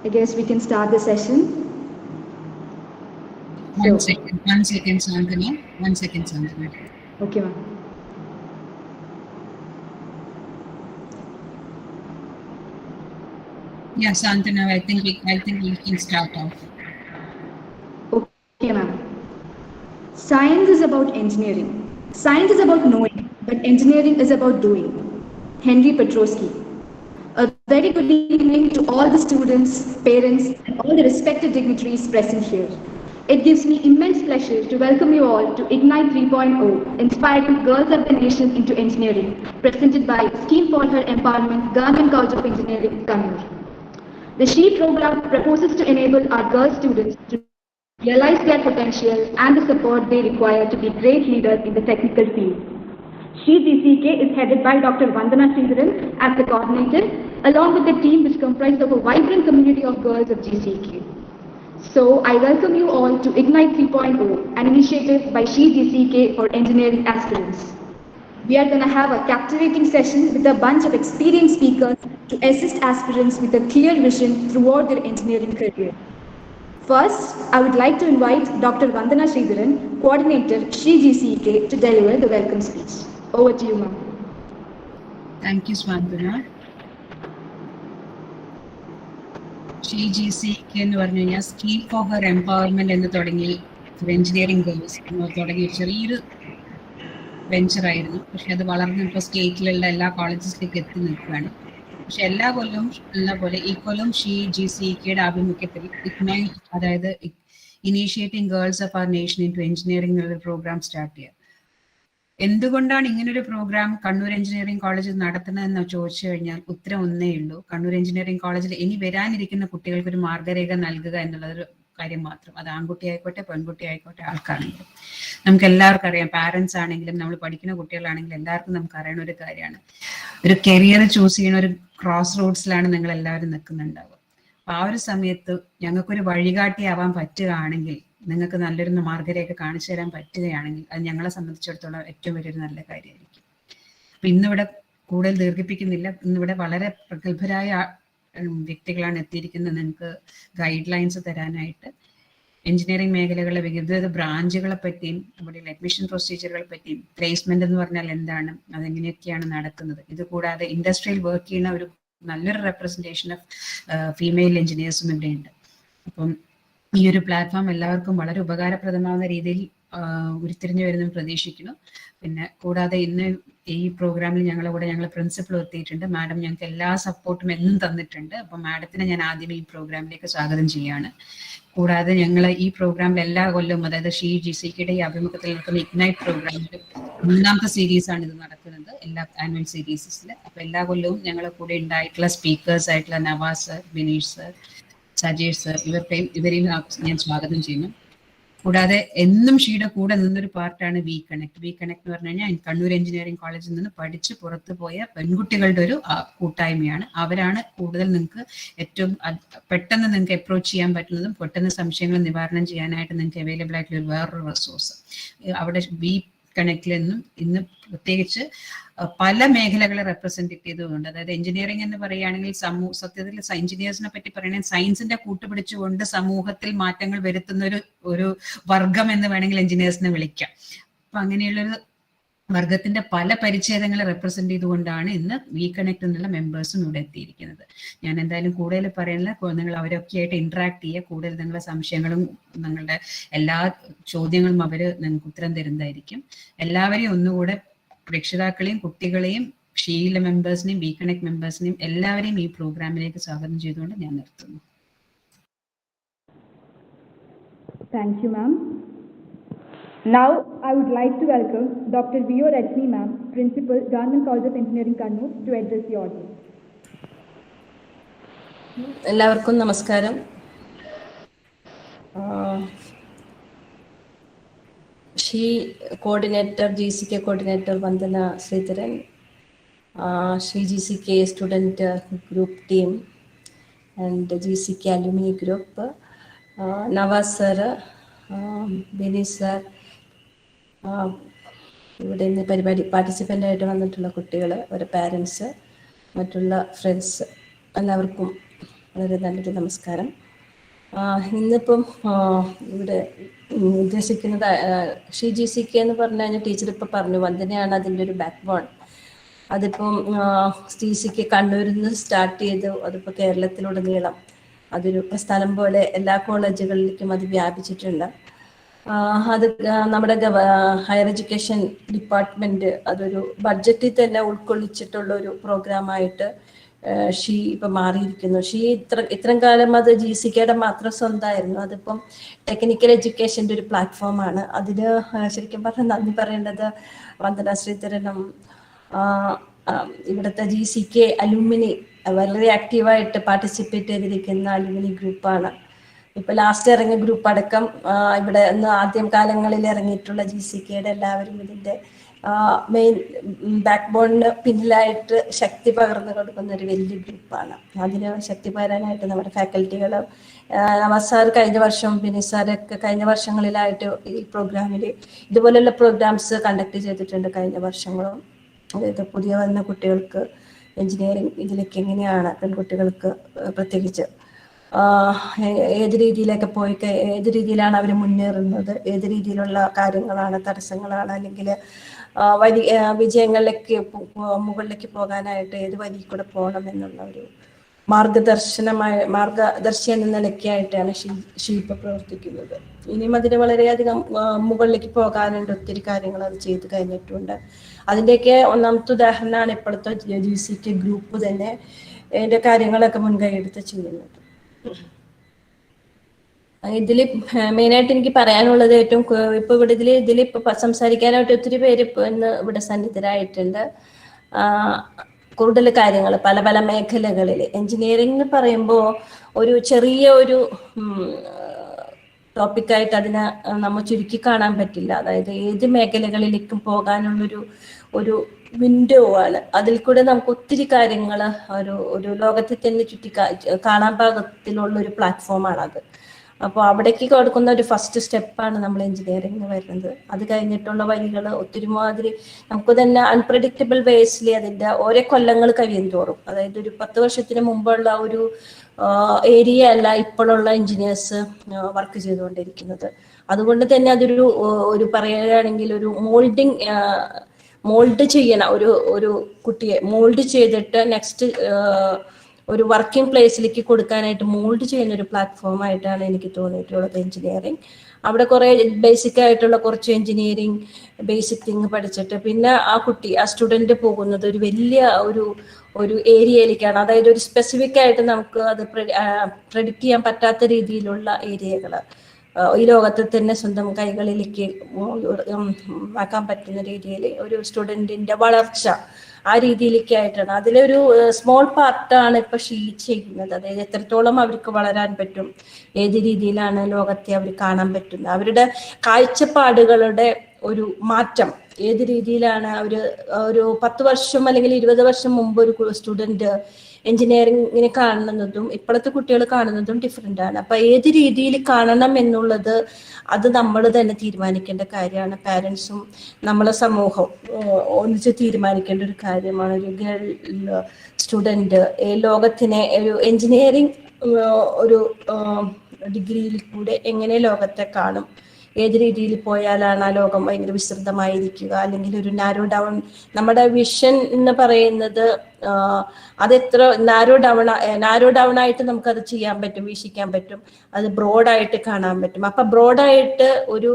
I guess we can start the session. One second, Sandhana. 1 second, Sandhana. Okay, ma'am. Yeah, Sandhana, I think we can start off. Okay, ma'am. Science is about engineering. Science is about knowing, but engineering is about doing. Henry Petrosky. A very good evening to all the students, parents, and all the respected dignitaries present here. It gives me immense pleasure to welcome you all to Ignite 3.0, Inspiring Girls of the Nation into Engineering, presented by Scheme for Her Empowerment, Government College of Engineering, Kannur. The SHE program proposes to enable our girl students to realize their potential and the support they require to be great leaders in the technical field. GCEK is headed by Dr. Vandana Sridharan as the coordinator, along with the team which comprises of a vibrant community of girls of GCEK. So I welcome you all to Ignite 3.0, an initiative by GCEK for engineering aspirants. We are going to have a captivating session with a bunch of experienced speakers to assist aspirants with a clear vision throughout their engineering career. First, I would like to invite Dr. Vandana Sridharan, Coordinator, GCEK, to deliver the welcome speech. Over to you, ma'am. Thank you, Swandhana. GCEK എന്ന് പറഞ്ഞു കഴിഞ്ഞാൽ scheme for her empowerment എന്ന് തുടങ്ങി engineering girls തുടങ്ങിയ ചെറിയൊരു വെഞ്ചറായിരുന്നു. പക്ഷെ അത് വളർന്ന് ഇപ്പോൾ സ്റ്റേറ്റിലുള്ള എല്ലാ കോളേജസിലേക്ക് എത്തി നിൽക്കുകയാണ്. പക്ഷെ എല്ലാ കൊല്ലവും ഉള്ള പോലെ ഈ കൊല്ലം GCEKയുടെ ആഭിമുഖ്യത്തിൽ ഇഗ്നൈറ്റ്, അതായത് initiating girls of our nation into engineering എന്നുള്ള പ്രോഗ്രാം സ്റ്റാർട്ട് ചെയ്യുക. എന്തുകൊണ്ടാണ് ഇങ്ങനൊരു പ്രോഗ്രാം കണ്ണൂർ എഞ്ചിനീയറിംഗ് കോളേജിൽ നടത്തുന്നതെന്ന് ചോദിച്ചു കഴിഞ്ഞാൽ ഉത്തരം ഒന്നേ ഉള്ളൂ. കണ്ണൂർ എഞ്ചിനീയറിംഗ് കോളേജിൽ ഇനി വരാനിരിക്കുന്ന കുട്ടികൾക്ക് ഒരു മാർഗരേഖ നൽകുക എന്നുള്ളതൊരു കാര്യം മാത്രം. അത് ആൺകുട്ടി ആയിക്കോട്ടെ പെൺകുട്ടി ആയിക്കോട്ടെ ആൾക്കാണെങ്കിലും. നമുക്ക് എല്ലാവർക്കും അറിയാം, പാരൻസ് ആണെങ്കിലും നമ്മൾ പഠിക്കുന്ന കുട്ടികളാണെങ്കിലും എല്ലാവർക്കും നമുക്ക് അറിയണ ഒരു കാര്യമാണ്, ഒരു കരിയർ ചൂസ് ചെയ്യുന്ന ഒരു ക്രോസ് റോഡ്സിലാണ് നിങ്ങൾ എല്ലാവരും നിൽക്കുന്നുണ്ടാവുക. അപ്പൊ ആ ഒരു സമയത്ത് ഞങ്ങൾക്കൊരു വഴികാട്ടിയാവാൻ പറ്റുകയാണെങ്കിൽ, നിങ്ങൾക്ക് നല്ലൊരു മാർഗരേഖ കാണിച്ചു തരാൻ പറ്റുകയാണെങ്കിൽ അത് ഞങ്ങളെ സംബന്ധിച്ചിടത്തോളം ഏറ്റവും വലിയൊരു നല്ല കാര്യമായിരിക്കും. അപ്പൊ ഇന്നിവിടെ കൂടുതൽ ദീർഘിപ്പിക്കുന്നില്ല. ഇന്നിവിടെ വളരെ പ്രഗത്ഭരായ വ്യക്തികളാണ് എത്തിയിരിക്കുന്നത് നിങ്ങൾക്ക് ഗൈഡ് ലൈൻസ് തരാനായിട്ട്. എഞ്ചിനീയറിംഗ് മേഖലകളിലെ വിവിധ ബ്രാഞ്ചുകളെ പറ്റിയും ഇവിടെയുള്ള അഡ്മിഷൻ പ്രൊസീജിയറുകളെ പറ്റിയും, പ്ലേസ്മെന്റ് എന്ന് പറഞ്ഞാൽ എന്താണ്, അതെങ്ങനെയൊക്കെയാണ് നടക്കുന്നത്, ഇത് കൂടാതെ ഇൻഡസ്ട്രിയിൽ വർക്ക് ചെയ്യുന്ന ഒരു നല്ലൊരു റെപ്രസെന്റേഷൻ ഓഫ് ഫീമെയിൽ എഞ്ചിനീയേഴ്സും ഇവിടെയുണ്ട്. അപ്പം ഈ ഒരു പ്ലാറ്റ്ഫോം എല്ലാവർക്കും വളരെ ഉപകാരപ്രദമാകുന്ന രീതിയിൽ ഉരുത്തിരിഞ്ഞു വരുമെന്ന് പ്രതീക്ഷിക്കുന്നു. പിന്നെ കൂടാതെ ഇന്ന് ഈ പ്രോഗ്രാമിൽ ഞങ്ങൾ പ്രിൻസിപ്പൾ എത്തിയിട്ടുണ്ട്. മാഡം ഞങ്ങൾക്ക് എല്ലാ സപ്പോർട്ടും എന്നും തന്നിട്ടുണ്ട്. അപ്പം മാഡത്തിനെ ഞാൻ ആദ്യം ഈ പ്രോഗ്രാമിലേക്ക് സ്വാഗതം ചെയ്യാണ്. കൂടാതെ ഞങ്ങൾ ഈ പ്രോഗ്രാമിൽ എല്ലാ കൊല്ലവും, അതായത് GCEKയുടെ ഈ ആഭിമുഖ്യത്തിൽ നടക്കുന്ന ഇഗ്നൈറ്റ് പ്രോഗ്രാമിൽ 3ാമത്തെ സീരീസ് ആണ് ഇത് നടക്കുന്നത്, എല്ലാ ആനുവൽ സീരീസിൽ. അപ്പൊ എല്ലാ കൊല്ലവും ഞങ്ങളെ കൂടെ ഉണ്ടായിട്ടുള്ള സ്പീക്കേഴ്സ് ആയിട്ടുള്ള Navas sir, Bineesh sir, Sajesh sir, ഇവരെയും ഞാൻ സ്വാഗതം ചെയ്യുന്നു. കൂടാതെ എന്നും ഷീയുടെ കൂടെ നിന്നൊരു പാർട്ടാണ് വി കണക്ട് എന്ന് പറഞ്ഞു കഴിഞ്ഞാൽ കണ്ണൂർ എഞ്ചിനീയറിംഗ് കോളേജിൽ നിന്ന് പഠിച്ച് പുറത്തു പോയ പെൺകുട്ടികളുടെ ഒരു കൂട്ടായ്മയാണ്. അവരാണ് കൂടുതൽ നിങ്ങൾക്ക് ഏറ്റവും പെട്ടെന്ന് നിങ്ങൾക്ക് അപ്രോച്ച് ചെയ്യാൻ പറ്റുന്നതും പെട്ടെന്ന് സംശയങ്ങൾ നിവാരണം ചെയ്യാനായിട്ട് നിങ്ങൾക്ക് അവൈലബിൾ ആയിട്ടുള്ള വേറൊരു റിസോഴ്സ്. അവിടെ വി കണക്റ്റിൽ നിന്നും ഇന്ന് പ്രത്യേകിച്ച് പല മേഖലകളെ റെപ്രസെന്റ് ചെയ്തുകൊണ്ട്, അതായത് എഞ്ചിനീയറിംഗ് എന്ന് പറയുകയാണെങ്കിൽ സത്യത്തിൽ എഞ്ചിനീയേഴ്സിനെ പറ്റി പറയുകയാണെങ്കിൽ സയൻസിന്റെ കൂട്ടുപിടിച്ചുകൊണ്ട് സമൂഹത്തിൽ മാറ്റങ്ങൾ വരുത്തുന്ന ഒരു വർഗം എന്ന് വേണമെങ്കിൽ എഞ്ചിനീയേഴ്സിനെ വിളിക്കാം. അപ്പൊ അങ്ങനെയുള്ളൊരു വർഗത്തിന്റെ പല പരിച്ഛേദങ്ങളെ റെപ്രസെന്റ് ചെയ്തുകൊണ്ടാണ് ഇന്ന് വി കണക്ട് എന്നുള്ള മെമ്പേഴ്സും ഇവിടെ എത്തിയിരിക്കുന്നത്. ഞാൻ എന്തായാലും കൂടുതൽ പറയാനുള്ള, നിങ്ങൾ അവരൊക്കെ ആയിട്ട് ഇന്ററാക്ട് ചെയ്യുക. കൂടുതൽ നിങ്ങളുടെ സംശയങ്ങളും നിങ്ങളുടെ എല്ലാ ചോദ്യങ്ങളും അവര് നിങ്ങൾക്ക് ഉത്തരം തരുന്നതായിരിക്കും. എല്ലാവരെയും ഒന്നുകൂടെ രക്ഷിതാക്കളെയും കുട്ടികളെയും ഷീയിലെ മെമ്പേഴ്സിനെയും വി കണക്ട് മെമ്പേഴ്സിനെയും എല്ലാവരെയും ഈ പ്രോഗ്രാമിലേക്ക് സ്വാഗതം ചെയ്തുകൊണ്ട് ഞാൻ നിർത്തുന്നു. Thank you ma'am. Now, I would like to welcome Dr. V.O. Rajni ma'am, Principal, Government College of Engineering, Kannur, to address the audience. എല്ലാവർക്കും നമസ്കാരം. GCK coordinator Vandana Sridharan, GCK student group team and GCK alumni group, Nawaz sir, Binish sir, ഇവിടെ ഇന്ന് പരിപാടി participant ആയിട്ട് വന്നിട്ടുള്ള കുട്ടികൾ, അവരുടെ parents, മറ്റുള്ള ഫ്രണ്ട്സ്, എല്ലാവർക്കും വളരെ നല്ലൊരു നമസ്കാരം. ഇന്നിപ്പം ഇവിടെ ഉദ്ദേശിക്കുന്നത് GCEK എന്ന് പറഞ്ഞു കഴിഞ്ഞാൽ ടീച്ചർ ഇപ്പോൾ പറഞ്ഞു വന്ദനയാണ് അതിൻ്റെ ഒരു ബാക്ക് ബോൺ. അതിപ്പം GCEK കണ്ണൂരിൽ നിന്ന് സ്റ്റാർട്ട് ചെയ്തു, അതിപ്പോൾ കേരളത്തിലുടനീളം അതൊരു പ്രസ്ഥാനം പോലെ എല്ലാ കോളേജുകളിലേക്കും അത് വ്യാപിച്ചിട്ടുണ്ട്. അത് നമ്മുടെ ഹയർ എഡ്യൂക്കേഷൻ ഡിപ്പാർട്ട്മെന്റ് അതൊരു ബഡ്ജറ്റിൽ തന്നെ ഉൾക്കൊള്ളിച്ചിട്ടുള്ള ഒരു പ്രോഗ്രാമായിട്ട് ഇപ്പം മാറിയിരിക്കുന്നു. ഇത്രയും കാലം അത് GCEKയുടെ മാത്രം സ്വന്തമായിരുന്നു. അതിപ്പം ടെക്നിക്കൽ എഡ്യൂക്കേഷൻ്റെ ഒരു പ്ലാറ്റ്ഫോമാണ്. അതിന് ശരിക്കും പറഞ്ഞാൽ നന്ദി പറയേണ്ടത് വന്ദന ശ്രീധരനും ഇവിടുത്തെ GCEK അലുമിനി വളരെ ആക്റ്റീവായിട്ട് പാർട്ടിസിപ്പേറ്റ് ചെയ്തിരിക്കുന്ന അലുമിനി ഗ്രൂപ്പാണ്. ഇപ്പൊ ലാസ്റ്റ് ഇറങ്ങിയ ഗ്രൂപ്പ് അടക്കം ഇവിടെ ആദ്യം കാലങ്ങളിൽ ഇറങ്ങിയിട്ടുള്ള GCEKയുടെ എല്ലാവരും ഇതിന്റെ മെയിൻ ബാക്ക് ബോണിന് പിന്നിലായിട്ട് ശക്തി പകർന്നു കൊടുക്കുന്ന ഒരു വലിയ ഗ്രൂപ്പാണ്. അതിന് ശക്തി പകരാനായിട്ട് നമ്മുടെ ഫാക്കൽറ്റികൾ നവാസ് സാർ കഴിഞ്ഞ വർഷം, ബിനീഷ് സാറൊക്കെ കഴിഞ്ഞ വർഷങ്ങളിലായിട്ട് ഈ പ്രോഗ്രാമിൽ ഇതുപോലെയുള്ള പ്രോഗ്രാംസ് കണ്ടക്ട് ചെയ്തിട്ടുണ്ട് കഴിഞ്ഞ വർഷങ്ങളും. അതായത് പുതിയ വന്ന കുട്ടികൾക്ക് എഞ്ചിനീയറിംഗ് ഇതിലേക്ക് എങ്ങനെയാണ് പെൺകുട്ടികൾക്ക് പ്രത്യേകിച്ച് ഏത് രീതിയിലൊക്കെ ഏത് രീതിയിലാണ് അവർ മുന്നേറുന്നത്, ഏത് രീതിയിലുള്ള കാര്യങ്ങളാണ് തടസ്സങ്ങളാണ്, അല്ലെങ്കിൽ വിജയങ്ങളിലേക്ക് മുകളിലേക്ക് പോകാനായിട്ട് ഏത് വഴി കൂടെ പോകണം എന്നുള്ള ഒരു മാർഗദർശി എന്ന നിലയ്ക്കായിട്ടാണ് ഷീപ്പ് പ്രവർത്തിക്കുന്നത്. ഇനിയും അതിന് വളരെയധികം മുകളിലേക്ക് പോകാനുണ്ട്, ഒത്തിരി കാര്യങ്ങൾ അത് ചെയ്ത് കഴിഞ്ഞിട്ടുണ്ട്. അതിൻ്റെയൊക്കെ ഒന്നാമത്തെ ഉദാഹരണമാണ് ഇപ്പോഴത്തെ GCEK ഗ്രൂപ്പ് തന്നെ അതിൻ്റെ കാര്യങ്ങളൊക്കെ മുൻകൈ എടുത്ത് ചെയ്യുന്നത്. ഇതിൽ മെയിനായിട്ട് എനിക്ക് പറയാനുള്ളത് ഏറ്റവും ഇപ്പൊ ഇതിൽ ഇപ്പൊ സംസാരിക്കാനായിട്ട് ഒത്തിരി പേര് ഇന്ന് ഇവിടെ സന്നിധരായിട്ടുണ്ട്. കൂടുതൽ കാര്യങ്ങൾ പല പല മേഖലകളിൽ എഞ്ചിനീയറിംഗ് എന്ന് പറയുമ്പോൾ ഒരു ചെറിയ ഒരു ടോപ്പിക്കായിട്ട് അതിനെ നമ്മൾ ചുരുക്കി കാണാൻ പറ്റില്ല. അതായത് ഏത് മേഖലകളിലേക്കും പോകാനുള്ളൊരു ഒരു വിൻഡോ ആണ്. അതിൽ കൂടെ നമുക്ക് ഒത്തിരി കാര്യങ്ങൾ ഒരു ലോകത്തിൽ തന്നെ കാണാൻ പാകത്തിലുള്ള ഒരു പ്ലാറ്റ്ഫോമാണ് അത്. അപ്പോൾ അവിടേക്ക് കൊടുക്കുന്ന ഒരു ഫസ്റ്റ് സ്റ്റെപ്പാണ് നമ്മൾ എഞ്ചിനീയറിംഗ് വരുന്നത്. അത് കഴിഞ്ഞിട്ടുള്ള വഴികൾ ഒത്തിരി മാതിരി നമുക്ക് തന്നെ അൺപ്രഡിക്റ്റബിൾ വേസിൽ അതിൻ്റെ ഓരോ കൊല്ലങ്ങൾ കഴിയും തോറും, അതായത് ഒരു 10 വർഷത്തിന് മുമ്പുള്ള ഒരു ഏരിയ അല്ല ഇപ്പോഴുള്ള എഞ്ചിനീയേഴ്സ് വർക്ക് ചെയ്തുകൊണ്ടിരിക്കുന്നത്. അതുകൊണ്ട് തന്നെ ഒരു പറയുകയാണെങ്കിൽ ഒരു മോൾഡ് ചെയ്യണം, ഒരു കുട്ടിയെ മോൾഡ് ചെയ്തിട്ട് നെക്സ്റ്റ് ഒരു വർക്കിംഗ് പ്ലേസിലേക്ക് കൊടുക്കാനായിട്ട് മോൾഡ് ചെയ്യുന്ന ഒരു പ്ലാറ്റ്ഫോം ആയിട്ടാണ് എനിക്ക് തോന്നിയിട്ടുള്ളത് എഞ്ചിനീയറിംഗ്. അവിടെ കുറെ ബേസിക് ആയിട്ടുള്ള കുറച്ച് എഞ്ചിനീയറിംഗ് ബേസിക് തിങ് പഠിച്ചിട്ട് പിന്നെ ആ സ്റ്റുഡൻറ് പോകുന്നത് ഒരു വലിയ ഒരു ഏരിയയിലേക്കാണ്. അതായത് ഒരു സ്പെസിഫിക് ആയിട്ട് നമുക്ക് അത് പ്രെഡിക്റ്റ് ചെയ്യാൻ പറ്റാത്ത രീതിയിലുള്ള ഏരിയകൾ ഈ ലോകത്തിൽ തന്നെ സ്വന്തം കൈകളിലേക്ക് ആക്കാൻ പറ്റുന്ന രീതിയിൽ ഒരു സ്റ്റുഡൻറ്റിൻ്റെ വളർച്ച ആ രീതിയിലേക്ക് ആയിട്ടാണ്. അതിലൊരു സ്മോൾ പാർട്ടാണ് ഇപ്പൊ ചെയ്യുന്നത്. അതായത് എത്രത്തോളം അവർക്ക് വളരാൻ പറ്റും, ഏത് രീതിയിലാണ് ലോകത്തെ അവർ കാണാൻ പറ്റുന്നത്, അവരുടെ കാഴ്ചപ്പാടുകളുടെ ഒരു മാറ്റം ഏത് രീതിയിലാണ് ഒരു 10 വർഷം അല്ലെങ്കിൽ 20 വർഷം മുമ്പ് ഒരു സ്റ്റുഡൻറ് എഞ്ചിനീയറിംഗിനെ കാണുന്നതും ഇപ്പോഴത്തെ കുട്ടികൾ കാണുന്നതും ഡിഫറെൻ്റ് ആണ്. അപ്പൊ ഏത് രീതിയിൽ കാണണം എന്നുള്ളത് അത് നമ്മൾ തന്നെ തീരുമാനിക്കേണ്ട കാര്യമാണ്. പാരൻസും നമ്മളെ സമൂഹവും ഒന്നിച്ച് തീരുമാനിക്കേണ്ട ഒരു കാര്യമാണ്. ഒരു ഗേൾ സ്റ്റുഡൻറ് ലോകത്തിനെ ഒരു എഞ്ചിനീയറിംഗ് ഒരു ഡിഗ്രിയിൽ കൂടെ എങ്ങനെ ലോകത്തെ കാണും, ഏത് രീതിയിൽ പോയാലാണ് ആ ലോകം ഭയങ്കര വിസ്തൃതമായിരിക്കുക, അല്ലെങ്കിൽ ഒരു നമ്മുടെ വിഷൻ എന്ന് പറയുന്നത് അതെത്ര നാരോ ഡൗൺ ആയിട്ട് നമുക്കത് ചെയ്യാൻ പറ്റും, വീക്ഷിക്കാൻ പറ്റും, അത് ബ്രോഡായിട്ട് കാണാൻ പറ്റും. അപ്പൊ ബ്രോഡായിട്ട് ഒരു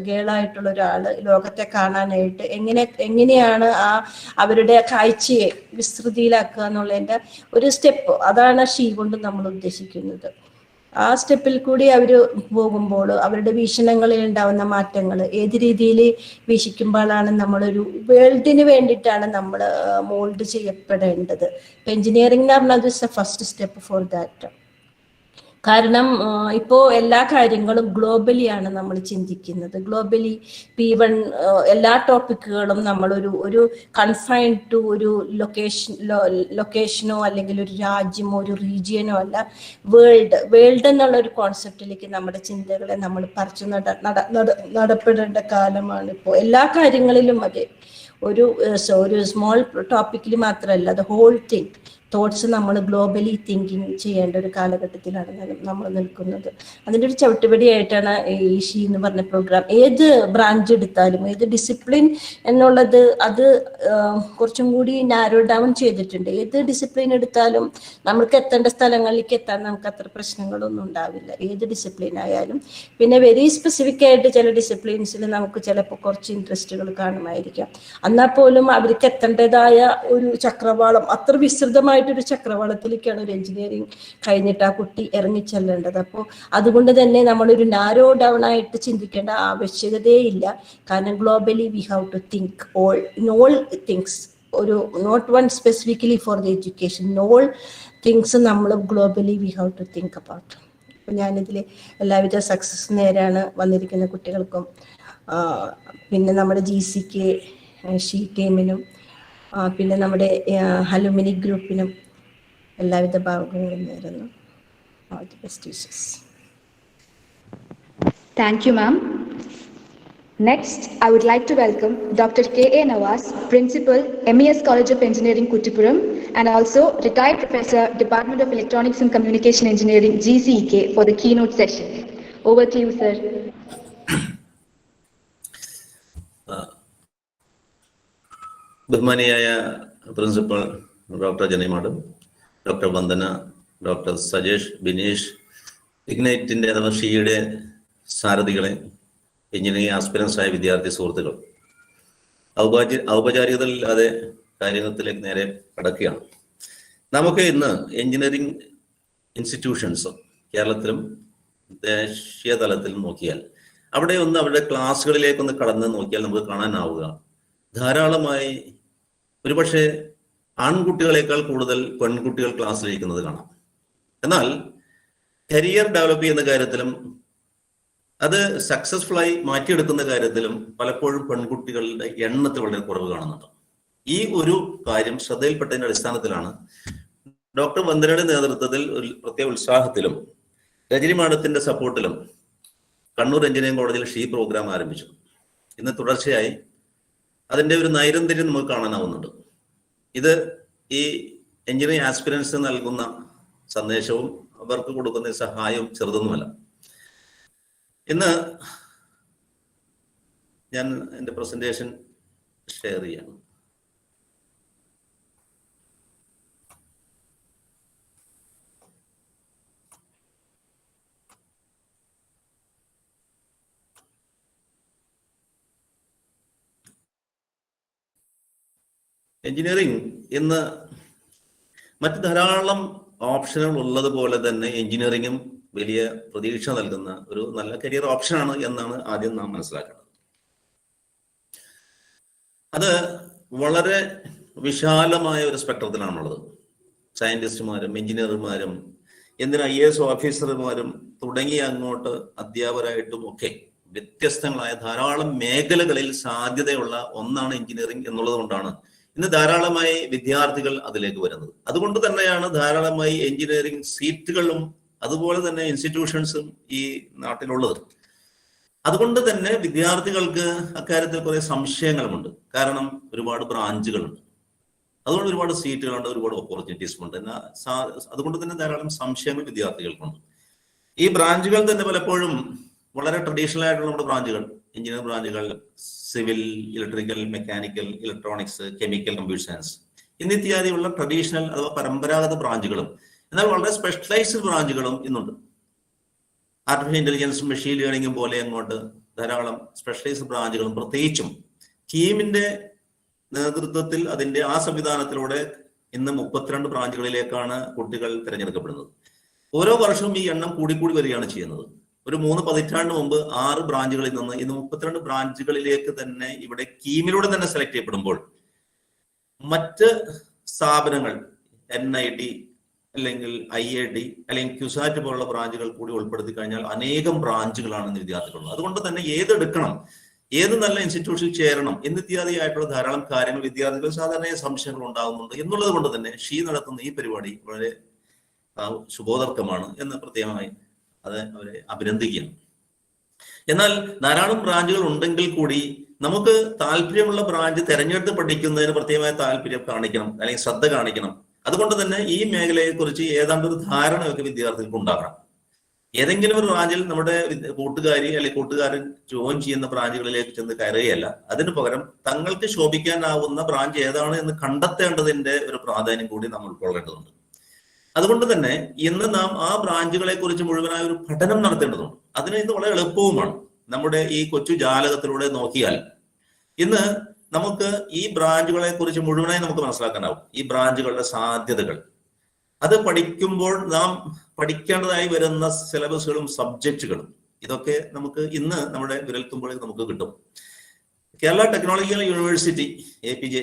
ഗേളായിട്ടുള്ള ഒരാള് ലോകത്തെ കാണാനായിട്ട് എങ്ങനെയാണ് അവരുടെ കാഴ്ചയെ വിസ്തൃതിയിലാക്കുക എന്നുള്ളതിന്റെ ഒരു സ്റ്റെപ്പ്, അതാണ് കൊണ്ട് നമ്മൾ ഉദ്ദേശിക്കുന്നത്. ആ സ്റ്റെപ്പിൽ കൂടി അവർ പോകുമ്പോൾ അവരുടെ വീക്ഷണങ്ങളിൽ ഉണ്ടാവുന്ന മാറ്റങ്ങൾ ഏത് രീതിയിൽ വീക്ഷിക്കുമ്പോഴാണ് നമ്മളൊരു വേൾഡിന് വേണ്ടിയിട്ടാണ് നമ്മൾ മോൾഡ് ചെയ്യപ്പെടേണ്ടത്. ഇപ്പം എഞ്ചിനീയറിംഗ് എന്ന് പറഞ്ഞാൽ it's A first step for that. കാരണം ഇപ്പോൾ എല്ലാ കാര്യങ്ങളും ഗ്ലോബലിയാണ് നമ്മൾ ചിന്തിക്കുന്നത്. ഗ്ലോബലി P1 എല്ലാ ടോപ്പിക്കുകളും നമ്മളൊരു കൺഫൈൻഡ് ടു ഒരു ലൊക്കേഷനോ അല്ലെങ്കിൽ ഒരു രാജ്യമോ ഒരു റീജിയനോ അല്ല, വേൾഡ് എന്നുള്ള ഒരു കോൺസെപ്റ്റിലേക്ക് നമ്മുടെ ചിന്തകളെ നമ്മൾ പറിച്ചു നടപ്പെടേണ്ട കാലമാണ് ഇപ്പോൾ. എല്ലാ കാര്യങ്ങളിലും അതെ, ഒരു സ്മോൾ ടോപ്പിക്കിൽ മാത്രമല്ല, അത് ഹോൾ തിങ്. തോട്ട്സ് നമ്മൾ ഗ്ലോബലി തിങ്കിങ് ചെയ്യേണ്ട ഒരു കാലഘട്ടത്തിലാണ് നമ്മൾ നിൽക്കുന്നത്. അതിൻ്റെ ഒരു ചവിട്ടുപടിയായിട്ടാണ് ഈ ഷീ എന്ന് പറഞ്ഞ പ്രോഗ്രാം. ഏത് ബ്രാഞ്ച് എടുത്താലും, ഏത് ഡിസിപ്ലിൻ എന്നുള്ളത് അത് കുറച്ചും കൂടി നാരോ ഡൗൺ ചെയ്തിട്ടുണ്ട്. ഏത് ഡിസിപ്ലിൻ എടുത്താലും നമുക്ക് എത്തേണ്ട സ്ഥലങ്ങളിലേക്ക് എത്താൻ നമുക്ക് അത്ര പ്രശ്നങ്ങളൊന്നും ഉണ്ടാവില്ല, ഏത് ഡിസിപ്ലിൻ ആയാലും. പിന്നെ വെരി സ്പെസിഫിക് ആയിട്ട് ചില ഡിസിപ്ലിൻസിൽ നമുക്ക് ചിലപ്പോൾ കുറച്ച് ഇൻട്രസ്റ്റുകൾ കാണുമായിരിക്കാം. എന്നാൽ പോലും അവർക്ക് എത്തേണ്ടതായ ഒരു ചക്രവാളം, അത്ര വിസ്തൃതമായിട്ടൊരു ചക്രവാളത്തിലേക്കാണ് ഒരു എഞ്ചിനീയറിംഗ് കഴിഞ്ഞിട്ട് ആ കുട്ടി ഇറങ്ങിച്ചെല്ലേണ്ടത്. അപ്പോൾ അതുകൊണ്ട് തന്നെ നമ്മളൊരു നാരോ ഡൗൺ ആയിട്ട് ചിന്തിക്കേണ്ട ആവശ്യകതയില്ല. കാരണം globally we have to think all things, ഒരു not one specifically for the education, all things നമ്മൾ globally we have to think about. അപ്പം ഞാനിതിൽ എല്ലാവിധ സക്സസ് നേരാണ് വന്നിരിക്കുന്ന കുട്ടികൾക്കും പിന്നെ നമ്മുടെ GCEK ഷീ ടീമിനും പിന്നെ നമ്മുടെ അലുമിനി ഗ്രൂപ്പിനും എല്ലാവിധ ഭാവങ്ങളും നേരുന്നു. All the best wishes. Thank you, ma'am. Next, I would like to welcome Dr. K.A. Nawaz, Principal, MES College of Engineering, Kuttipuram, and also retired Professor, Department of Electronics and Communication Engineering, GCEK, for the keynote session. Over to you, sir. ബഹുമാനിയായ principal doctor Jani madam, doctor Vandana, doctor Sajesh, Bineesh, ഇഗ്നൈറ്റിൻ്റെ അഥവാ ഷീയുടെ സാരഥികളെ, engineering aspirants ആയ വിദ്യാർത്ഥി സുഹൃത്തുക്കൾ, ഔപചാരികതയില്ലാതെ കാര്യത്തിലേക്ക് നേരെ കടക്കുകയാണ്. നമുക്ക് ഇന്ന് എഞ്ചിനീയറിംഗ് ഇൻസ്റ്റിറ്റ്യൂഷൻസ് കേരളത്തിലും ദേശീയ തലത്തിലും നോക്കിയാൽ അവിടെ ഒന്ന് അവരുടെ ക്ലാസ്സുകളിലേക്കൊന്ന് കടന്ന് നോക്കിയാൽ നമുക്ക് കാണാനാവുക ധാരാളമായി ഒരുപക്ഷെ ആൺകുട്ടികളെക്കാൾ കൂടുതൽ പെൺകുട്ടികൾ ക്ലാസ്സിലിരിക്കുന്നത് കാണാം. എന്നാൽ കരിയർ ഡെവലപ്പ് ചെയ്യുന്ന കാര്യത്തിലും അത് സക്സസ്ഫുള്ളായി മാറ്റിയെടുക്കുന്ന കാര്യത്തിലും പലപ്പോഴും പെൺകുട്ടികളുടെ എണ്ണത്തിൽ വളരെ കുറവ് കാണുന്നുണ്ട്. ഈ ഒരു കാര്യം ശ്രദ്ധയിൽപ്പെട്ടതിന്റെ അടിസ്ഥാനത്തിലാണ് ഡോക്ടർ വന്ദനയുടെ നേതൃത്വത്തിൽ ഒരു പ്രത്യേക ഉത്സാഹത്തിലും രജനി മാഡത്തിന്റെ സപ്പോർട്ടിലും കണ്ണൂർ എഞ്ചിനീയറിംഗ് കോളേജിൽ ഷീ പ്രോഗ്രാം ആരംഭിച്ചു. ഇന്ന് തുടർച്ചയായി അതിൻ്റെ ഒരു നൈരന്തര്യം നമുക്ക് കാണാനാവുന്നുണ്ട്. ഇത് ഈ എഞ്ചിനീയറിംഗ് ആസ്പിരൻസ് നൽകുന്ന സന്ദേശവും അവർക്ക് കൊടുക്കുന്ന സഹായവും ചെറുതൊന്നുമല്ല. ഇന്ന് ഞാൻ എൻ്റെ പ്രസന്റേഷൻ ഷെയർ ചെയ്യാണ്. എഞ്ചിനീയറിംഗ് ഇന്ന് മറ്റ് ധാരാളം ഓപ്ഷനുകൾ ഉള്ളതുപോലെ തന്നെ എഞ്ചിനീയറിംഗും വലിയ പ്രതീക്ഷ നൽകുന്ന ഒരു നല്ല കരിയർ ഓപ്ഷനാണ് എന്നാണ് ആദ്യം നാം മനസ്സിലാക്കേണ്ടത്. അത് വളരെ വിശാലമായ ഒരു സ്പെക്ട്രത്തിലാണുള്ളത്. സയന്റിസ്റ്റുമാരും എഞ്ചിനീയർമാരും എന്തിനാ IAS ഓഫീസർമാരും തുടങ്ങി അങ്ങോട്ട് അധ്യാപകരായിട്ടും ഒക്കെ വ്യത്യസ്തങ്ങളായ ധാരാളം മേഖലകളിൽ സാധ്യതയുള്ള ഒന്നാണ് എഞ്ചിനീയറിംഗ് എന്നുള്ളത് കൊണ്ടാണ് ഇന്ന് ധാരാളമായി വിദ്യാർത്ഥികൾ അതിലേക്ക് വരുന്നത്. അതുകൊണ്ട് തന്നെയാണ് ധാരാളമായി എഞ്ചിനീയറിംഗ് സീറ്റുകളും അതുപോലെ തന്നെ ഇൻസ്റ്റിറ്റ്യൂഷൻസും ഈ നാട്ടിലുള്ളത്. അതുകൊണ്ട് തന്നെ വിദ്യാർത്ഥികൾക്ക് അക്കാര്യത്തിൽ കുറെ സംശയങ്ങളുമുണ്ട്. കാരണം ഒരുപാട് ബ്രാഞ്ചുകളുണ്ട്, അതുകൊണ്ട് ഒരുപാട് സീറ്റുകളുണ്ട്, ഒരുപാട് ഓപ്പർച്യൂണിറ്റീസും ഉണ്ട്. എന്നാൽ അതുകൊണ്ട് തന്നെ ധാരാളം സംശയങ്ങൾ വിദ്യാർത്ഥികൾക്കുണ്ട്. ഈ ബ്രാഞ്ചുകൾ തന്നെ പലപ്പോഴും വളരെ ട്രഡീഷണൽ ആയിട്ടുള്ള നമ്മുടെ ബ്രാഞ്ചുകൾ, എഞ്ചിനീയറിംഗ് ബ്രാഞ്ചുകൾ, civil, electrical, mechanical, electronics, chemical, computer science എന്നിത്യാദിയുള്ള ട്രഡീഷണൽ അഥവാ പരമ്പരാഗത ബ്രാഞ്ചുകളും എന്നാൽ വളരെ സ്പെഷ്യലൈസ്ഡ് ബ്രാഞ്ചുകളും ഇന്നുണ്ട്. ആർട്ടിഫിഷ്യൽ ഇന്റലിജൻസും മെഷീൻ ലേണിംഗും പോലെ അങ്ങോട്ട് ധാരാളം സ്പെഷ്യലൈസ്ഡ് ബ്രാഞ്ചുകളും പ്രത്യേകിച്ചും ടീമിന്റെ നേതൃത്വത്തിൽ അതിന്റെ ആ സംവിധാനത്തിലൂടെ ഇന്ന് 32 ബ്രാഞ്ചുകളിലേക്കാണ് കുട്ടികൾ തിരഞ്ഞെടുക്കപ്പെടുന്നത്. ഓരോ വർഷവും ഈ എണ്ണം കൂടിക്കൂടി വരികയാണ് ചെയ്യുന്നത്. ഒരു 3 പതിറ്റാണ്ട് മുമ്പ് 6 ബ്രാഞ്ചുകളിൽ നിന്ന് ഇന്ന് 32 ബ്രാഞ്ചുകളിലേക്ക് തന്നെ ഇവിടെ കീമിലൂടെ തന്നെ സെലക്ട് ചെയ്യപ്പെടുമ്പോൾ മറ്റ് സ്ഥാപനങ്ങൾ NIT അല്ലെങ്കിൽ IIT അല്ലെങ്കിൽ ക്യുസാറ്റ് പോലുള്ള ബ്രാഞ്ചുകൾ കൂടി ഉൾപ്പെടുത്തി കഴിഞ്ഞാൽ അനേകം ബ്രാഞ്ചുകളാണ് വിദ്യാർത്ഥികളുള്ളത്. അതുകൊണ്ട് തന്നെ ഏതെടുക്കണം, ഏത് നല്ല ഇൻസ്റ്റിറ്റ്യൂഷനിൽ ചേരണം എന്നിത്യാദിയായിട്ടുള്ള ധാരാളം കാര്യങ്ങൾ വിദ്യാർത്ഥികൾ സാധാരണ സംശയങ്ങൾ ഉണ്ടാകുന്നുണ്ട്. എന്നുള്ളത് കൊണ്ട് തന്നെ ഷീ നടത്തുന്ന ഈ പരിപാടി വളരെ ശുഭോദർക്കമാണ് എന്ന് പ്രത്യേകമായി അത് അവരെ അഭിനന്ദിക്കുകയാണ്. എന്നാൽ ധാരാളം ബ്രാഞ്ചുകൾ ഉണ്ടെങ്കിൽ കൂടി നമുക്ക് താല്പര്യമുള്ള ബ്രാഞ്ച് തെരഞ്ഞെടുത്ത് പഠിക്കുന്നതിന് പ്രത്യേകമായ താല്പര്യം കാണിക്കണം, അല്ലെങ്കിൽ ശ്രദ്ധ കാണിക്കണം. അതുകൊണ്ട് തന്നെ ഈ മേഖലയെക്കുറിച്ച് ഏതാണ്ട് ഒരു ധാരണയൊക്കെ വിദ്യാർത്ഥികൾക്ക് ഉണ്ടാകണം. ഏതെങ്കിലും ഒരു ബ്രാഞ്ചിൽ നമ്മുടെ കൂട്ടുകാരി അല്ലെങ്കിൽ കൂട്ടുകാരൻ ജോയിൻ ചെയ്യുന്ന ബ്രാഞ്ചുകളിലേക്ക് ചെന്ന് കയറുകയല്ല, അതിനു പകരം തങ്ങൾക്ക് ശോഭിക്കാനാവുന്ന ബ്രാഞ്ച് ഏതാണ് എന്ന് കണ്ടെത്തേണ്ടതിന്റെ ഒരു പ്രാധാന്യം കൂടി നാം ഉൾക്കൊള്ളേണ്ടതുണ്ട്. അതുകൊണ്ട് തന്നെ ഇന്ന് നാം ആ ബ്രാഞ്ചുകളെ കുറിച്ച് മുഴുവനായ ഒരു പഠനം നടത്തേണ്ടതുണ്ട്. അതിന് ഇന്ന് വളരെ എളുപ്പവുമാണ്. നമ്മുടെ ഈ കൊച്ചു ജാലകത്തിലൂടെ നോക്കിയാൽ ഇന്ന് നമുക്ക് ഈ ബ്രാഞ്ചുകളെ കുറിച്ച് മുഴുവനായി നമുക്ക് മനസ്സിലാക്കാനാവും. ഈ ബ്രാഞ്ചുകളുടെ സാധ്യതകൾ അത് പഠിക്കുമ്പോൾ നാം പഠിക്കേണ്ടതായി വരുന്ന സിലബസുകളും സബ്ജക്റ്റുകളും ഇതൊക്കെ നമുക്ക് ഇന്ന് നമ്മുടെ വിരൽത്തുമ്പോഴേക്ക് നമുക്ക് കിട്ടും. Kerala technological university APJ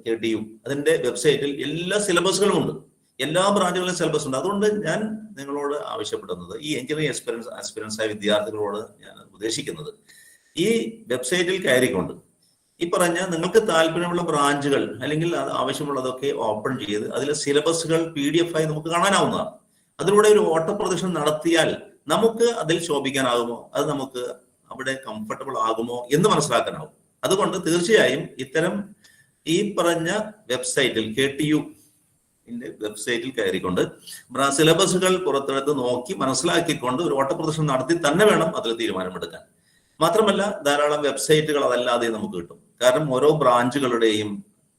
KTU അതിന്റെ വെബ്സൈറ്റിൽ എല്ലാ സിലബസുകളും ഉണ്ട്, എല്ലാ ബ്രാഞ്ചുകളിലും സിലബസ് ഉണ്ട്. അതുകൊണ്ട് ഞാൻ നിങ്ങളോട് ആവശ്യപ്പെടുന്നത്, ഈ എഞ്ചിനീയറിംഗ് ആസ്പിരൻസ് ആയ വിദ്യാർത്ഥികളോട് ഞാൻ ഉദ്ദേശിക്കുന്നത്, ഈ വെബ്സൈറ്റിൽ കയറിക്കൊണ്ട് ഈ പറഞ്ഞ നിങ്ങൾക്ക് താല്പര്യമുള്ള ബ്രാഞ്ചുകൾ അല്ലെങ്കിൽ അത് ആവശ്യമുള്ളതൊക്കെ ഓപ്പൺ ചെയ്ത് അതിലെ സിലബസുകൾ PDF ആയി നമുക്ക് കാണാനാവുന്നതാണ്. അതിലൂടെ ഒരു ഓട്ടപ്രദർശനം നടത്തിയാൽ നമുക്ക് അതിൽ ശോഭിക്കാനാകുമോ, അത് നമുക്ക് അവിടെ കംഫർട്ടബിൾ ആകുമോ എന്ന് മനസ്സിലാക്കാനാവും. അതുകൊണ്ട് തീർച്ചയായും ഇത്തരം ഈ പറഞ്ഞ വെബ്സൈറ്റിൽ KTU വെബ്സൈറ്റിൽ കയറിക്കൊണ്ട് സിലബസുകൾ പുറത്തെടുത്ത് നോക്കി മനസ്സിലാക്കിക്കൊണ്ട് ഒരു ഓട്ടപ്രദർശനം നടത്തി തന്നെ വേണം അതിൽ തീരുമാനമെടുക്കാൻ. മാത്രമല്ല ധാരാളം വെബ്സൈറ്റുകൾ അതല്ലാതെ നമുക്ക് കിട്ടും. കാരണം ഓരോ ബ്രാഞ്ചുകളുടെയും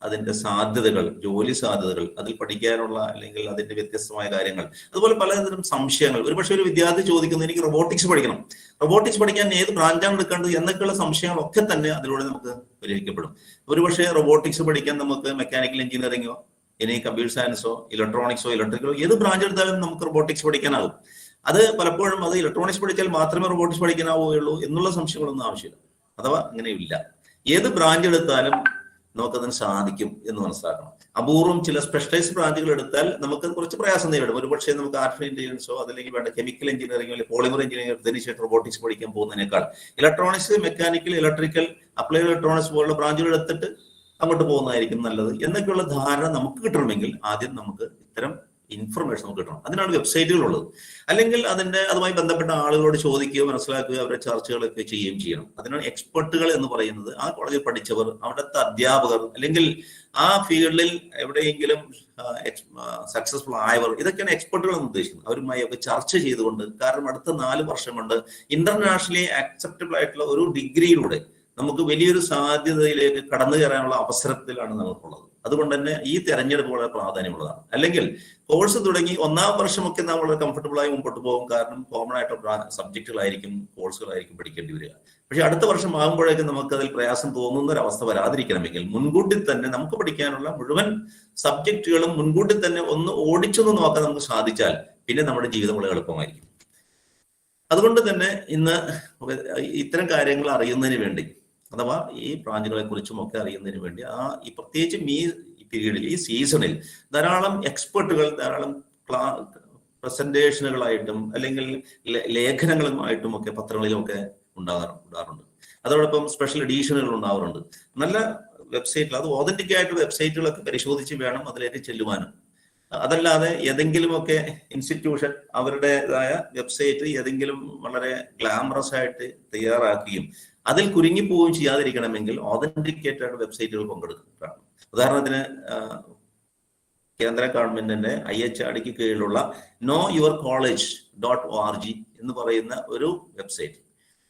അതിന്റെ സാധ്യതകൾ, ജോലി സാധ്യതകൾ, അതിൽ പഠിക്കാനുള്ള അല്ലെങ്കിൽ അതിന്റെ വ്യത്യസ്തമായ കാര്യങ്ങൾ, അതുപോലെ പലതരം സംശയങ്ങൾ. ഒരുപക്ഷെ ഒരു വിദ്യാർത്ഥി ചോദിക്കുന്നു, എനിക്ക് റോബോട്ടിക്സ് പഠിക്കണം, റോബോട്ടിക്സ് പഠിക്കാൻ ഏത് ബ്രാഞ്ചാണ് എടുക്കേണ്ടത് എന്നൊക്കെയുള്ള സംശയങ്ങളൊക്കെ തന്നെ അതിലൂടെ നമുക്ക് പരിഹരിക്കപ്പെടും. ഒരുപക്ഷെ റോബോട്ടിക്സ് പഠിക്കാൻ നമുക്ക് മെക്കാനിക്കൽ എഞ്ചിനീയറിംഗോ ഇനി കമ്പ്യൂട്ടർ സയൻസോ ഇലക്ട്രോണിക്സോ ഇലക്ട്രിക്കലോ ഏത് ബ്രാഞ്ച് എടുത്താലും നമുക്ക് റോബോട്ടിക്സ് പഠിക്കാനാകും. അത് പലപ്പോഴും അത് ഇലക്ട്രോണിക്സ് പഠിച്ചാൽ മാത്രമേ റോബോട്ടിക്സ് പഠിക്കാനാവുകയുള്ളൂ എന്നുള്ള സംശയങ്ങളൊന്നും ആവശ്യമില്ല. അഥവാ അങ്ങനെയില്ല, ഏത് ബ്രാഞ്ച് എടുത്താലും നമുക്കതിന് സാധിക്കും എന്ന് മനസ്സിലാക്കണം. അപൂർവം ചില സ്പെഷ്യലൈസ്ഡ് ബ്രാഞ്ചുകൾ എടുത്താൽ നമുക്ക് കുറച്ച് പ്രയാസം നേരിടും. ഒരുപക്ഷെ നമുക്ക് ആർട്ടിഫിഷ്യൽ ഇന്റലിജൻസോ അതല്ലെങ്കിൽ വേണ്ട കെമിക്കൽ എഞ്ചിനീയറിംഗോ അല്ലെങ്കിൽ പോളിമർ എഞ്ചിനീയറിംഗ് എടുത്തതിന് ശേഷം റോബോട്ടിക്സ് പഠിക്കാൻ പോകുന്നതിനേക്കാൾ electronics, mechanical, electrical, applied electronics പോലുള്ള ബ്രാഞ്ചുകൾ എടുത്തിട്ട് അങ്ങോട്ട് പോകുന്നതായിരിക്കും നല്ലത് എന്നൊക്കെയുള്ള ധാരണ നമുക്ക് കിട്ടണമെങ്കിൽ ആദ്യം നമുക്ക് ഇത്തരം ഇൻഫർമേഷൻ നമുക്ക് കിട്ടണം. അതിനാണ് വെബ്സൈറ്റുകളുള്ളത്. അല്ലെങ്കിൽ അതുമായി ബന്ധപ്പെട്ട ആളുകളോട് ചോദിക്കുകയോ മനസ്സിലാക്കുകയോ അവരുടെ ചർച്ചകളൊക്കെ ചെയ്യുകയും ചെയ്യണം. അതിനാണ് എക്സ്പെർട്ടുകൾ എന്ന് പറയുന്നത്. ആ കോളേജിൽ പഠിച്ചവർ, അവിടുത്തെ അധ്യാപകർ, അല്ലെങ്കിൽ ആ ഫീൽഡിൽ എവിടെയെങ്കിലും സക്സസ്ഫുൾ ആയവർ, ഇതൊക്കെയാണ് എക്സ്പെർട്ടുകൾ എന്ന് ഉദ്ദേശിക്കുന്നത്. അവരുമായി ഒക്കെ ചർച്ച ചെയ്തുകൊണ്ട്, കാരണം അടുത്ത 4 വർഷം കൊണ്ട് ഇന്റർനാഷണലി അക്സെപ്റ്റബിൾ ആയിട്ടുള്ള ഒരു ഡിഗ്രിയിലൂടെ നമുക്ക് വലിയൊരു സാധ്യതയിലേക്ക് കടന്നു കയറാനുള്ള അവസരത്തിലാണ് നമുക്കുള്ളത്. അതുകൊണ്ട് തന്നെ ഈ തെരഞ്ഞെടുപ്പ് വളരെ പ്രാധാന്യമുള്ളതാണ്. അല്ലെങ്കിൽ കോഴ്സ് തുടങ്ങി 1-ാം വർഷമൊക്കെ നാം വളരെ കംഫർട്ടബിൾ ആയി മുമ്പോട്ട് പോകും. കാരണം കോമൺ ആയിട്ടുള്ള സബ്ജക്റ്റുകളായിരിക്കും, കോഴ്സുകളായിരിക്കും പഠിക്കേണ്ടി വരിക. പക്ഷെ അടുത്ത വർഷം ആകുമ്പോഴേക്കും നമുക്ക് അതിൽ പ്രയാസം തോന്നുന്ന ഒരു അവസ്ഥ വരാതിരിക്കണമെങ്കിൽ മുൻകൂട്ടി തന്നെ നമുക്ക് പഠിക്കാനുള്ള മുഴുവൻ സബ്ജക്റ്റുകളും മുൻകൂട്ടി തന്നെ ഒന്ന് ഓടിച്ചൊന്ന് നോക്കാൻ നമുക്ക് സാധിച്ചാൽ പിന്നെ നമ്മുടെ ജീവിതം വളരെ എളുപ്പമായിരിക്കും. അതുകൊണ്ട് തന്നെ ഇന്ന് ഇത്തരം കാര്യങ്ങൾ അറിയുന്നതിന് വേണ്ടി, അഥവാ ഈ ബ്രാഞ്ചുകളെ കുറിച്ചും ഒക്കെ അറിയുന്നതിന് വേണ്ടി ഈ പ്രത്യേകിച്ചും ഈ പീരീഡിൽ, ഈ സീസണിൽ ധാരാളം എക്സ്പെർട്ടുകൾ ധാരാളം പ്രസന്റേഷനുകളായിട്ടും അല്ലെങ്കിൽ ലേഖനങ്ങളുമായിട്ടും ഒക്കെ പത്രങ്ങളിലും ഒക്കെ ഉണ്ടാകാറുണ്ട്. അതോടൊപ്പം സ്പെഷ്യൽ എഡീഷനുകൾ ഉണ്ടാവാറുണ്ട്. നല്ല വെബ്സൈറ്റിൽ, അത് ഓതന്റിക് ആയിട്ട് വെബ്സൈറ്റുകളൊക്കെ പരിശോധിച്ച് വേണം അതിലേക്ക് ചെല്ലുവാനും. അതല്ലാതെ ഏതെങ്കിലുമൊക്കെ ഇൻസ്റ്റിറ്റ്യൂഷൻ അവരുടേതായ വെബ്സൈറ്റ് ഏതെങ്കിലും വളരെ ഗ്ലാമറസ് ആയിട്ട് തയ്യാറാക്കുകയും അതിൽ കുരുങ്ങിപ്പോവുകയും ചെയ്യാതിരിക്കണമെങ്കിൽ ഓതന്റിക്കേറ്റഡ് വെബ്സൈറ്റുകൾ പങ്കെടുക്കുന്നതാണ്. ഉദാഹരണത്തിന് കേന്ദ്ര ഗവൺമെന്റിന്റെ IHRDക്ക് കീഴിലുള്ള knowyourcollege.org എന്ന് പറയുന്ന ഒരു വെബ്സൈറ്റ്,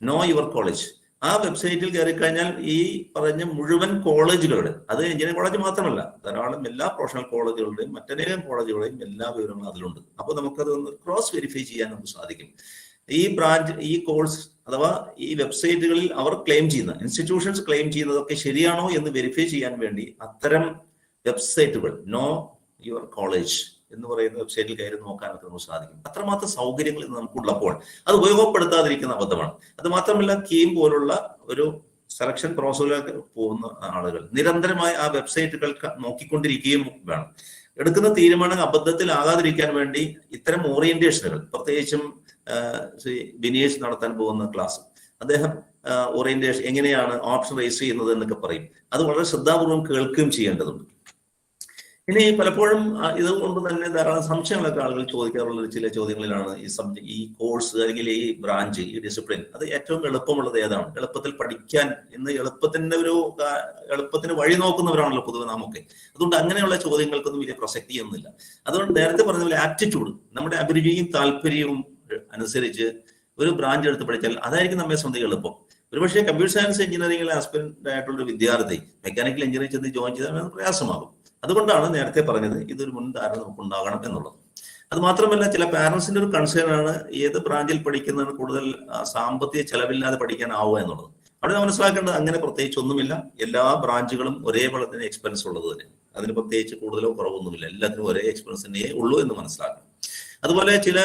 നോ യുവർ കോളേജ്. ആ വെബ്സൈറ്റിൽ കയറി കഴിഞ്ഞാൽ ഈ പറഞ്ഞ മുഴുവൻ കോളേജുകളുടെ, അത് എഞ്ചിനീയറിംഗ് കോളേജ് മാത്രമല്ല, ധാരാളം എല്ലാ പ്രൊഫഷണൽ കോളേജുകളുടെയും മറ്റനേകം കോളേജുകളുടെയും എല്ലാ വിവരങ്ങളും അതിലുണ്ട്. അപ്പോൾ നമുക്കത് ഒന്ന് ക്രോസ് വെരിഫൈ ചെയ്യാൻ നമുക്ക് സാധിക്കും. ഈ ബ്രാഞ്ച്, ഈ കോഴ്സ് അഥവാ ഈ വെബ്സൈറ്റുകളിൽ അവർ ക്ലെയിം ചെയ്യുന്ന, ഇൻസ്റ്റിറ്റ്യൂഷൻസ് ക്ലെയിം ചെയ്യുന്നതൊക്കെ ശരിയാണോ എന്ന് വെരിഫൈ ചെയ്യാൻ വേണ്ടി അത്തരം വെബ്സൈറ്റുകൾ, നോ യുവർ കോളേജ് എന്ന് പറയുന്ന വെബ്സൈറ്റിൽ കയറി നോക്കാനൊക്കെ നമുക്ക് സാധിക്കും. അത്രമാത്രം സൗകര്യങ്ങൾ ഇന്ന് നമുക്കുള്ളപ്പോൾ അത് ഉപയോഗപ്പെടുത്താതിരിക്കുന്ന അബദ്ധമാണ്. അത് മാത്രമല്ല, കീം പോലുള്ള ഒരു സെലക്ഷൻ പ്രോസസ്സിലേക്ക് പോകുന്ന ആളുകൾ നിരന്തരമായി ആ വെബ്സൈറ്റുകൾ നോക്കിക്കൊണ്ടിരിക്കുകയും വേണം. എടുക്കുന്ന തീരുമാനം അബദ്ധത്തിലാകാതിരിക്കാൻ വേണ്ടി ഇത്തരം ഓറിയന്റേഷനുകൾ, പ്രത്യേകിച്ചും ബിനീഷ് നടത്താൻ പോകുന്ന ക്ലാസ്, അദ്ദേഹം ഓറിയന്റേഷൻ എങ്ങനെയാണ് ഓപ്ഷൻ റേസ് ചെയ്യുന്നത് എന്നൊക്കെ പറയും. അത് വളരെ ശ്രദ്ധാപൂർവം കേൾക്കുകയും ചെയ്യേണ്ടതുണ്ട്. ഇനി പലപ്പോഴും ഇതുകൊണ്ട് തന്നെ ധാരാളം സംശയങ്ങളൊക്കെ ആളുകൾ ചോദിക്കാറുള്ള ചില ചോദ്യങ്ങളിലാണ് ഈ കോഴ്സ് അല്ലെങ്കിൽ ഈ ബ്രാഞ്ച്, ഈ ഡിസിപ്ലിൻ അത് ഏറ്റവും എളുപ്പമുള്ളത് ഏതാണ്, എളുപ്പത്തിൽ പഠിക്കാൻ ഇന്ന് എളുപ്പത്തിന് വഴി നോക്കുന്നവരാണല്ലോ പൊതുവെ നാമൊക്കെ. അതുകൊണ്ട് അങ്ങനെയുള്ള ചോദ്യങ്ങൾക്കൊന്നും വലിയ പ്രസക്തിയൊന്നുമില്ല. അതുകൊണ്ട് നേരത്തെ പറഞ്ഞ പോലെ ആപ്റ്റിറ്റ്യൂഡ്, നമ്മുടെ അഭിരുചിയും താല്പര്യവും അനുസരിച്ച് ഒരു ബ്രാഞ്ച് എടുത്ത് പഠിച്ചാൽ അതായിരിക്കും നമ്മെ സ്വന്തം എളുപ്പം. ഒരുപക്ഷെ കമ്പ്യൂട്ടർ സയൻസ് എഞ്ചിനീയറിംഗിൽ ആസ്പിറന്റ് ആയിട്ടുള്ള ഒരു വിദ്യാർത്ഥി മെക്കാനിക്കൽ എഞ്ചിനീയറിംഗ് ചെന്ന് ജോയിൻ ചെയ്താൽ പ്രയാസമാകും. അതുകൊണ്ടാണ് നേരത്തെ പറഞ്ഞത് ഇതൊരു മുൻധാരണ നമുക്ക് ഉണ്ടാകണം എന്നുള്ളത്. അത് മാത്രമല്ല, ചില പാരന്റ്സിന്റെ ഒരു കൺസേൺ ആണ് ഏത് ബ്രാഞ്ചിൽ പഠിക്കുന്നതാണ് കൂടുതൽ സാമ്പത്തിക ചെലവില്ലാതെ പഠിക്കാനാവുക എന്നുള്ളത്. അവിടെ മനസ്സിലാക്കേണ്ടത് അങ്ങനെ പ്രത്യേകിച്ച് ഒന്നുമില്ല. എല്ലാ ബ്രാഞ്ചുകളും ഒരേപോലെ തന്നെ എക്സ്പെൻസ് ഉള്ളത് തന്നെ, അതിന് പ്രത്യേകിച്ച് കൂടുതലോ കുറവൊന്നുമില്ല. എല്ലാത്തിനും ഒരേ എക്സ്പെൻസ് തന്നെ ഉള്ളൂ എന്ന് മനസ്സിലാക്കണം. അതുപോലെ ചില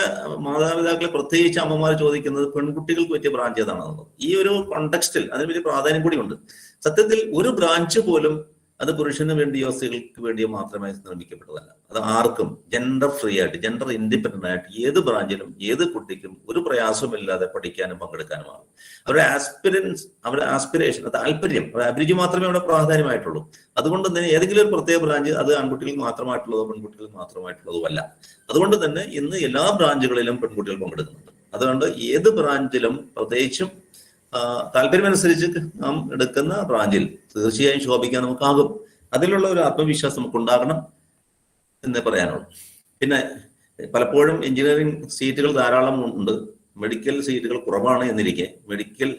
മാതാപിതാക്കളെ, പ്രത്യേകിച്ച് അമ്മമാർ ചോദിക്കുന്നത് പെൺകുട്ടികൾക്ക് പറ്റിയ ബ്രാഞ്ച് ഏതാണെന്നുള്ളത്. ഈ ഒരു കോണ്ടെക്സ്റ്റിൽ അതിന് വലിയ പ്രാധാന്യം കൂടിയുണ്ട്. സത്യത്തിൽ ഒരു ബ്രാഞ്ച് പോലും അത് പുരുഷന് വേണ്ടിയോ സ്ത്രീകൾക്ക് വേണ്ടിയോ മാത്രമായി നിർമ്മിക്കപ്പെട്ടതല്ല. അത് ആർക്കും ജെൻഡർ ഫ്രീ ആയിട്ട്, ജെൻഡർ ഇൻഡിപെൻഡന്റ് ആയിട്ട് ഏത് ബ്രാഞ്ചിലും ഏത് കുട്ടിക്കും ഒരു പ്രയാസമില്ലാതെ പഠിക്കാനും പങ്കെടുക്കാനുമാകും. അവരുടെ ആസ്പിരേഷൻ, താല്പര്യം, അഭിരുചി മാത്രമേ അവിടെ പ്രാധാന്യമായിട്ടുള്ളൂ. അതുകൊണ്ട് തന്നെ ഏതെങ്കിലും ഒരു പ്രത്യേക ബ്രാഞ്ച് അത് ആൺകുട്ടികൾക്ക് മാത്രമായിട്ടുള്ളതോ പെൺകുട്ടികൾക്ക് മാത്രമായിട്ടുള്ളതോ അല്ല. അതുകൊണ്ട് തന്നെ ഇന്ന് എല്ലാ ബ്രാഞ്ചുകളിലും പെൺകുട്ടികൾ പങ്കെടുക്കുന്നുണ്ട്. അതുകൊണ്ട് ഏത് ബ്രാഞ്ചിലും പ്രത്യേകിച്ചും താല്പര്യമനുസരിച്ച് നാം എടുക്കുന്ന ബ്രാഞ്ചിൽ തീർച്ചയായും ശോഭിക്കാൻ നമുക്കാകും. അതിലുള്ള ഒരു ആത്മവിശ്വാസം നമുക്ക് ഉണ്ടാകണം എന്നേ പറയാനുള്ളൂ. പിന്നെ പലപ്പോഴും എഞ്ചിനീയറിംഗ് സീറ്റുകൾ ധാരാളം ഉണ്ട്, മെഡിക്കൽ സീറ്റുകൾ കുറവാണ് എന്നിരിക്കെ മെഡിക്കൽ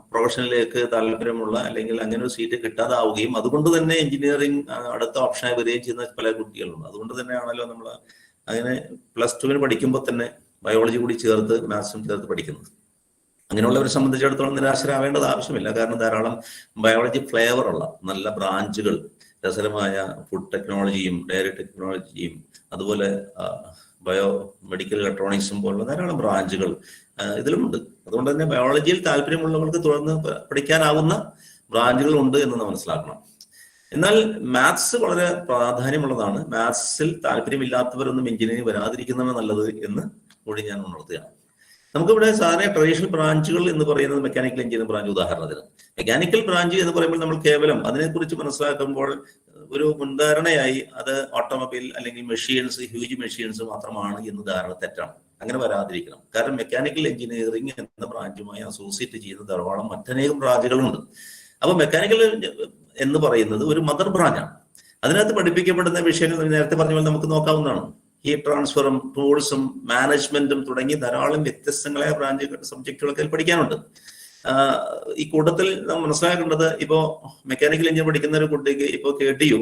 പ്രൊഫഷനിലേക്ക് താല്പര്യമുള്ള അല്ലെങ്കിൽ അങ്ങനെ ഒരു സീറ്റ് കിട്ടാതാവുകയും അതുകൊണ്ട് തന്നെ എഞ്ചിനീയറിംഗ് അടുത്ത ഓപ്ഷനായി വരികയും ചെയ്യുന്ന പല കുട്ടികളുണ്ട്. അതുകൊണ്ട് തന്നെയാണല്ലോ നമ്മൾ അങ്ങനെ +2 പഠിക്കുമ്പോൾ തന്നെ ബയോളജി കൂടി ചേർത്ത് മാത്സും ചേർത്ത് പഠിക്കുന്നത്. അങ്ങനെയുള്ളവരെ സംബന്ധിച്ചിടത്തോളം നിരാശരാവേണ്ടത് ആവശ്യമില്ല. കാരണം ധാരാളം ബയോളജി ഫ്ലേവറുള്ള നല്ല ബ്രാഞ്ചുകൾ, രസകരമായ ഫുഡ് ടെക്നോളജിയും ഡയറി ടെക്നോളജിയും അതുപോലെ മെഡിക്കൽ ഇലക്ട്രോണിക്സും പോലുള്ള ധാരാളം ബ്രാഞ്ചുകൾ ഇതിലുമുണ്ട്. അതുകൊണ്ട് തന്നെ ബയോളജിയിൽ താല്പര്യമുള്ളവർക്ക് തുടർന്ന് പഠിക്കാനാവുന്ന ബ്രാഞ്ചുകൾ ഉണ്ട് എന്ന് മനസ്സിലാക്കണം. എന്നാൽ മാത്സ് വളരെ പ്രാധാന്യമുള്ളതാണ്. മാത്സിൽ താല്പര്യമില്ലാത്തവരൊന്നും എഞ്ചിനീയറിംഗ് വരാതിരിക്കുന്നതാണ് നല്ലത് എന്ന് കൂടി ഞാൻ ഉണർത്തുകയാണ്. നമുക്കിവിടെ സാധാരണ ട്രഡീഷണൽ ബ്രാഞ്ചുകൾ എന്ന് പറയുന്നത് മെക്കാനിക്കൽ എഞ്ചിനീയറിംഗ് ബ്രാഞ്ച് ഉദാഹരണത്തിന്. മെക്കാനിക്കൽ ബ്രാഞ്ച് എന്ന് പറയുമ്പോൾ നമ്മൾ കേവലം അതിനെക്കുറിച്ച് മനസ്സിലാക്കുമ്പോൾ ഒരു മുൻധാരണയായി അത് ഓട്ടോമൊബൈൽ അല്ലെങ്കിൽ മെഷീൻസ്, ഹ്യൂജ് മെഷീൻസ് മാത്രമാണ് എന്ന് ധാരണ തെറ്റാണ്. അങ്ങനെ വരാതിരിക്കണം. കാരണം മെക്കാനിക്കൽ എഞ്ചിനീയറിംഗ് എന്ന ബ്രാഞ്ചുമായി അസോസിയേറ്റ് ചെയ്യുന്ന ധാരാളം മറ്റനേകം ബ്രാഞ്ചുകളുണ്ട്. അപ്പൊ മെക്കാനിക്കൽ എന്ന് പറയുന്നത് ഒരു മദർ ബ്രാഞ്ചാണ്. അതിനകത്ത് പഠിപ്പിക്കപ്പെടുന്ന വിഷയങ്ങൾ നേരത്തെ പറഞ്ഞ പോലെ നമുക്ക് നോക്കാവുന്നതാണ്. ഹീറ്റ് ട്രാൻസ്ഫറും ടൂൾസും മാനേജ്മെന്റും തുടങ്ങി ധാരാളം വ്യത്യസ്തങ്ങളായ സബ്ജക്റ്റുകളൊക്കെ പഠിക്കാനുണ്ട്. ഈ കൂട്ടത്തിൽ നാം മനസ്സിലാക്കേണ്ടത്, ഇപ്പോ മെക്കാനിക്കൽ എഞ്ചിനീയർ പഠിക്കുന്ന ഒരു കുട്ടിക്ക് ഇപ്പോൾ KTU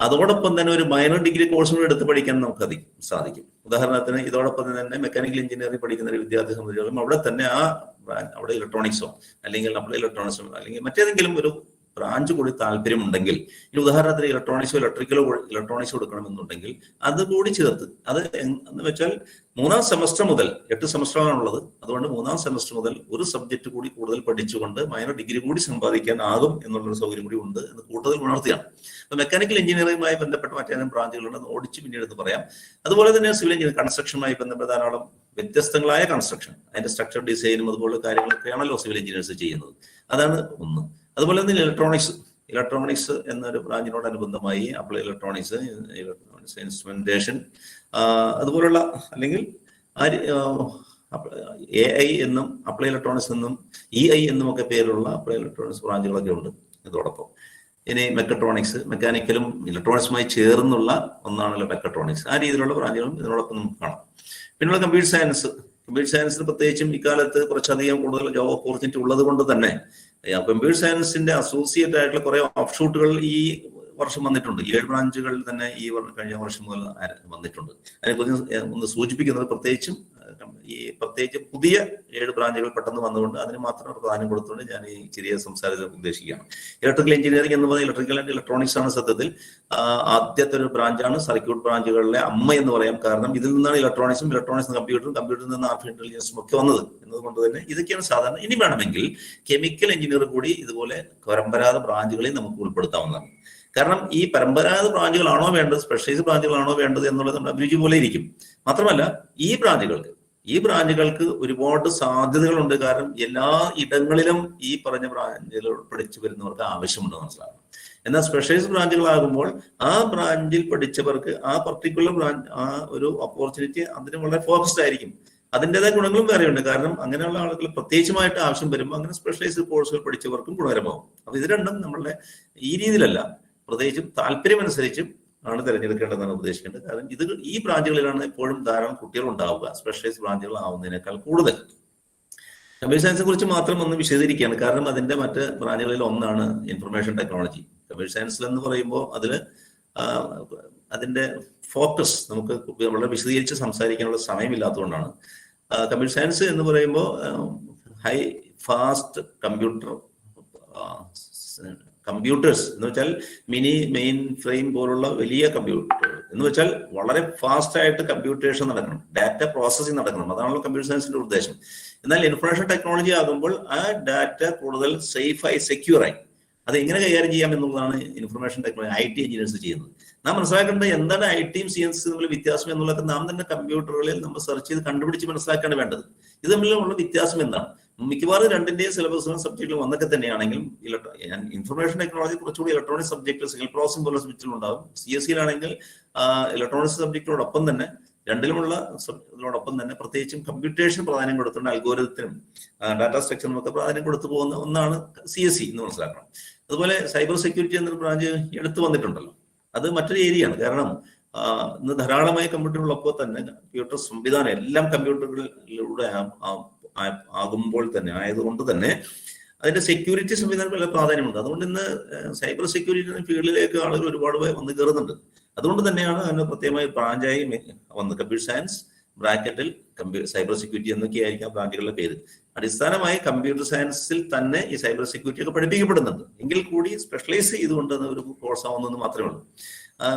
അതോടൊപ്പം തന്നെ ഒരു മൈനർ ഡിഗ്രി കോഴ്സും കൂടെ എടുത്ത് പഠിക്കാൻ നമുക്ക് സാധിക്കും. ഉദാഹരണത്തിന് ഇതോടൊപ്പം തന്നെ മെക്കാനിക്കൽ എഞ്ചിനീയറിംഗ് പഠിക്കുന്ന ഒരു വിദ്യാർത്ഥി സംബന്ധിച്ചിടത്തോളം അവിടെ തന്നെ അവിടെ ഇലക്ട്രോണിക്സോ അല്ലെങ്കിൽ അപ്ലൈ ഇലക്ട്രോണിക്സോ അല്ലെങ്കിൽ മറ്റേതെങ്കിലും ഒരു ബ്രാഞ്ച് കൂടി താല്പര്യമുണ്ടെങ്കിൽ, ഈ ഉദാഹരണത്തിന് ഇലക്ട്രോണിക്സോ ഇലക്ട്രോണിക്സോ എടുക്കണമെന്നുണ്ടെങ്കിൽ അതുകൂടി ചേർത്ത്, അത് എന്ന് വെച്ചാൽ 3ാം സെമസ്റ്റർ മുതൽ 8 സെമസ്റ്ററാണുള്ളത്. അതുകൊണ്ട് 3ാം സെമസ്റ്റർ മുതൽ ഒരു സബ്ജക്ട് കൂടി കൂടുതൽ പഠിച്ചുകൊണ്ട് മൈനർ ഡിഗ്രി കൂടി സമ്പാദിക്കാനാകും എന്നുള്ളൊരു സൗകര്യം കൂടി ഉണ്ട് എന്ന് കൂടുതൽ ഉണർത്തുകയാണ്. അപ്പൊ മെക്കാനിക്കൽ എഞ്ചിനീയറിംഗുമായി ബന്ധപ്പെട്ട മറ്റേതെങ്കിലും ബ്രാഞ്ചുകളുണ്ടെന്ന് ഓടിച്ച് പിന്നീട് എടുത്ത് പറയാം. അതുപോലെ തന്നെ സിവിൽ എഞ്ചിനീയറിംഗ്, കൺസ്ട്രക്ഷനുമായി ബന്ധപ്പെട്ട ധാരാളം വ്യത്യസ്തങ്ങളായ കൺസ്ട്രക്ഷൻ, അതിന്റെ സ്ട്രക്ചർ ഡിസൈനും അതുപോലെ കാര്യങ്ങളൊക്കെയാണല്ലോ സിവിൽ എഞ്ചിനീയേഴ്സ് ചെയ്യുന്നത്. അതാണ് ഒന്ന്. അതുപോലെ തന്നെ ഇലക്ട്രോണിക്സ് എന്നൊരു ബ്രാഞ്ചിനോടനുബന്ധമായി അപ്ലൈ ഇലക്ട്രോണിക്സ് ഇൻസ്ട്രുമെന്റേഷൻ അതുപോലുള്ള അല്ലെങ്കിൽ AI എന്നും അപ്ലൈ ഇലക്ട്രോണിക്സ് എന്നും EI എന്നും ഒക്കെ പേരുള്ള അപ്ലൈ ഇലക്ട്രോണിക്സ് ബ്രാഞ്ചുകളൊക്കെ ഉണ്ട്. ഇതോടൊപ്പം ഇനി മെക്കാനിക്കലും ഇലക്ട്രോണിക്സുമായി ചേർന്നുള്ള ഒന്നാണല്ലോ മെക്കട്രോണിക്സ്. ആ രീതിയിലുള്ള ബ്രാഞ്ചുകളും ഇതിനോടൊപ്പം നമുക്ക് കാണാം. പിന്നെയുള്ള കമ്പ്യൂട്ടർ സയൻസിന് പ്രത്യേകിച്ചും ഇക്കാലത്ത് കുറച്ചധികം കൂടുതൽ ജോബ് ഓപ്പർച്യൂണിറ്റി ഉള്ളത് കൊണ്ട് തന്നെ കമ്പ്യൂട്ടർ സയൻസിന്റെ അസോസിയേറ്റ് ആയിട്ടുള്ള കുറെ ഓഫ് ഷൂട്ടുകൾ ഈ വർഷം വന്നിട്ടുണ്ട്. 7 ബ്രാഞ്ചുകൾ തന്നെ കഴിഞ്ഞ വർഷം മുതൽ വന്നിട്ടുണ്ട്. അതിനെക്കുറിച്ച് ഒന്ന് സൂചിപ്പിക്കുന്നത് പ്രത്യേകിച്ച് പുതിയ 7 ബ്രാഞ്ചുകൾ പെട്ടെന്ന് വന്നുകൊണ്ട് അതിന് മാത്രം പ്രാധാന്യം കൊടുത്തുകൊണ്ട് ഞാൻ ഈ ചെറിയ സംസാരത്തിൽ ഉദ്ദേശിക്കുകയാണ്. ഇലക്ട്രിക്കൽ എഞ്ചിനീയറിംഗ് എന്ന് പറയുന്നത് ഇലക്ട്രിക്കൽ ആൻഡ് ഇലക്ട്രോണിക്സ് ആണ് സത്യത്തിൽ ആദ്യത്തെ ഒരു ബ്രാഞ്ചാണ്. സർക്യൂട്ട് ബ്രാഞ്ചുകളിലെ അമ്മ എന്ന് പറയാം. കാരണം ഇതിൽ നിന്നാണ് ഇലക്ട്രോണിക്സും കമ്പ്യൂട്ടറിൽ നിന്ന് ആർട്ടിഫിഷ്യൽ ഇന്റലിജൻസും ഒക്കെ വന്നത് എന്നതുകൊണ്ട് തന്നെ ഇതൊക്കെയാണ് സാധാരണ. ഇനി വേണമെങ്കിൽ കെമിക്കൽ എഞ്ചിനീയർ കൂടി ഇതുപോലെ പരമ്പരാഗത ബ്രാഞ്ചുകളിൽ നമുക്ക് ഉൾപ്പെടുത്താവുന്നതാണ്. കാരണം ഈ പരമ്പരാഗത ബ്രാഞ്ചുകളാണോ വേണ്ടത്, സ്പെഷ്യലൈസ്ഡ് ബ്രാഞ്ചുകളാണോ വേണ്ടത് എന്നുള്ളത് നമ്മുടെ അഭിരുചി പോലെ ഇരിക്കും. മാത്രമല്ല ഈ ബ്രാഞ്ചുകൾക്ക് ഒരുപാട് സാധ്യതകളുണ്ട്. കാരണം എല്ലാ ഇടങ്ങളിലും ഈ പറഞ്ഞ ബ്രാഞ്ചുകൾ പഠിച്ചു വരുന്നവർക്ക് ആവശ്യമുണ്ട് മനസ്സിലാക്കണം. എന്നാൽ സ്പെഷ്യലൈസ്ഡ് ബ്രാഞ്ചുകളാകുമ്പോൾ ആ ബ്രാഞ്ചിൽ പഠിച്ചവർക്ക് ആ പർട്ടിക്കുലർ ബ്രാഞ്ച് ആ ഒരു ഓപ്പർച്യൂണിറ്റി അതിന് വളരെ ഫോക്കസ്ഡ് ആയിരിക്കും. അതിൻ്റെതായ ഗുണങ്ങളും വേറെയുണ്ട്. കാരണം അങ്ങനെയുള്ള ആളുകൾ പ്രത്യേകിച്ചുമായിട്ട് ആവശ്യം വരുമ്പോൾ അങ്ങനെ സ്പെഷ്യലൈസ്ഡ് കോഴ്സുകൾ പഠിച്ചവർക്കും ഗുണകരമാവും. അപ്പൊ ഇത് രണ്ടും നമ്മളുടെ ഈ രീതിയിലല്ല, പ്രത്യേകിച്ചും താല്പര്യമനുസരിച്ചും ആണ് തിരഞ്ഞെടുക്കേണ്ടതെന്നാണ് ഉദ്ദേശിക്കേണ്ടത്. കാരണം ഈ ബ്രാഞ്ചുകളിലാണ് എപ്പോഴും ധാരാളം കുട്ടികൾ ഉണ്ടാവുക, സ്പെഷ്യലൈസ്ഡ് ബ്രാഞ്ചുകൾ ആവുന്നതിനേക്കാൾ കൂടുതൽ. കമ്പ്യൂട്ടർ സയൻസിനെ കുറിച്ച് മാത്രം ഒന്ന് വിശദീകരിക്കുകയാണ്. കാരണം അതിന്റെ മറ്റ് ബ്രാഞ്ചുകളിൽ ഒന്നാണ് ഇൻഫർമേഷൻ ടെക്നോളജി. കമ്പ്യൂട്ടർ സയൻസിൽ എന്ന് പറയുമ്പോൾ അതിന്റെ ഫോക്കസ് നമുക്ക് വളരെ വിശദീകരിച്ച് സംസാരിക്കാനുള്ള സമയമില്ലാത്തതുകൊണ്ടാണ്. കമ്പ്യൂട്ടർ സയൻസ് എന്ന് പറയുമ്പോൾ ഹൈ ഫാസ്റ്റ് കമ്പ്യൂട്ടേഴ്സ് എന്ന് വെച്ചാൽ മിനി മെയിൻ ഫ്രെയിം പോലുള്ള വലിയ കമ്പ്യൂട്ടർ എന്ന് വെച്ചാൽ വളരെ ഫാസ്റ്റ് ആയിട്ട് കമ്പ്യൂട്ടേഷൻ നടക്കണം, ഡാറ്റ പ്രോസസ്സിംഗ് നടക്കണം. അതാണല്ലോ കമ്പ്യൂട്ടർ സയൻസിന്റെ ഉദ്ദേശം. എന്നാൽ ഇൻഫർമേഷൻ ടെക്നോളജി ആകുമ്പോൾ ആ ഡാറ്റ കൂടുതൽ സേഫായി സെക്യൂറായി അത് എങ്ങനെ കൈകാര്യം ചെയ്യാം എന്നുള്ളതാണ് ഇൻഫർമേഷൻ ടെക്നോളജി IT എഞ്ചിനീയേഴ്സ് ചെയ്യുന്നത്. നാം മനസ്സിലാക്കേണ്ടത് എന്താണ് ITയും CNC തമ്മിൽ വ്യത്യാസം എന്നുള്ളതൊക്കെ നാം തന്നെ കമ്പ്യൂട്ടറുകളിൽ നമ്മൾ സെർച്ച് ചെയ്ത് കണ്ടുപിടിച്ച് മനസ്സിലാക്കാണ് വേണ്ടത്. ഇത് തമ്മിലുള്ള വ്യത്യാസം എന്താണ്? മിക്കവാറും രണ്ടിന്റെയും സിലബസുകളും സബ്ജക്റ്റുകളും ഒന്നൊക്കെ തന്നെയാണെങ്കിലും ഇൻഫർമേഷൻ ടെക്നോളജി കുറച്ചുകൂടി ഇലക്ട്രോണിക് സബ്ജക്റ്റിൽ സിഗ്നൽ പ്രോസസിംഗ് പോലുള്ള സബ്ജക്റ്റുകൾ ഉണ്ടാകും. CSCയിലാണെങ്കിൽ ഇലക്ട്രോണിക്സ് സബ്ജക്റ്റിനോടൊപ്പം തന്നെ രണ്ടിലുമുള്ള ഇതിനോടൊപ്പം തന്നെ പ്രത്യേകിച്ചും കമ്പ്യൂട്ടേഷൻ പ്രാധാന്യം കൊടുത്തുകൊണ്ട് അൽഗോരിതത്തിനും ഡാറ്റാ സ്ട്രക്ചറിനും ഒക്കെ പ്രാധാന്യം കൊടുത്തു പോകുന്ന ഒന്നാണ് CSC എന്ന് മനസ്സിലാക്കണം. അതുപോലെ സൈബർ സെക്യൂരിറ്റി എന്നൊരു ബ്രാഞ്ച് എടുത്തു വന്നിട്ടുണ്ടല്ലോ, അത് മറ്റൊരു ഏരിയയാണ്. കാരണം ഇന്ന് ധാരാളമായി കമ്പ്യൂട്ടറുകളൊപ്പം തന്നെ കമ്പ്യൂട്ടർ സംവിധാനം എല്ലാം കമ്പ്യൂട്ടറുകളിലൂടെ ആകുമ്പോൾ തന്നെ ആയതുകൊണ്ട് തന്നെ അതിന്റെ സെക്യൂരിറ്റി സംവിധാനം വളരെ പ്രാധാന്യമുണ്ട്. അതുകൊണ്ട് ഇന്ന് സൈബർ സെക്യൂരിറ്റി ഫീൽഡിലേക്ക് ആളുകൾ ഒരുപാട് വന്ന് കയറുന്നുണ്ട്. അതുകൊണ്ട് തന്നെയാണ് അതിന് പ്രത്യേകമായി ബ്രാഞ്ചായി വന്നത്. കമ്പ്യൂട്ടർ സയൻസ് ബ്രാക്കറ്റിൽ സൈബർ സെക്യൂരിറ്റി എന്നൊക്കെയായിരിക്കും ആ ബ്രാഞ്ചുകളുടെ പേര്. അടിസ്ഥാനമായി കമ്പ്യൂട്ടർ സയൻസിൽ തന്നെ ഈ സൈബർ സെക്യൂരിറ്റി ഒക്കെ പഠിപ്പിക്കപ്പെടുന്നുണ്ട്. എങ്കിൽ കൂടി സ്പെഷ്യലൈസ് ചെയ്തുകൊണ്ട് ഒരു കോഴ്സ് ആവുന്നതെന്ന് മാത്രമേ ഉള്ളൂ.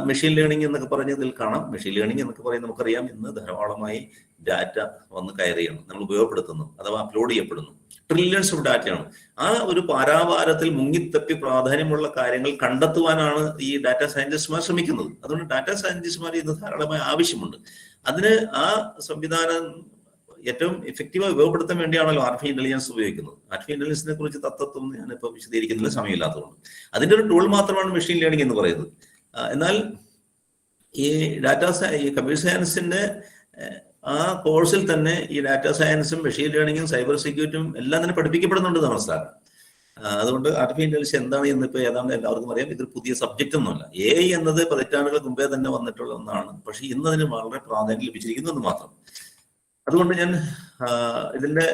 മെഷീൻ ലേണിംഗ് എന്നൊക്കെ പറഞ്ഞതിൽ കാണാം. മെഷീൻ ലേണിംഗ് എന്നൊക്കെ പറയുന്നത് നമുക്കറിയാം, ഇന്ന് ധാരാളമായി ഡാറ്റ വന്ന് കയറുകയാണ്, നമ്മൾ ഉപയോഗപ്പെടുത്തുന്നു അഥവാ അപ്ലോഡ് ചെയ്യപ്പെടുന്നു. ട്രില്യൺസ് ഓഫ് ഡാറ്റയാണ്. ആ ഒരു പാരാവാരത്തിൽ മുങ്ങിത്തപ്പി പ്രാധാന്യമുള്ള കാര്യങ്ങൾ കണ്ടെത്തുവാനാണ് ഈ ഡാറ്റാ സയന്റിസ്റ്റുമാർ ശ്രമിക്കുന്നത്. അതുകൊണ്ട് ഡാറ്റാ സയന്റിസ്റ്റുമാർ ഇന്ന് ധാരാളമായി ആവശ്യമുണ്ട്. അതിന് ആ സംവിധാനം ഏറ്റവും എഫക്റ്റീവായി ഉപയോഗപ്പെടുത്താൻ വേണ്ടിയാണല്ലോ ആർട്ടിഫിഷ്യൽ ഇന്റലിജൻസ് ഉപയോഗിക്കുന്നത്. ആർട്ടിഫിഷ്യൽ ഇന്റലിജൻസിനെ കുറിച്ച് തത്വം ഞാനിപ്പോൾ വിശദീകരിക്കുന്നില്ല, സമയമില്ലാത്തതുകൊണ്ട്. അതിന്റെ ഒരു ടൂൾ മാത്രമാണ് മെഷീൻ ലേണിംഗ് എന്ന് പറയുന്നത്. എന്നാൽ ഈ കമ്പ്യൂട്ടർ സയൻസിന്റെ ആ കോഴ്സിൽ തന്നെ ഈ ഡാറ്റാ സയൻസും മെഷീൻ ലേണിംഗും സൈബർ സെക്യൂരിറ്റിയും എല്ലാം തന്നെ പഠിപ്പിക്കപ്പെടുന്നുണ്ടെന്ന് മനസ്സിലാക്കാം. അതുകൊണ്ട് ആർട്ടിഫിഷ്യൽ ഇന്റലിജൻസ് എന്താണ് എന്നിപ്പോൾ ഏതാണ്ട് എല്ലാവർക്കും അറിയാം. ഇതൊരു പുതിയ സബ്ജക്റ്റ് ഒന്നുമല്ല. AI എന്നത് പതിറ്റാണ്ടുകൾക്ക് മുമ്പേ തന്നെ വന്നിട്ടുള്ള ഒന്നാണ്. പക്ഷെ ഇന്ന് അതിന് വളരെ പ്രാധാന്യം ലഭിച്ചിരിക്കുന്നു എന്ന് മാത്രം. അതുകൊണ്ട് ഞാൻ ഇതിന്റെ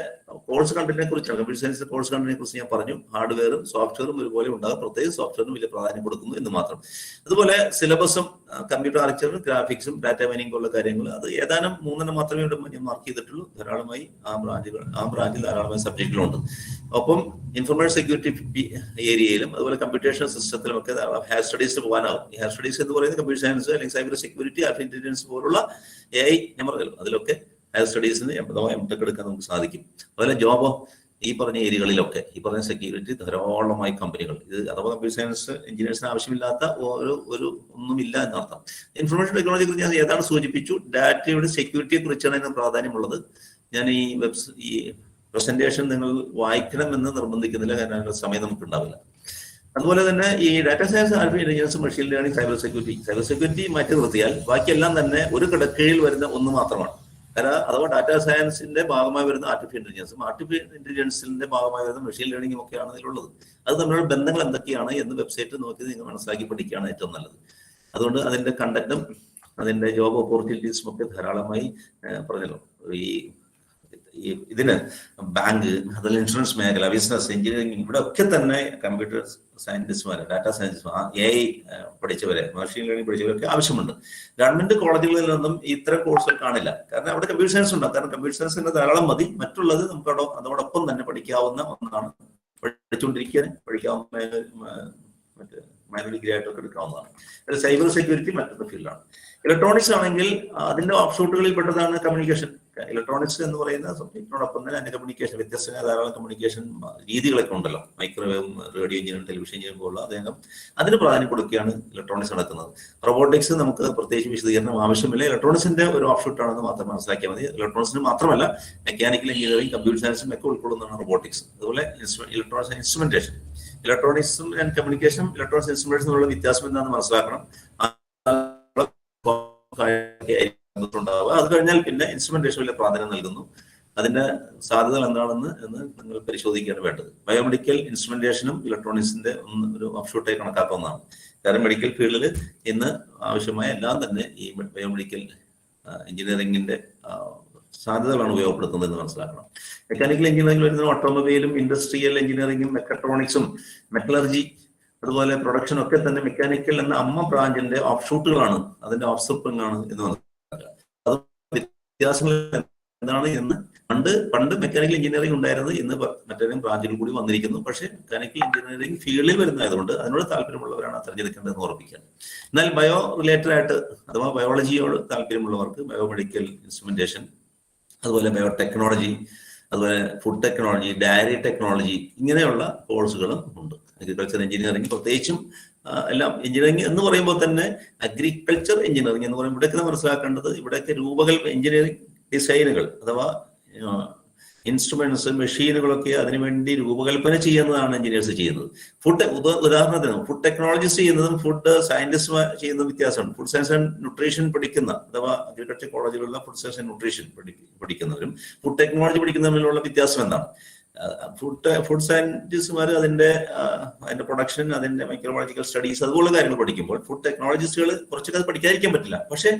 കോഴ്സ് കണ്ടന്റിനെ കുറിച്ചാണ്, കമ്പ്യൂട്ടർ സയൻസിന്റെ കോഴ്സ് കണ്ടന്റിനെ കുറിച്ച് ഞാൻ പറഞ്ഞു. ഹാർഡ്വെയറും സോഫ്റ്റ്വെയറും ഒരുപോലെ ഉണ്ടാകും, പ്രത്യേകിച്ച് സോഫ്റ്റ്വെയറിന് വലിയ പ്രാധാന്യം കൊടുക്കുന്നു എന്ന് മാത്രം. അതുപോലെ സിലബസും കമ്പ്യൂട്ടർ ആർക്കിടെക്ചറും ഗ്രാഫിക്സും ഡാറ്റ മൈനിങ് പോലുള്ള കാര്യങ്ങൾ അത് ഏതാനും 3 മാത്രമേ ഞാൻ മാർക്ക് ചെയ്തിട്ടുള്ളൂ. ധാരാളമായി ആ ബ്രാഞ്ചിൽ ധാരാളമായി സബ്ജക്റ്റുകളുണ്ട്. ഒപ്പം ഇൻഫർമേഷൻ സെക്യൂരിറ്റി ഏരിയയിലും അതുപോലെ കമ്പ്യൂട്ടേഷൻ സിസ്റ്റത്തിലും ഒക്കെ ഹയർ സ്റ്റഡീസിന് പോകാനാവും. ഈ ഹയർ സ്റ്റഡീസ് എന്ന് പറയുന്നത് കമ്പ്യൂട്ടർ സയൻസ് അല്ലെങ്കിൽ സൈബർ സെക്യൂരിറ്റി, ആർട്ടിഫിഷ്യൽ ഇന്റലിജൻസ് പോലുള്ള AI ഞാൻ പറഞ്ഞല്ലോ, അതിലൊക്കെ ഹയർ സ്റ്റഡീസിന് അഥവാ MTech എടുക്കാൻ നമുക്ക് സാധിക്കും. അതുപോലെ ജോബോ ഈ പറഞ്ഞ ഏരിയകളിലൊക്കെ ഈ പറഞ്ഞ സെക്യൂരിറ്റി ധാരാളമായി കമ്പനികൾ ഇത് അഥവാ കമ്പ്യൂട്ടർ സയൻസ് എഞ്ചിനീയേഴ്സിന് ആവശ്യമില്ലാത്ത ഒരു ഒന്നുമില്ല എന്നർത്ഥം. ഇൻഫർമേഷൻ ടെക്നോളജിയെ കുറിച്ച് ഞാൻ ഏതാണ് സൂചിപ്പിച്ചു. ഡാറ്റയുടെ സെക്യൂരിറ്റിയെ കുറിച്ചാണ് ഇതിന് പ്രാധാന്യമുള്ളത്. ഞാൻ ഈ പ്രസന്റേഷൻ നിങ്ങൾ വായിക്കണമെന്ന് നിർബന്ധിക്കുന്നില്ല, കാരണം സമയം നമുക്ക് ഉണ്ടാവില്ല. അതുപോലെ തന്നെ ഈ data science, artificial intelligence, machine learning, cyber security മാറ്റി നിർത്തിയാൽ ബാക്കിയെല്ലാം തന്നെ ഒരു കിടക്കയിൽ വരുന്ന ഒന്ന് മാത്രമാണ്. അഥവാ ഡാറ്റാ സയൻസിന്റെ ഭാഗമായി വരുന്ന ആർട്ടിഫിഷ്യൽ ഇന്റലിജൻസിന്റെ ഭാഗമായി വരുന്ന മെഷീൻ ലേണിംഗും ഒക്കെയാണ് ഇതിലുള്ളത്. അത് തമ്മിലുള്ള ബന്ധങ്ങൾ എന്തൊക്കെയാണ് എന്ന് വെബ്സൈറ്റ് നോക്കി നിങ്ങൾ മനസ്സിലാക്കി പഠിക്കുകയാണ് ഏറ്റവും നല്ലത്. അതുകൊണ്ട് അതിന്റെ കണ്ടന്റും അതിന്റെ ജോബ് ഓപ്പർച്യൂണിറ്റീസും ഒക്കെ ധാരാളമായി പറഞ്ഞല്ലോ. ഇതിന് ബാങ്ക്, അതുപോലെ ഇൻഷുറൻസ് മേഖല, ബിസിനസ്, എഞ്ചിനീയറിംഗ്, ഇവിടെ ഒക്കെ തന്നെ കമ്പ്യൂട്ടർ സയന്റിസ്റ്റുമാരെ, ഡാറ്റാ സയന്റിസ്റ്റുമാർ, AI പഠിച്ചവരെ, മെഷീൻ ലേണിംഗ് പഠിച്ചവരൊക്കെ ആവശ്യമുണ്ട്. ഗവൺമെന്റ് കോളേജുകളിൽ നിന്നും ഇത്തരം കോഴ്സുകൾ കാണില്ല. കാരണം അവിടെ കമ്പ്യൂട്ടർ സയൻസ് ഉണ്ടാകും. കാരണം കമ്പ്യൂട്ടർ സയൻസിന്റെ ധാരാളം മതി. മറ്റുള്ളത് നമുക്ക് അതോടൊപ്പം തന്നെ പഠിക്കാവുന്ന ഒന്നാണ്. പഠിക്കാവുന്ന മറ്റേ മൈനർ ഡിഗ്രി ആയിട്ടൊക്കെ എടുക്കാവുന്നതാണ്. സൈബർ സെക്യൂരിറ്റി മറ്റൊരു ഫീൽഡാണ്. ഇലക്ട്രോണിക്സ് ആണെങ്കിൽ അതിന്റെ ഓപ്ഷോട്ടുകളിൽ പെട്ടതാണ് കമ്മ്യൂണിക്കേഷൻ. ഇലക്ട്രോണിക്സ് എന്ന് പറയുന്ന സബ്ജക്റ്റിനോടൊപ്പം തന്നെ അതിന്റെ കമ്മ്യൂണിക്കേഷൻ, വ്യത്യസ്തമായ ധാരാളം കമ്മ്യൂണിക്കേഷൻ രീതികളൊക്കെ ഉണ്ടല്ലോ. മൈക്രോവേവും, റേഡിയോ എഞ്ചിനും, ടെലിവിഷൻ എഞ്ചിനും പോലുള്ള അദ്ദേഹം അതിന് പ്രാധാന്യം കൊടുക്കുകയാണ് ഇലക്ട്രോണിക്സ് നടക്കുന്നത്. റോബോട്ടിക്സ് നമുക്ക് പ്രത്യേകിച്ച് വിശദീകരണം ആവശ്യമില്ല. ഇലക്ട്രോണിക്സിന്റെ ഒരു ഓപ്ഷോട്ടാണെന്ന് മാത്രം മനസ്സിലാക്കിയാൽ മതി. ഇലക്ട്രോണിക്സിന് മാത്രമല്ല മെക്കാനിക്കൽ എഞ്ചിനീയറിംഗ്, കമ്പ്യൂട്ടർ സയൻസും ഒക്കെ ഉൾക്കൊള്ളുന്നതാണ് റോബോട്ടിക്സ്. അതുപോലെ ഇലക്ട്രോണിക്സ് ഇൻസ്ട്രുമെന്റേഷൻ, ഇലക്ട്രോണിക്സും ആൻഡ് കമ്മ്യൂണിക്കേഷനും ഇലക്ട്രോണിക്സ് ഇൻസ്ട്രുമെന്റ്സിനുള്ള വ്യത്യാസം എന്താണെന്ന് മനസ്സിലാക്കണം. ഉണ്ടാവുക. അത് കഴിഞ്ഞാൽ പിന്നെ ഇൻസ്ട്രുമെന്റേഷൻ വലിയ പ്രാധാന്യം നൽകുന്നു. അതിന്റെ സാധ്യതകൾ എന്താണെന്ന് നിങ്ങൾ പരിശോധിക്കുകയാണ് വേണ്ടത്. ബയോമെഡിക്കൽ ഇൻസ്ട്രുമെന്റേഷനും ഇലക്ട്രോണിക്സിന്റെ ഒരു ഓഫ്ഷൂട്ടായി കണക്കാക്കാവുന്നതാണ്. കാരണം മെഡിക്കൽ ഫീൽഡിൽ ഇന്ന് ആവശ്യമായ എല്ലാം തന്നെ ഈ ബയോമെഡിക്കൽ എഞ്ചിനീയറിംഗിന്റെ സാധ്യതകളാണ് ഉപയോഗപ്പെടുത്തുന്നത് എന്ന് മനസ്സിലാക്കണം. മെക്കാനിക്കൽ എഞ്ചിനീയറിംഗിൽ വരുന്ന ഓട്ടോമൊബൈലും ഇൻഡസ്ട്രിയൽ എഞ്ചിനീയറിംഗും മെക്കട്രോണിക്സും മെറ്റലർജി അതുപോലെ പ്രൊഡക്ഷനും ഒക്കെ തന്നെ മെക്കാനിക്കൽ എന്ന അമ്മ ബ്രാഞ്ചിന്റെ ഓഫ്ഷൂട്ടുകളാണ്, അതിന്റെ ഓഫ്സ്പ്രിംഗ് ആണ് എന്ന് മനസ്സിലാക്കുക. അത് വ്യത്യാസങ്ങൾ എന്താണ് എന്ന് പണ്ട് മെക്കാനിക്കൽ എഞ്ചിനീയറിംഗ് ഉണ്ടായിരുന്നത് ഇന്ന് മറ്റേതെങ്കിലും ബ്രാഞ്ചിൽ കൂടി വന്നിരിക്കുന്നു. പക്ഷേ മെക്കാനിക്കൽ എഞ്ചിനീയറിംഗ് ഫീൽഡിൽ വരുന്നതായതുകൊണ്ട് അതിനോട് താല്പര്യമുള്ളവരാണ് തിരഞ്ഞെടുക്കേണ്ടതെന്ന് ഓർപ്പിക്കാൻ. എന്നാൽ ബയോ റിലേറ്റഡ് ആയിട്ട് അഥവാ ബയോളജിയോട് താല്പര്യമുള്ളവർക്ക് ബയോമെഡിക്കൽ ഇൻസ്ട്രുമെന്റേഷൻ, അതുപോലെ ബയോടെക്നോളജി, അതുപോലെ ഫുഡ് ടെക്നോളജി, ഡയറി ടെക്നോളജി, ഇങ്ങനെയുള്ള കോഴ്സുകളും ഉണ്ട്. അഗ്രികൾച്ചർ എഞ്ചിനീയറിംഗ് പ്രത്യേകിച്ചും എല്ലാം എഞ്ചിനീയറിംഗ് എന്ന് പറയുമ്പോൾ തന്നെ അഗ്രികൾച്ചർ എഞ്ചിനീയറിംഗ് എന്ന് പറയുമ്പോൾ ഇവിടെയൊക്കെ മനസ്സിലാക്കേണ്ടത് ഇവിടെയൊക്കെ രൂപകൽപ്പ എഞ്ചിനീയറിംഗ് ഡിസൈനുകൾ അഥവാ ഇൻസ്ട്രുമെന്റ്സ് മെഷീനുകളൊക്കെ അതിനുവേണ്ടി രൂപകൽപ്പന ചെയ്യുന്നതാണ് എഞ്ചിനീയേഴ്സ് ചെയ്യുന്നത്. ഉദാഹരണത്തിന് ഫുഡ് ടെക്നോളജിസ്റ്റ് ചെയ്യുന്നതും ഫുഡ് സയന്റിസ്റ്റ് ചെയ്യുന്ന വ്യത്യാസമുണ്ട്. ഫുഡ് സയൻസ് ആൻഡ് ന്യൂട്രീഷൻ പഠിക്കുന്ന അഥവാ അഗ്രികൾച്ചർ കോളേജിലുള്ള ഫുഡ് സയൻസ് ആൻഡ് ന്യൂട്രീഷൻ പഠിക്കുന്നവരും ഫുഡ് ടെക്നോളജി പഠിക്കുന്ന തമ്മിലുള്ള വ്യത്യാസം എന്താണ്? ഫുഡ് സയന്റിസ്റ്റുമാർ അതിന്റെ പ്രൊഡക്ഷൻ, അതിന്റെ മൈക്രോബയോളജിക്കൽ സ്റ്റഡീസ് അതുപോലുള്ള കാര്യങ്ങൾ പഠിക്കുമ്പോൾ ഫുഡ് ടെക്നോളജിസ്റ്റുകൾ കുറച്ചൊക്കെ അത് പഠിക്കാതിരിക്കാൻ പറ്റില്ല. പക്ഷെ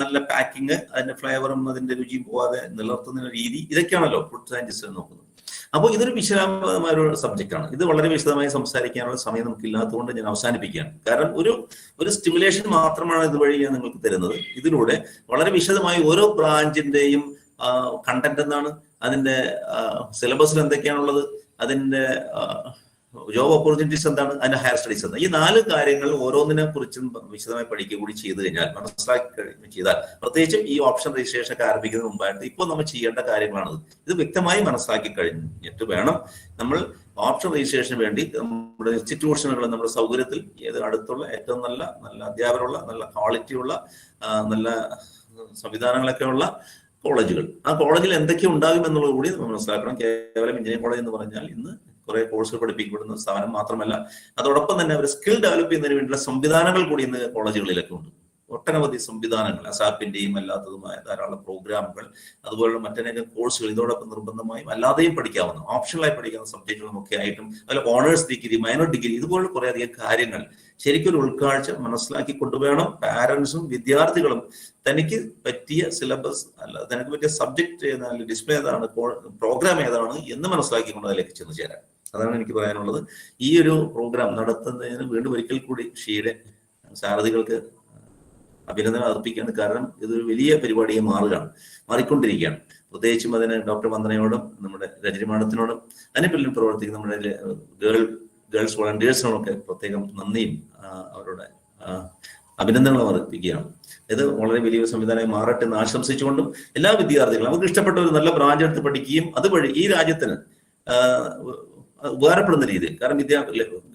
നല്ല പാക്കിങ്, അതിന്റെ ഫ്ലേവറും അതിന്റെ രുചിയും പോവാതെ നിലനിർത്തുന്ന രീതി, ഇതൊക്കെയാണല്ലോ ഫുഡ് സയന്റിസ്റ്റ് നോക്കുന്നത്. അപ്പോൾ ഇതൊരു വിശദമായ ഒരു സബ്ജക്റ്റാണ്. ഇത് വളരെ വിശദമായി സംസാരിക്കാനുള്ള സമയം നമുക്കില്ലാത്തതുകൊണ്ട് ഞാൻ അവസാനിപ്പിക്കുകയാണ്. കാരണം ഒരു സ്റ്റിമുലേഷൻ മാത്രമാണ് ഇതുവഴി ഞാൻ നിങ്ങൾക്ക് തരുന്നത്. ഇതിലൂടെ വളരെ വിശദമായി ഓരോ ബ്രാഞ്ചിന്റെയും കണ്ടന്റ് എന്താണ്, അതിന്റെ സിലബസിൽ എന്തൊക്കെയാണുള്ളത്, അതിന്റെ ജോബ് ഓപ്പർച്യൂണിറ്റീസ് എന്താണ്, അതിന്റെ ഹയർ സ്റ്റഡീസ് എന്താണ്, ഈ 4 കാര്യങ്ങൾ ഓരോന്നിനെ കുറിച്ചും വിശദമായി പഠിക്കുക കൂടി ചെയ്തു കഴിഞ്ഞാൽ, മനസ്സിലാക്കി ചെയ്താൽ, പ്രത്യേകിച്ചും ഈ ഓപ്ഷൻ രജിസ്ട്രേഷൻ ഒക്കെ ആരംഭിക്കുന്നതിന് മുമ്പായിട്ട് ഇപ്പോൾ നമ്മൾ ചെയ്യേണ്ട കാര്യങ്ങളാണത്. ഇത് വ്യക്തമായി മനസ്സിലാക്കി കഴിഞ്ഞിട്ട് വേണം നമ്മൾ ഓപ്ഷൻ രജിസ്ട്രേഷന് വേണ്ടി നമ്മുടെ ഇൻസ്റ്റിറ്റ്യൂഷനുകൾ നമ്മുടെ സൗകര്യത്തിൽ ഏത് അടുത്തുള്ള ഏറ്റവും നല്ല അധ്യാപകരുള്ള, നല്ല ക്വാളിറ്റിയുള്ള, നല്ല സംവിധാനങ്ങളൊക്കെ ഉള്ള കോളേജുകൾ, ആ കോളേജിൽ എന്തൊക്കെ ഉണ്ടാകും എന്നുള്ളത് കൂടി നമ്മൾ മനസ്സിലാക്കണം. കേവലം എഞ്ചിനീയറിംഗ് കോളേജ് എന്ന് പറഞ്ഞാൽ ഇന്ന് കുറെ കോഴ്സുകൾ പഠിപ്പിക്കപ്പെടുന്ന സ്ഥാപനം മാത്രമല്ല, അതോടൊപ്പം തന്നെ അവർ സ്കിൽ ഡെവലപ്പ് ചെയ്യുന്നതിന് വേണ്ടിയുള്ള സംവിധാനങ്ങൾ കൂടി ഇന്ന് കോളേജുകളിലൊക്കെ ഉണ്ട്. ഒട്ടനവധി സംവിധാനങ്ങൾ, അസാപ്പിന്റെയും അല്ലാത്തതുമായ ധാരാളം പ്രോഗ്രാമുകൾ, അതുപോലെ മറ്റനേകം കോഴ്സുകൾ ഇതോടൊപ്പം നിർബന്ധമായും അല്ലാതെയും പഠിക്കാവുന്ന ഓപ്ഷണലായി പഠിക്കാവുന്ന സബ്ജക്റ്റുകളുമൊക്കെ ആയിട്ടും, അതുപോലെ ഓണേഴ്സ് ഡിഗ്രി, മൈനർ ഡിഗ്രി, ഇതുപോലെ കുറെ അധികം കാര്യങ്ങൾ ശരിക്കും ഒരു ഉൾക്കാഴ്ച മനസ്സിലാക്കി കൊണ്ടുവേണം പാരന്റ്സും വിദ്യാർത്ഥികളും തനിക്ക് പറ്റിയ സിലബസ് അല്ല തനിക്ക് പറ്റിയ സബ്ജക്ട് ഏതാണ്, ഡിസ്പ്ലേ ഏതാണ്, പ്രോഗ്രാം ഏതാണ് എന്ന് മനസ്സിലാക്കിക്കൊണ്ട് അതിലേക്ക് ചെന്ന് ചേരാൻ. അതാണ് എനിക്ക് പറയാനുള്ളത്. ഈ ഒരു പ്രോഗ്രാം നടത്തുന്നതിന് വീണ്ടും ഒരിക്കൽ കൂടി ഷീയുടെ സാരഥികൾക്ക് അഭിനന്ദനം അർപ്പിക്കുകയാണ്. കാരണം ഇതൊരു വലിയ പരിപാടിയെ മാറിക്കൊണ്ടിരിക്കുകയാണ്. പ്രത്യേകിച്ചും അതിന് ഡോക്ടർ വന്ദനയോടും നമ്മുടെ രജനി മാഡത്തിനോടും അതിന് പിന്നിൽ പ്രവർത്തിക്കുന്ന നമ്മുടെ ഗേൾസ് വോളണ്ടിയേഴ്സിനോടൊക്കെ പ്രത്യേകം നന്ദിയും അവരുടെ അഭിനന്ദനങ്ങളും അർപ്പിക്കുകയാണ്. ഇത് വളരെ വലിയ സംവിധാനമായി മാറട്ടെ എന്ന് ആശംസിച്ചുകൊണ്ടും എല്ലാ വിദ്യാർത്ഥികളും അവർക്ക് ഇഷ്ടപ്പെട്ട ഒരു നല്ല ബ്രാഞ്ച് എടുത്ത് പഠിക്കുകയും അതുവഴി ഈ രാജ്യത്തിന് ഉപകാരപ്പെടുന്ന രീതിയിൽ, കാരണം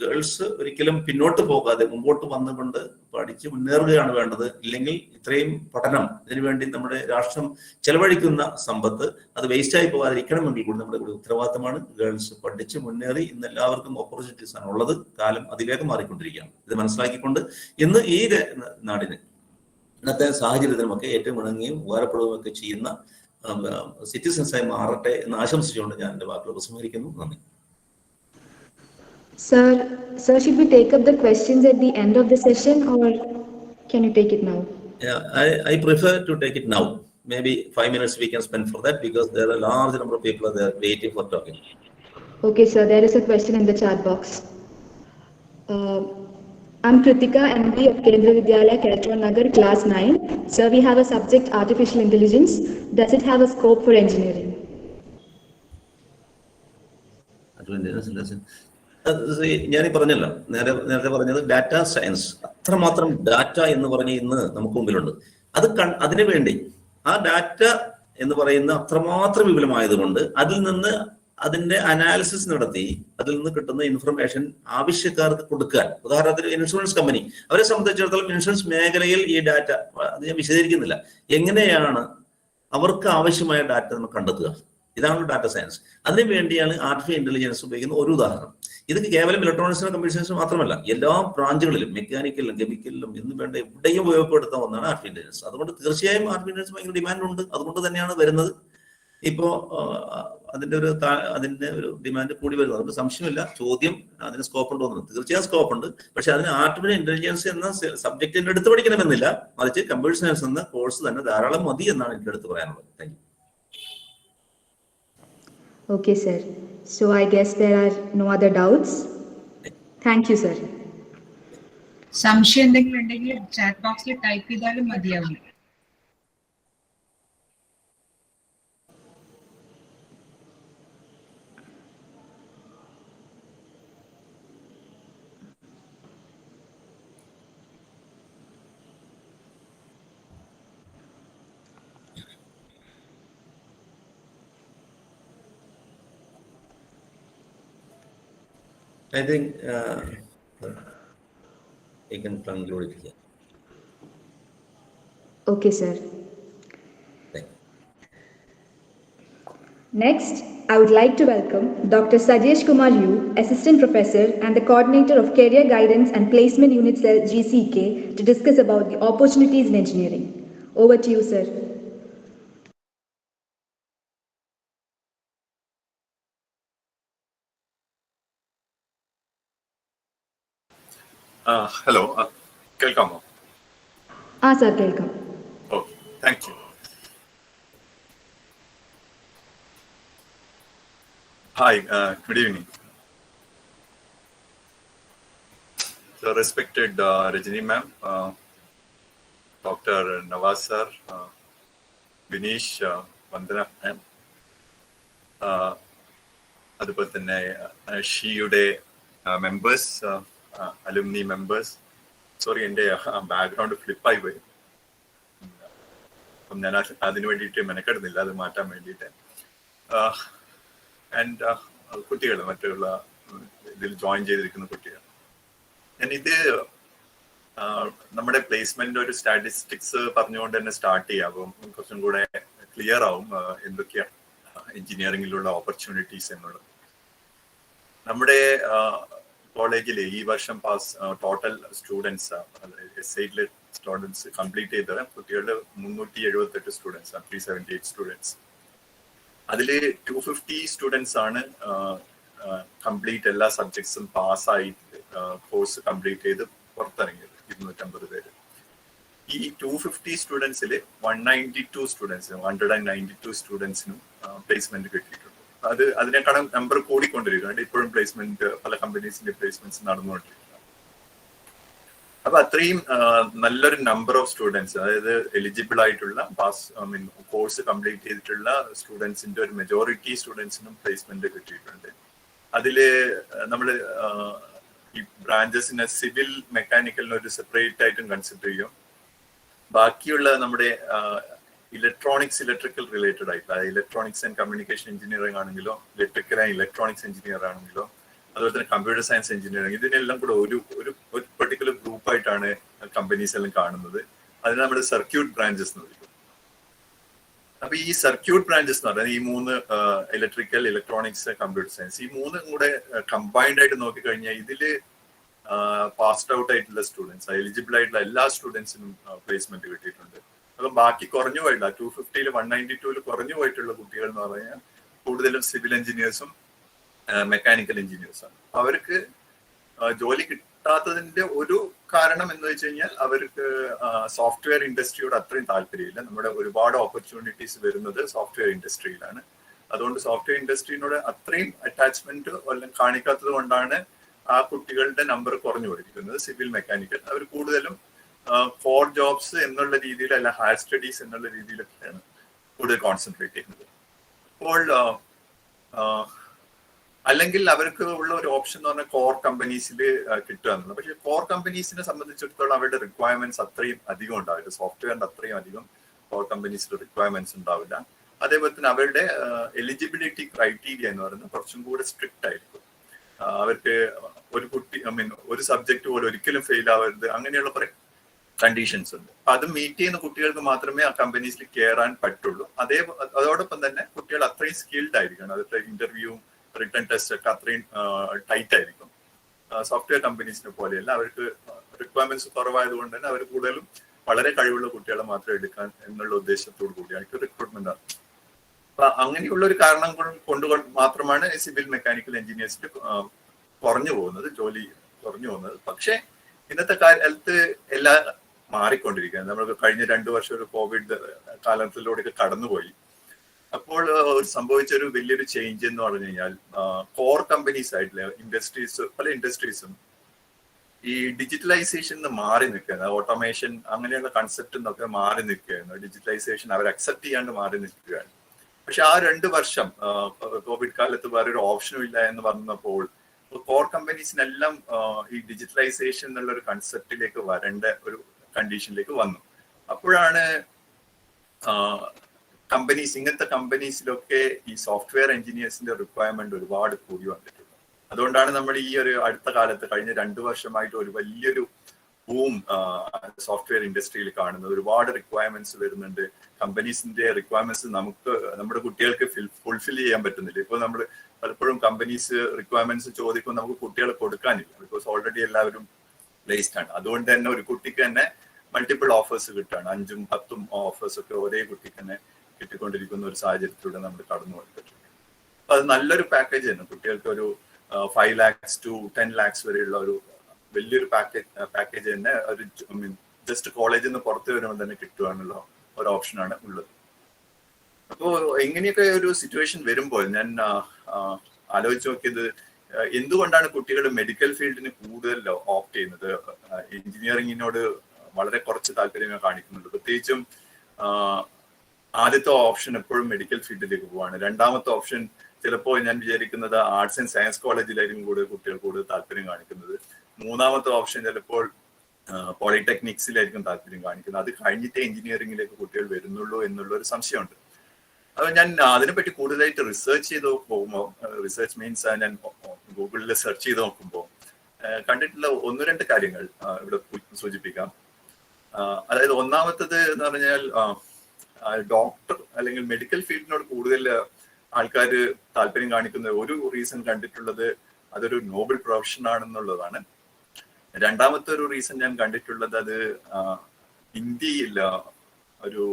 ഗേൾസ് ഒരിക്കലും പിന്നോട്ട് പോകാതെ മുമ്പോട്ട് വന്നുകൊണ്ട് പഠിച്ച് മുന്നേറുകയാണ് വേണ്ടത്. ഇല്ലെങ്കിൽ ഇത്രയും പഠനം ഇതിനുവേണ്ടി നമ്മുടെ രാഷ്ട്രം ചെലവഴിക്കുന്ന സമ്പത്ത് അത് വേസ്റ്റായി പോകാതിരിക്കണമെങ്കിൽ കൂടി നമ്മുടെ കൂടി ഉത്തരവാദിത്തമാണ്. ഗേൾസ് പഠിച്ച് മുന്നേറി ഇന്ന് എല്ലാവർക്കും ഓപ്പർച്യൂണിറ്റീസ് ആണ് ഉള്ളത്. കാലം അതിവേഗം മാറിക്കൊണ്ടിരിക്കുകയാണ്. ഇത് മനസ്സിലാക്കിക്കൊണ്ട് ഇന്ന് ഈ നാടിന് ഇന്നത്തെ സാഹചര്യത്തിനുമൊക്കെ ഏറ്റവും ഇണങ്ങുകയും ഉപകാരപ്പെടുകയും ഒക്കെ ചെയ്യുന്ന സിറ്റിസൺസായി മാറട്ടെ എന്ന് ആശംസിച്ചുകൊണ്ട് ഞാൻ എൻ്റെ വാക്കുകൾ ഉപസംഹരിക്കുന്നു. നന്ദി. Sir, should we take up the questions at the end of the session or can you take it now? Yeah, I prefer to take it now. Maybe 5 minutes we can spend for that because there are a large number of people there waiting for talking. Okay, sir. There is a question in the chat box. I'm Kritika, MD of Kendra Vidyalaya, Keratwan Nagar, class 9. Sir, we have a subject artificial intelligence. Does it have a scope for engineering? ഞാൻ പറഞ്ഞല്ലോ, നേരത്തെ പറഞ്ഞത് data science, അത്രമാത്രം data എന്ന് പറഞ്ഞ് ഇന്ന് നമുക്ക് മുമ്പിലുണ്ട്. അതിനു വേണ്ടി ആ ഡാറ്റ എന്ന് പറയുന്ന അത്രമാത്രം വിപുലമായതുകൊണ്ട് അതിൽ നിന്ന് അതിന്റെ അനാലിസിസ് നടത്തി അതിൽ നിന്ന് കിട്ടുന്ന ഇൻഫർമേഷൻ ആവശ്യക്കാർക്ക് കൊടുക്കാൻ, ഉദാഹരണത്തിന് ഇൻഷുറൻസ് കമ്പനി, അവരെ സംബന്ധിച്ചിടത്തോളം ഇൻഷുറൻസ് മേഖലയിൽ ഈ ഡാറ്റ, അത് ഞാൻ വിശദീകരിക്കുന്നില്ല, എങ്ങനെയാണ് അവർക്ക് ആവശ്യമായ ഡാറ്റ നമ്മൾ കണ്ടെത്തുക, ഇതാണ് ഡാറ്റ സയൻസ്. അതിനു വേണ്ടിയാണ് ആർട്ടിഫിഷ്യൽ ഇന്റലിജൻസ് ഉപയോഗിക്കുന്ന ഒരു ഉദാഹരണം. ഇത് കേവലം ഇലക്ട്രോണിക്സിനും കമ്പ്യൂട്ടർ മാത്രമല്ല, എല്ലാ ബ്രാഞ്ചുകളിലും, മെക്കാനിക്കലിലും കെമിക്കലിലും എന്ന് വേണ്ട എവിടെയും ഉപയോഗപ്പെടുത്താൻ ഒന്നാണ് ആർട്ടിഫിഷ്യൽ ഇന്റലിജൻസ്. അതുകൊണ്ട് തീർച്ചയായും ആർട്ടിഫിഷ്യൽ ഇന്റലിജൻസ് ഭയങ്കര ഡിമാൻഡ് ഉണ്ട്. അതുകൊണ്ട് തന്നെയാണ് വരുന്നത്. ഇപ്പോ അതിന്റെ ഒരു ഡിമാൻഡ് കൂടി വരുന്നത്. അതുകൊണ്ട് സംശയമില്ല. ചോദ്യം അതിന് സ്കോപ്പ് ഉണ്ടോ എന്ന്, തീർച്ചയായും സ്കോപ്പ് ഉണ്ട്. പക്ഷെ അതിന് ആർട്ടിഫിഷ്യൽ ഇന്റലിജൻസ് എന്ന സബ്ജക്റ്റിന്റെ അടുത്ത് പഠിക്കണമെന്നില്ല, മറിച്ച് കമ്പ്യൂട്ടർ സയൻസ് എന്ന കോഴ്സ് തന്നെ ധാരാളം മതി എന്നാണ് എൻ്റെ അടുത്ത് പറയാനുള്ളത്. Thank you. Okay, sir. So I guess there are no other doubts. Thank you, sir. സംശയം എന്തെങ്കിലും ഉണ്ടെങ്കിൽ ചാറ്റ് ബോക്സിൽ ടൈപ്പ് ചെയ്താലും മതിയാവും. I think you can conclude it here. Okay, sir. Thank you. Next, I would like to welcome Dr. Sajesh Kumar Yu, Assistant Professor and the Coordinator of Career Guidance and Placement Unit Cell GCEK, to discuss about the opportunities in engineering. Over to you, sir. Hello, കേൾക്കാമോ? Sir, welcome. Okay, thank you. Hi, good evening. So, respected Rajini ma'am, Dr. Nawaz sir, Vinesh, Vandana ma'am, അതുപോലെ തന്നെ ഷിയുടെ members, alumni members. Sorry, എൻ്റെ background ഫ്ലിപ്പായി പോയി. അപ്പം ഞാൻ അതിന് വേണ്ടിയിട്ട് മെനക്കെടുന്നില്ല, അത് മാറ്റാൻ വേണ്ടിയിട്ട്. ആൻഡ് കുട്ടികൾ, മറ്റുള്ള ഇതിൽ ജോയിൻ ചെയ്തിരിക്കുന്ന കുട്ടികൾ, ഞാനിത് നമ്മുടെ പ്ലേസ്മെന്റ് ഒരു സ്റ്റാറ്റിസ്റ്റിക്സ് പറഞ്ഞുകൊണ്ട് തന്നെ സ്റ്റാർട്ട് ചെയ്യാം. അപ്പം കുറച്ചും കൂടെ ക്ലിയർ ആവും എന്തൊക്കെയാണ് എഞ്ചിനീയറിംഗിലുള്ള ഓപ്പർച്യൂണിറ്റീസ് എന്നുള്ളത്. നമ്മുടെ കോളേജിൽ ഈ വർഷം ടോട്ടൽ സ്റ്റുഡൻസ്, SIലെ സ്റ്റുഡൻസ് കംപ്ലീറ്റ് ചെയ്ത കുട്ടികൾ 378 സ്റ്റുഡൻസ്, 378 സ്റ്റുഡൻസ്. അതിൽ 250 സ്റ്റുഡൻസ് ആണ് കംപ്ലീറ്റ് എല്ലാ സബ്ജക്ട്സും പാസ്സായി കോഴ്സ് കംപ്ലീറ്റ് ചെയ്ത് പുറത്തിറങ്ങിയത്, 250 പേര്. ഈ 250 സ്റ്റുഡൻസിൽ 192 സ്റ്റുഡൻസിനും പ്ലേസ്മെന്റ് കിട്ടിയിട്ടുണ്ട്. അതിനേക്കാളും നമ്പർ കൂടിക്കൊണ്ടിരിക്കുന്നുണ്ട്. ഇപ്പോഴും പ്ലേസ്മെന്റ്, പല കമ്പനീസിന്റെ പ്ലേസ്മെന്റ്സ് നടന്നുകൊണ്ടിരിക്കുന്നു. അപ്പൊ അത്രയും നല്ലൊരു നമ്പർ ഓഫ് സ്റ്റുഡൻസ്, അതായത് എലിജിബിൾ ആയിട്ടുള്ള കോഴ്സ് കംപ്ലീറ്റ് ചെയ്തിട്ടുള്ള സ്റ്റുഡൻസിന്റെ ഒരു മെജോറിറ്റി സ്റ്റുഡൻസിനും പ്ലേസ്മെന്റ് കിട്ടിയിട്ടുണ്ട്. അതില് നമ്മള് ഈ ബ്രാഞ്ചസിനെ സിവിൽ മെക്കാനിക്കലിന് ഒരു സെപ്പറേറ്റ് ആയിട്ടും കൺസിഡർ ചെയ്യും. ബാക്കിയുള്ള നമ്മുടെ ഇലക്ട്രിക്കൽ റിലേറ്റഡ് ആയിട്ടുള്ള, ഇലക്ട്രോണിക്സ് ആൻഡ് കമ്മ്യൂണിക്കേഷൻ എഞ്ചിനീയറിംഗ് ആണെങ്കിലോ, ഇലക്ട്രിക്കൽ ആൻഡ് ഇലക്ട്രോണിക്സ് എഞ്ചിനീയർ ആണെങ്കിലോ, അതുപോലെ തന്നെ കമ്പ്യൂട്ടർ സയൻസ് എഞ്ചിനീയറിംഗ്, ഇതിനെല്ലാം കൂടെ ഒരു പെർട്ടിക്കുലർ ഗ്രൂപ്പായിട്ടാണ് കമ്പനീസ് എല്ലാം കാണുന്നത്. അതിന് നമ്മുടെ സർക്യൂട്ട് ബ്രാഞ്ചസ് എന്ന് വിളിക്കും. അപ്പൊ ഈ സർക്യൂട്ട് ബ്രാഞ്ചസ് എന്ന് പറഞ്ഞാൽ ഈ 3 ഇലക്ട്രിക്കൽ, ഇലക്ട്രോണിക്സ്, കമ്പ്യൂട്ടർ സയൻസ്, ഈ 3 കൂടെ കമ്പൈൻഡ് ആയിട്ട് നോക്കിക്കഴിഞ്ഞാൽ ഇതില് പാസ്ഡ് ഔട്ട് ആയിട്ടുള്ള സ്റ്റുഡൻസ്, എലിജിബിൾ ആയിട്ടുള്ള എല്ലാ സ്റ്റുഡൻസിനും പ്ലേസ്മെന്റ് കിട്ടിയിട്ടുണ്ട്. അപ്പൊ ബാക്കി കുറഞ്ഞു പോയിട്ടില്ല, 250-ൽ 192-ൽ കുറഞ്ഞു പോയിട്ടുള്ള കുട്ടികൾ എന്ന് പറഞ്ഞാൽ കൂടുതലും സിവിൽ എഞ്ചിനീയേഴ്സും മെക്കാനിക്കൽ എഞ്ചിനീയേഴ്സാണ്. അവർക്ക് ജോലി കിട്ടാത്തതിന്റെ ഒരു കാരണം എന്ന് വെച്ച് കഴിഞ്ഞാൽ അവർക്ക് സോഫ്റ്റ്വെയർ ഇൻഡസ്ട്രിയോട് അത്രയും താല്പര്യമില്ല. നമ്മുടെ ഒരുപാട് ഓപ്പർച്യൂണിറ്റീസ് വരുന്നത് സോഫ്റ്റ്വെയർ ഇൻഡസ്ട്രിയിലാണ്. അതുകൊണ്ട് സോഫ്റ്റ്വെയർ ഇൻഡസ്ട്രിയോട് അത്രയും അറ്റാച്ച്മെന്റ് വല്ലതും കാണിക്കാത്തത് കൊണ്ടാണ് ആ കുട്ടികളുടെ നമ്പർ കുറഞ്ഞു പോയിരിക്കുന്നത്. സിവിൽ, മെക്കാനിക്കൽ അവർ കൂടുതലും ഫോർ ജോബ്സ് എന്നുള്ള രീതിയിൽ, അല്ല ഹയർ സ്റ്റഡീസ് എന്നുള്ള രീതിയിലൊക്കെയാണ് കൂടുതൽ കോൺസെൻട്രേറ്റ് ചെയ്യുന്നത്. അപ്പോൾ അല്ലെങ്കിൽ അവർക്ക് ഉള്ള ഒരു ഓപ്ഷൻ എന്ന് പറഞ്ഞാൽ കോർ കമ്പനീസിൽ കിട്ടുക എന്നുള്ളത്. പക്ഷേ കോർ കമ്പനീസിനെ സംബന്ധിച്ചിടത്തോളം അവരുടെ റിക്വയർമെന്റ്സ് അത്രയും അധികം ഉണ്ടാവില്ല. സോഫ്റ്റ്വെയറിന്റെ അത്രയും അധികം കോർ കമ്പനീസിൽ റിക്വയർമെന്റ്സ് ഉണ്ടാവില്ല. അതേപോലെ തന്നെ അവരുടെ എലിജിബിലിറ്റി ക്രൈറ്റീരിയ എന്ന് പറയുന്നത് കുറച്ചും കൂടെ സ്ട്രിക്റ്റ് ആയിരിക്കും. അവർക്ക് ഒരു സബ്ജക്ട് പോലും ഒരിക്കലും ഫെയിൽ ആവരുത്, അങ്ങനെയുള്ള കുറെ കണ്ടീഷൻസ് ഉണ്ട്. അത് മീറ്റ് ചെയ്യുന്ന കുട്ടികൾക്ക് മാത്രമേ ആ കമ്പനീസിൽ കയറാൻ പറ്റുള്ളൂ. അതോടൊപ്പം തന്നെ കുട്ടികൾ അത്രയും സ്കിൽഡ് ആയിരിക്കണം. അതിന്റെ ഇന്റർവ്യൂവും റിട്ടേൺ ടെസ്റ്റ് ഒക്കെ അത്രയും ടൈറ്റ് ആയിരിക്കും. സോഫ്റ്റ്വെയർ കമ്പനീസിനെ പോലെയല്ല, അവർക്ക് റിക്വയർമെന്റ്സ് കുറവായതുകൊണ്ട് തന്നെ അവർ കൂടുതലും വളരെ കഴിവുള്ള കുട്ടികളെ മാത്രം എടുക്കാൻ എന്നുള്ള ഉദ്ദേശത്തോടു കൂടിയായിട്ട് റിക്രൂട്ട്മെന്റ് ആണ്. അപ്പൊ അങ്ങനെയുള്ള ഒരു കാരണം കൊണ്ട് മാത്രമാണ് സിവിൽ മെക്കാനിക്കൽ എഞ്ചിനീയേഴ്സിന് കുറഞ്ഞു പോകുന്നത്, ജോലി കുറഞ്ഞു പോകുന്നത്. പക്ഷെ ഇന്നത്തെ കാലത്ത് എല്ലാം മാറിക്കൊണ്ടിരിക്കുകയാണ്. നമ്മൾ കഴിഞ്ഞ 2 വർഷം ഒരു കോവിഡ് കാലത്തിലൂടെ കടന്നുപോയി. അപ്പോൾ സംഭവിച്ചൊരു വലിയൊരു ചേഞ്ച് എന്ന് പറഞ്ഞു കഴിഞ്ഞാൽ കോർ കമ്പനീസ് ആയിട്ടുള്ള ഇൻഡസ്ട്രീസ്, പല ഇൻഡസ്ട്രീസും ഈ ഡിജിറ്റലൈസേഷൻ മാറി നിൽക്കുകയാണ്. ഓട്ടോമേഷൻ അങ്ങനെയുള്ള കൺസെപ്റ്റ് നിന്നൊക്കെ മാറി നിൽക്കുകയാണ്. ഡിജിറ്റലൈസേഷൻ അവർ അക്സെപ്റ്റ് ചെയ്യാണ്ട് മാറി നിൽക്കുകയാണ്. പക്ഷെ ആ 2 വർഷം കോവിഡ് കാലത്ത് വേറൊരു ഓപ്ഷനും ഇല്ല എന്ന് പറഞ്ഞപ്പോൾ കോർ കമ്പനീസിനെല്ലാം ഈ ഡിജിറ്റലൈസേഷൻ എന്നുള്ള ഒരു കൺസെപ്റ്റിലേക്ക് വരേണ്ട ഒരു കണ്ടീഷനിലേക്ക് വന്നു. അപ്പോഴാണ് കമ്പനീസ്, ഇങ്ങനത്തെ കമ്പനീസിലൊക്കെ ഈ സോഫ്റ്റ്വെയർ എഞ്ചിനീയേഴ്സിന്റെ റിക്വയർമെന്റ് ഒരുപാട് കൂടി വന്നിട്ടുണ്ട്. അതുകൊണ്ടാണ് നമ്മൾ ഈ ഒരു അടുത്ത കാലത്ത് കഴിഞ്ഞ 2 വർഷമായിട്ട് ഒരു വലിയൊരു ബൂം സോഫ്റ്റ്വെയർ ഇൻഡസ്ട്രിയിൽ കാണുന്നത്. ഒരുപാട് റിക്വയർമെന്റ്സ് വരുന്നുണ്ട്. കമ്പനീസിന്റെ റിക്വയർമെന്റ്സ് നമ്മുടെ കുട്ടികൾക്ക് ഫുൾഫിൽ ചെയ്യാൻ പറ്റുന്നില്ല. ഇപ്പോൾ നമ്മൾ പലപ്പോഴും കമ്പനീസ് റിക്വയർമെന്റ്സ് ചോദിക്കുമ്പോൾ നമുക്ക് കുട്ടികളെ കൊടുക്കാനില്ല, ബിക്കോസ് ഓൾറെഡി എല്ലാവരും പ്ലേസ്ഡ് ആണ്. അതുകൊണ്ട് തന്നെ ഒരു കുട്ടിക്ക് തന്നെ മൾട്ടിപ്പിൾ ഓഫേഴ്സ് കിട്ടുകയാണ്. 5ഉം 10ഉം ഓഫേഴ്സ് ഒക്കെ ഒരേ കുട്ടിക്ക് തന്നെ കിട്ടിക്കൊണ്ടിരിക്കുന്ന ഒരു സാഹചര്യത്തിലൂടെ നമ്മൾ കടന്നു പോയിട്ടുണ്ട്. അപ്പൊ അത് നല്ലൊരു പാക്കേജ് തന്നെ. കുട്ടികൾക്ക് ഒരു 5 lakhs to 10 lakhs വരെയുള്ള ഒരു വലിയൊരു പാക്കേജ് തന്നെ ഒരു ജസ്റ്റ് കോളേജിൽ നിന്ന് പുറത്ത് വരുമ്പോൾ തന്നെ കിട്ടുകയാണല്ലോ ഒരു ഓപ്ഷനാണ് ഉള്ളത്. അപ്പോൾ ഇങ്ങനെയൊക്കെ ഒരു സിറ്റുവേഷൻ വരുമ്പോൾ ഞാൻ ആലോചിച്ച് നോക്കിയത്, എന്തുകൊണ്ടാണ് കുട്ടികൾ മെഡിക്കൽ ഫീൽഡിന് കൂടുതൽ ഓപ്റ്റ് ചെയ്യുന്നത്? എഞ്ചിനീയറിംഗിനോട് വളരെ കുറച്ച് താല്പര്യം കാണിക്കുന്നുണ്ട്. പ്രത്യേകിച്ചും ആദ്യത്തെ ഓപ്ഷൻ എപ്പോഴും മെഡിക്കൽ ഫീൽഡിലേക്ക് പോവാണ്. രണ്ടാമത്തെ ഓപ്ഷൻ ചിലപ്പോൾ ഞാൻ വിചാരിക്കുന്നത് ആർട്സ് ആൻഡ് സയൻസ് കോളേജിലായിരിക്കും കുട്ടികൾ കൂടുതൽ താല്പര്യം കാണിക്കുന്നത്. മൂന്നാമത്തെ ഓപ്ഷൻ ചിലപ്പോൾ പോളിടെക്നിക്സിലായിരിക്കും താല്പര്യം കാണിക്കുന്നത്. അത് കഴിഞ്ഞിട്ട് എഞ്ചിനീയറിംഗിലേക്ക് കുട്ടികൾ വരുന്നുള്ളൂ എന്നുള്ള ഒരു സംശയമുണ്ട്. അപ്പൊ ഞാൻ അതിനെപ്പറ്റി കൂടുതലായിട്ട് റിസർച്ച് ചെയ്ത് പോകുമ്പോൾ, റിസർച്ച് മീൻസ് ഞാൻ ഗൂഗിളിൽ സെർച്ച് ചെയ്ത് നോക്കുമ്പോൾ കണ്ടിട്ടുള്ള 1-2 കാര്യങ്ങൾ ഇവിടെ സൂചിപ്പിക്കാം. അതായത് ഒന്നാമത്തത് എന്ന് പറഞ്ഞാൽ ഡോക്ടർ അല്ലെങ്കിൽ മെഡിക്കൽ ഫീൽഡിനോട് കൂടുതൽ ആൾക്കാർ താല്പര്യം കാണിക്കുന്ന ഒരു റീസൺ കണ്ടിട്ടുള്ളത് അതൊരു നോബൽ പ്രൊഫഷൻ ആണെന്നുള്ളതാണ്. രണ്ടാമത്തെ ഒരു റീസൺ ഞാൻ കണ്ടിട്ടുള്ളത് അത് ഇന്ത്യയിൽ ഒരു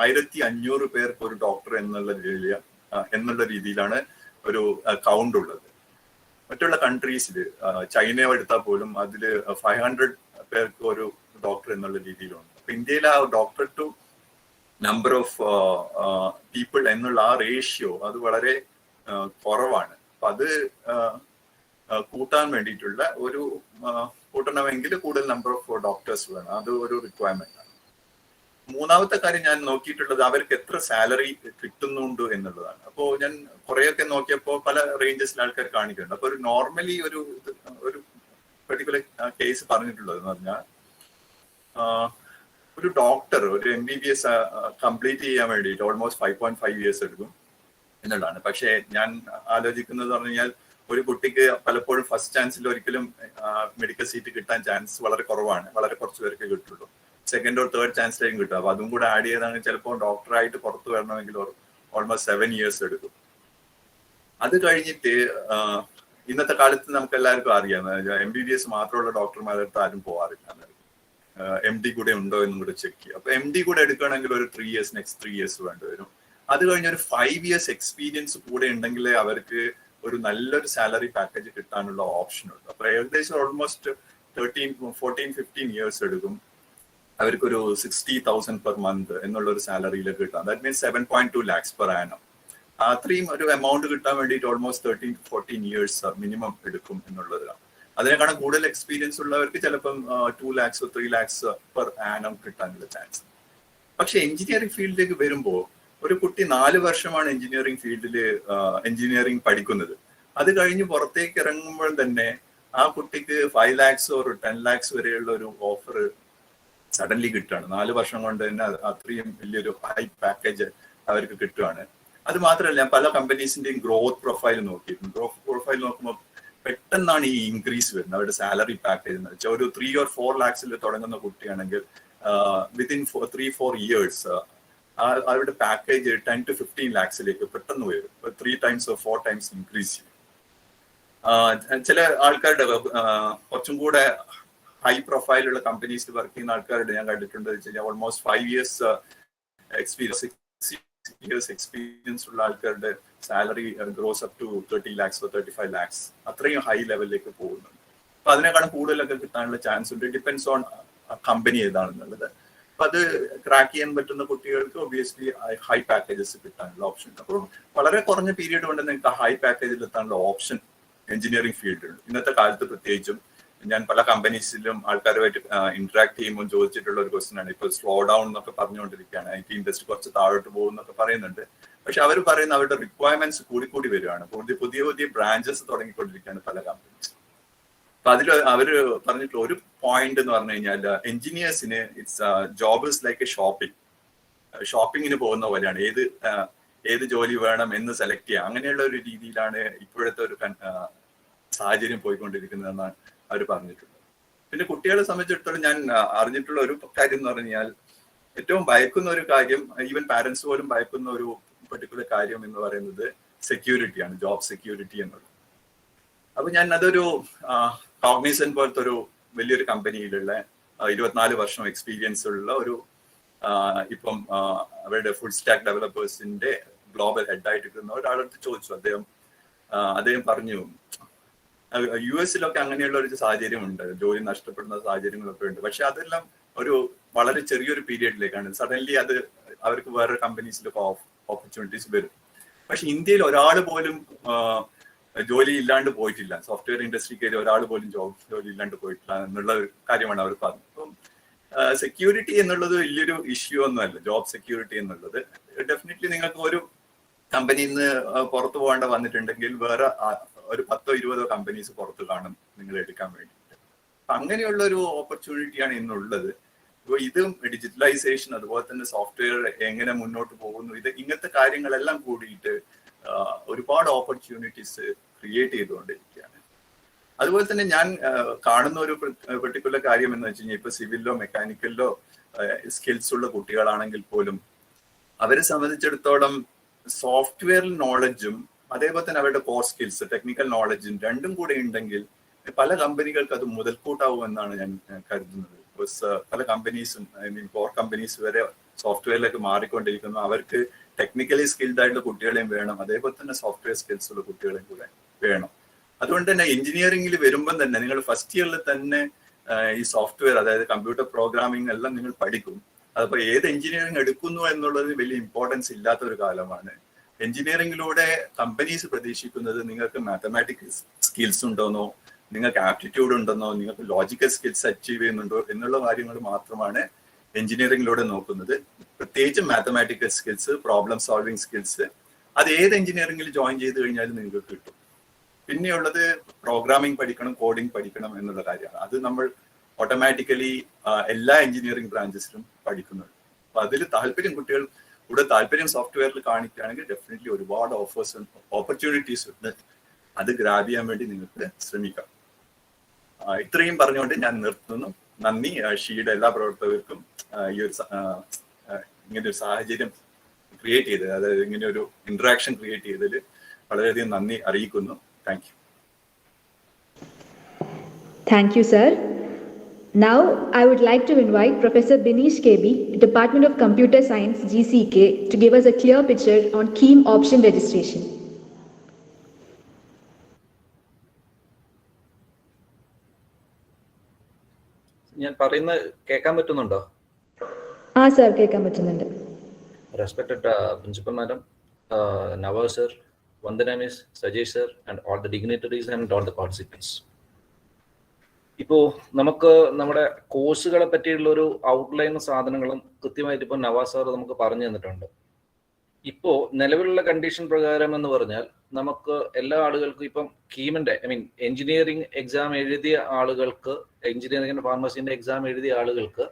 1500 പേർക്ക് ഒരു ഡോക്ടർ എന്നുള്ള രീതിയിലാണ് ഒരു കൗണ്ട് ഉള്ളത്. മറ്റുള്ള കൺട്രീസിൽ ചൈന എടുത്താൽ പോലും അതിൽ 500 പേർക്ക് ഒരു ഡോക്ടർ എന്നുള്ള രീതിയിലുണ്ട്. അപ്പൊ ഇന്ത്യയിൽ ആ doctor to number of people എന്നുള്ള ആ റേഷ്യോ അത് വളരെ കുറവാണ്. അപ്പൊ അത് കൂട്ടാൻ വേണ്ടിയിട്ടുള്ള കൂട്ടണമെങ്കിൽ കൂടുതൽ നമ്പർ ഓഫ് ഡോക്ടേഴ്സ് വേണം. അത് ഒരു റിക്വയർമെന്റ് ആണ്. മൂന്നാമത്തെ കാര്യം ഞാൻ നോക്കിയിട്ടുള്ളത് അവർക്ക് എത്ര സാലറി കിട്ടുന്നുണ്ട് എന്നുള്ളതാണ്. അപ്പോൾ ഞാൻ കുറെയൊക്കെ നോക്കിയപ്പോൾ പല റേഞ്ചസിൽ ആൾക്കാർ കാണിക്കുന്നുണ്ട്. അപ്പൊ ഒരു നോർമലി ഒരു പെർട്ടിക്കുലർ കേസ് പറഞ്ഞിട്ടുള്ളത് എന്ന് പറഞ്ഞാൽ ഒരു ഡോക്ടർ ഒരു MBBS കംപ്ലീറ്റ് ചെയ്യാൻ വേണ്ടിയിട്ട് ഓൾമോസ്റ്റ് 5.5 years എടുക്കും എന്നുള്ളതാണ്. പക്ഷേ ഞാൻ ആലോചിക്കുന്നത് പറഞ്ഞു കഴിഞ്ഞാൽ ഒരു കുട്ടിക്ക് പലപ്പോഴും ഫസ്റ്റ് ചാൻസിൽ ഒരിക്കലും മെഡിക്കൽ സീറ്റ് കിട്ടാൻ ചാൻസ് വളരെ കുറവാണ്. വളരെ കുറച്ച് പേർക്ക് കിട്ടുള്ളൂ. സെക്കൻഡ് ഓർ തേർഡ് ചാൻസിലേക്കും കിട്ടും. അപ്പൊ അതും കൂടെ ആഡ് ചെയ്താണെങ്കിൽ ചിലപ്പോൾ ഡോക്ടറായിട്ട് പുറത്ത് വരണമെങ്കിൽ ഓൾമോസ്റ്റ് 7 years എടുക്കും. അത് കഴിഞ്ഞിട്ട് ഇന്നത്തെ കാലത്ത് നമുക്ക് എല്ലാവർക്കും അറിയാം MBBS മാത്രമുള്ള ഡോക്ടർമാരുടെ ആരും പോകാറില്ല. MD കൂടെ ഉണ്ടോ എന്നും കൂടെ ചെക്ക് ചെയ്യും. അപ്പൊ MD കൂടെ എടുക്കുകയാണെങ്കിൽ ഒരു 3 years, നെക്സ്റ്റ് 3 years വേണ്ടി വരും. അത് കഴിഞ്ഞ ഒരു 5 years എക്സ്പീരിയൻസ് കൂടെ ഉണ്ടെങ്കിൽ അവർക്ക് ഒരു നല്ലൊരു സാലറി പാക്കേജ് കിട്ടാനുള്ള ഓപ്ഷൻ ഉണ്ട്. അപ്പൊ ഏകദേശം ഓൾമോസ്റ്റ് 14-15 years എടുക്കും അവർക്കൊരു 60,000 per month എന്നുള്ള ഒരു സാലറിയിലേക്ക് കിട്ടാം. That means 7.2 lakhs per annum. അത്രയും ഒരു എമൗണ്ട് കിട്ടാൻ വേണ്ടിയിട്ട് ഓൾമോസ്റ്റ് 13-14 years മിനിമം എടുക്കും എന്നുള്ളതാണ്. അതിനേക്കാളും കൂടുതൽ എക്സ്പീരിയൻസ് ഉള്ളവർക്ക് ചിലപ്പം 2 lakhs or 3 lakhs per annum കിട്ടാനുള്ള ചാൻസ്. പക്ഷെ എഞ്ചിനീയറിംഗ് ഫീൽഡിലേക്ക് വരുമ്പോൾ ഒരു കുട്ടി 4 വർഷമാണ് എഞ്ചിനീയറിംഗ് ഫീൽഡിൽ എഞ്ചിനീയറിംഗ് പഠിക്കുന്നത്. അത് കഴിഞ്ഞ് പുറത്തേക്ക് ഇറങ്ങുമ്പോൾ തന്നെ ആ കുട്ടിക്ക് 5 lakhs or 10 lakhs വരെയുള്ള ഒരു ഓഫർ സഡൻലി കിട്ടുകയാണ്. 4 വർഷം കൊണ്ട് തന്നെ അത്രയും വലിയൊരു ഹൈ പാക്കേജ് അവർക്ക് കിട്ടുകയാണ്. അത് മാത്രമല്ല ഞാൻ പല കമ്പനീസിന്റെയും ഗ്രോത്ത് പ്രൊഫൈൽ നോക്കിയിട്ടുണ്ട്. ഗ്രോത്ത് പ്രൊഫൈൽ നോക്കുമ്പോൾ പെട്ടെന്നാണ് ഈ ഇൻക്രീസ് വരുന്നത് അവരുടെ സാലറി പാക്കേജ് എന്ന് വെച്ചാൽ. ഒരു 3 or 4 lakhs തുടങ്ങുന്ന കുട്ടിയാണെങ്കിൽ വിത്തിൻ 3-4 years അവരുടെ പാക്കേജ് 10 to 15 lakhs പെട്ടെന്ന് വരും. 3 times or 4 times increase ചെയ്യും. ചില ആൾക്കാരുടെ കുറച്ചും കൂടെ ഹൈ പ്രൊഫൈലുള്ള കമ്പനീസിൽ വർക്ക് ചെയ്യുന്ന ആൾക്കാരുടെ ഞാൻ കണ്ടിട്ടുണ്ട് വെച്ച് കഴിഞ്ഞാൽ almost 5 years experience, 6 years experience ഉള്ള ആൾക്കാരുടെ salary grows up to 30 lakhs or 35 lakhs, അത്രയും ഹൈ ലെവലിലേക്ക് പോകുന്നുണ്ട്. അപ്പൊ അതിനേക്കാളും കൂടുതലൊക്കെ കിട്ടാനുള്ള ചാൻസ് ഉണ്ട്. ഡിപ്പെൻസ് ഓൺ കമ്പനി ഏതാണെന്നുള്ളത്. അപ്പൊ അത് ക്രാക്ക് ചെയ്യാൻ പറ്റുന്ന കുട്ടികൾക്ക് ഒബിയസ്ലി ഹൈ പാക്കേജസ് കിട്ടാനുള്ള ഓപ്ഷൻ ഉണ്ട്. അപ്പോൾ വളരെ കുറഞ്ഞ പീരീഡ് കൊണ്ട് നിങ്ങൾക്ക് ഹൈ പാക്കേജിൽ എത്താനുള്ള ഓപ്ഷൻ എഞ്ചിനീയറിംഗ് ഫീൽഡിലുണ്ട്. ഇന്നത്തെ കാലത്ത് പ്രത്യേകിച്ചും ഞാൻ പല കമ്പനീസിലും ആൾക്കാരുമായിട്ട് ഇന്ററാക്ട് ചെയ്യുമ്പോൾ ചോദിച്ചിട്ടുള്ള ഒരു ക്വസ്റ്റൻ ആണ്. ഇപ്പോൾ സ്ലോ ഡൗൺ എന്നൊക്കെ പറഞ്ഞുകൊണ്ടിരിക്കുകയാണ്, IT ഇൻഡസ്ട്രി കുറച്ച് താഴോട്ട് പോകും എന്നൊക്കെ പറയുന്നുണ്ട്. പക്ഷെ അവർ പറയുന്ന അവരുടെ റിക്വയർമെന്റ്സ് കൂടി വരികയാണ്. പുതിയ പുതിയ ബ്രാഞ്ചസ് തുടങ്ങിക്കൊണ്ടിരിക്കുകയാണ് പല കമ്പനീസ്. അപ്പൊ അതിൽ അവര് പറഞ്ഞിട്ടുള്ള ഒരു പോയിന്റ് എന്ന് പറഞ്ഞു കഴിഞ്ഞാൽ എഞ്ചിനീയേഴ്സിന് it's job is like a ഷോപ്പിങ്ങിന് പോകുന്ന പോലെയാണ്. ഏത് ജോലി വേണം എന്ന് സെലക്ട് ചെയ്യുക, അങ്ങനെയുള്ള ഒരു രീതിയിലാണ് ഇപ്പോഴത്തെ ഒരു സാഹചര്യം പോയിക്കൊണ്ടിരിക്കുന്നതെന്നാണ് അവർ പറഞ്ഞിട്ടുള്ളത്. പിന്നെ കുട്ടികളെ സംബന്ധിച്ചിടത്തോളം ഞാൻ അറിഞ്ഞിട്ടുള്ള ഒരു കാര്യം എന്ന് പറഞ്ഞാൽ ഏറ്റവും ഭയക്കുന്ന ഒരു കാര്യം, ഈവൻ പാരന്റ്സ് പോലും ഭയക്കുന്ന ഒരു പെർട്ടിക്കുലർ കാര്യം എന്ന് പറയുന്നത് സെക്യൂരിറ്റിയാണ്, ജോബ് സെക്യൂരിറ്റി എന്നുള്ളത്. അപ്പൊ ഞാൻ അതൊരു കോഗ്നിസൻ പോലത്തെ ഒരു വലിയൊരു കമ്പനിയിലുള്ള 24 വർഷം എക്സ്പീരിയൻസ് ഉള്ള ഒരു ഇപ്പം അവരുടെ ഫുൾ സ്റ്റാക്ക് ഡെവലപ്പേഴ്സിന്റെ ഗ്ലോബൽ ഹെഡ് ആയിട്ടിരിക്കുന്ന ഒരാളടുത്ത് ചോദിച്ചു. അദ്ദേഹം പറഞ്ഞു US അങ്ങനെയുള്ള ഒരു സാഹചര്യം ഉണ്ട്, ജോലി നഷ്ടപ്പെടുന്ന സാഹചര്യങ്ങളൊക്കെ ഉണ്ട്. പക്ഷെ അതെല്ലാം ഒരു വളരെ ചെറിയൊരു പീരിയഡിലേക്കാണ്. സഡൻലി അത് അവർക്ക് വേറെ കമ്പനീസിലൊക്കെ ഓപ്പർച്യൂണിറ്റീസ് വരും. പക്ഷെ ഇന്ത്യയിൽ ഒരാൾ പോലും ജോലി ഇല്ലാണ്ട് പോയിട്ടില്ല. സോഫ്റ്റ്വെയർ ഇൻഡസ്ട്രിക്ക് ഒരാൾ പോലും ജോലി ഇല്ലാണ്ട് പോയിട്ടില്ല എന്നുള്ള ഒരു കാര്യമാണ് അവർ പറഞ്ഞത്. അപ്പം സെക്യൂരിറ്റി എന്നുള്ളത് വലിയൊരു ഇഷ്യൂ ഒന്നുമല്ല. ജോബ് സെക്യൂരിറ്റി എന്നുള്ളത് ഡെഫിനറ്റ്ലി നിങ്ങൾക്ക് ഒരു കമ്പനിയിൽ നിന്ന് പുറത്തു പോകേണ്ട വന്നിട്ടുണ്ടെങ്കിൽ വേറെ ഒരു 10-20 കമ്പനീസ് പുറത്ത് കാണും നിങ്ങൾ എടുക്കാൻ വേണ്ടിയിട്ട്. അങ്ങനെയുള്ള ഒരു ഓപ്പർച്യൂണിറ്റിയാണ് ഇന്നുള്ളത്. ഇപ്പോൾ ഇതും ഡിജിറ്റലൈസേഷൻ, അതുപോലെ തന്നെ സോഫ്റ്റ്വെയർ എങ്ങനെ മുന്നോട്ട് പോകുന്നു, ഇങ്ങനത്തെ കാര്യങ്ങളെല്ലാം കൂടിയിട്ട് ഒരുപാട് ഓപ്പർച്യൂണിറ്റീസ് ക്രിയേറ്റ് ചെയ്തുകൊണ്ടിരിക്കുകയാണ്. അതുപോലെ തന്നെ ഞാൻ കാണുന്ന ഒരു പെർട്ടിക്കുലർ കാര്യം എന്ന് വെച്ച് കഴിഞ്ഞാൽ ഇപ്പൊ സിവിലിലോ മെക്കാനിക്കലിലോ സ്കിൽസ് ഉള്ള കുട്ടികളാണെങ്കിൽ പോലും അവരെ സംബന്ധിച്ചിടത്തോളം സോഫ്റ്റ്വെയർ നോളജും അതേപോലെ തന്നെ അവരുടെ കോർ സ്കിൽസ്, ടെക്നിക്കൽ നോളജും രണ്ടും കൂടെ ഉണ്ടെങ്കിൽ പല കമ്പനികൾക്ക് അത് മുതൽക്കൂട്ടാവും എന്നാണ് ഞാൻ കരുതുന്നത്. പല കമ്പനീസും കോർ കമ്പനീസ് വരെ സോഫ്റ്റ്വെയറിലേക്ക് മാറിക്കൊണ്ടിരിക്കുന്നു. അവർക്ക് ടെക്നിക്കലി സ്കിൽഡ് ആയിട്ടുള്ള കുട്ടികളെയും വേണം, അതേപോലെ തന്നെ സോഫ്റ്റ്വെയർ സ്കിൽസ് ഉള്ള കുട്ടികളെയും കൂടെ വേണം. അതുകൊണ്ട് തന്നെ എഞ്ചിനീയറിംഗിൽ വരുമ്പം തന്നെ നിങ്ങൾ ഫസ്റ്റ് ഇയറിൽ തന്നെ ഈ സോഫ്റ്റ്വെയർ, അതായത് കമ്പ്യൂട്ടർ പ്രോഗ്രാമിംഗ് എല്ലാം നിങ്ങൾ പഠിക്കും. അതിപ്പോ ഏത് എഞ്ചിനീയറിംഗ് എടുക്കുന്നു എന്നുള്ളത് വലിയ ഇമ്പോർട്ടൻസ് ഇല്ലാത്ത ഒരു കാലമാണ്. എഞ്ചിനീയറിംഗിലൂടെ കമ്പനീസ് പ്രതീക്ഷിക്കുന്നത് നിങ്ങൾക്ക് മാത്തമാറ്റിക്സ് സ്കിൽസ് ഉണ്ടോന്നോ, നിങ്ങൾക്ക് ആപ്റ്റിറ്റ്യൂഡ് ഉണ്ടെന്നോ, നിങ്ങൾക്ക് ലോജിക്കൽ സ്കിൽസ് അച്ചീവ് ചെയ്യുന്നുണ്ടോ എന്നുള്ള കാര്യങ്ങൾ മാത്രമാണ് എഞ്ചിനീയറിംഗിലൂടെ നോക്കുന്നത്. പ്രത്യേകിച്ചും mathematical skills, problem solving skills, അത് ഏത് എഞ്ചിനീയറിംഗിൽ ജോയിൻ ചെയ്ത് കഴിഞ്ഞാലും നിങ്ങൾക്ക് കിട്ടും. പിന്നെയുള്ളത് പ്രോഗ്രാമിംഗ് പഠിക്കണം, കോഡിംഗ് പഠിക്കണം എന്നുള്ള കാര്യമാണ്. അത് നമ്മൾ ഓട്ടോമാറ്റിക്കലി എല്ലാ എഞ്ചിനീയറിംഗ് ബ്രാഞ്ചസിലും പഠിക്കുന്നുണ്ട്. അപ്പൊ അതിൽ കുട്ടികൾ കൂടെ താല്പര്യം സോഫ്റ്റ്വെയറിൽ കാണിക്കുകയാണെങ്കിൽ ഡെഫിനറ്റ്ലി ഒരുപാട് ഓപ്പർച്യൂണിറ്റീസ് ഉണ്ട്. അത് ഗ്രാബ് ചെയ്യാൻ വേണ്ടി നിങ്ങൾക്ക് ശ്രമിക്കാം. ഇത്രയും പറഞ്ഞുകൊണ്ട് ഞാൻ നിർത്തുന്നു. നന്ദി. ഷീയുടെ എല്ലാ പ്രവർത്തകർക്കും ഈ ഒരു ഇങ്ങനെ ഒരു സാഹചര്യം ക്രിയേറ്റ് ചെയ്തത്, അതായത് ഇങ്ങനെ ഒരു ഇന്ററാക്ഷൻ ക്രിയേറ്റ് ചെയ്തതിൽ വളരെയധികം നന്ദി അറിയിക്കുന്നു. Thank you. Thank you, sir. Now, I would like to invite Professor Binish KB, Department of Computer Science, GCEK, to give us a clear picture on KEAM option registration. ഞാൻ പറയുന്നത് കേൾക്കാൻ പറ്റുന്നുണ്ടോ? Sir, കേൾക്കാൻ പറ്റുന്നുണ്ട്. Respected principal madam, Navas sir, Vandana miss, Sajay sir, and all the dignitaries and all the participants. ഇപ്പോൾ നമുക്ക് നമ്മുടെ കോഴ്സുകളെ പറ്റിയുള്ള ഒരു ഔട്ട്ലൈൻ സാധനങ്ങളും കൃത്യമായിട്ട് ഇപ്പോൾ നവാസ് സാർ നമുക്ക് പറഞ്ഞു തന്നിട്ടുണ്ട്. ഇപ്പോൾ നിലവിലുള്ള കണ്ടീഷൻ പ്രകാരം എന്ന് പറഞ്ഞാൽ നമുക്ക് എല്ലാ ആളുകൾക്കും ഇപ്പം കീമിന്റെ എഞ്ചിനീയറിംഗ് എക്സാം എഴുതിയ ആളുകൾക്ക്, എഞ്ചിനീയറിംഗ് ഫാർമസിന്റെ എക്സാം എഴുതിയ ആളുകൾക്ക്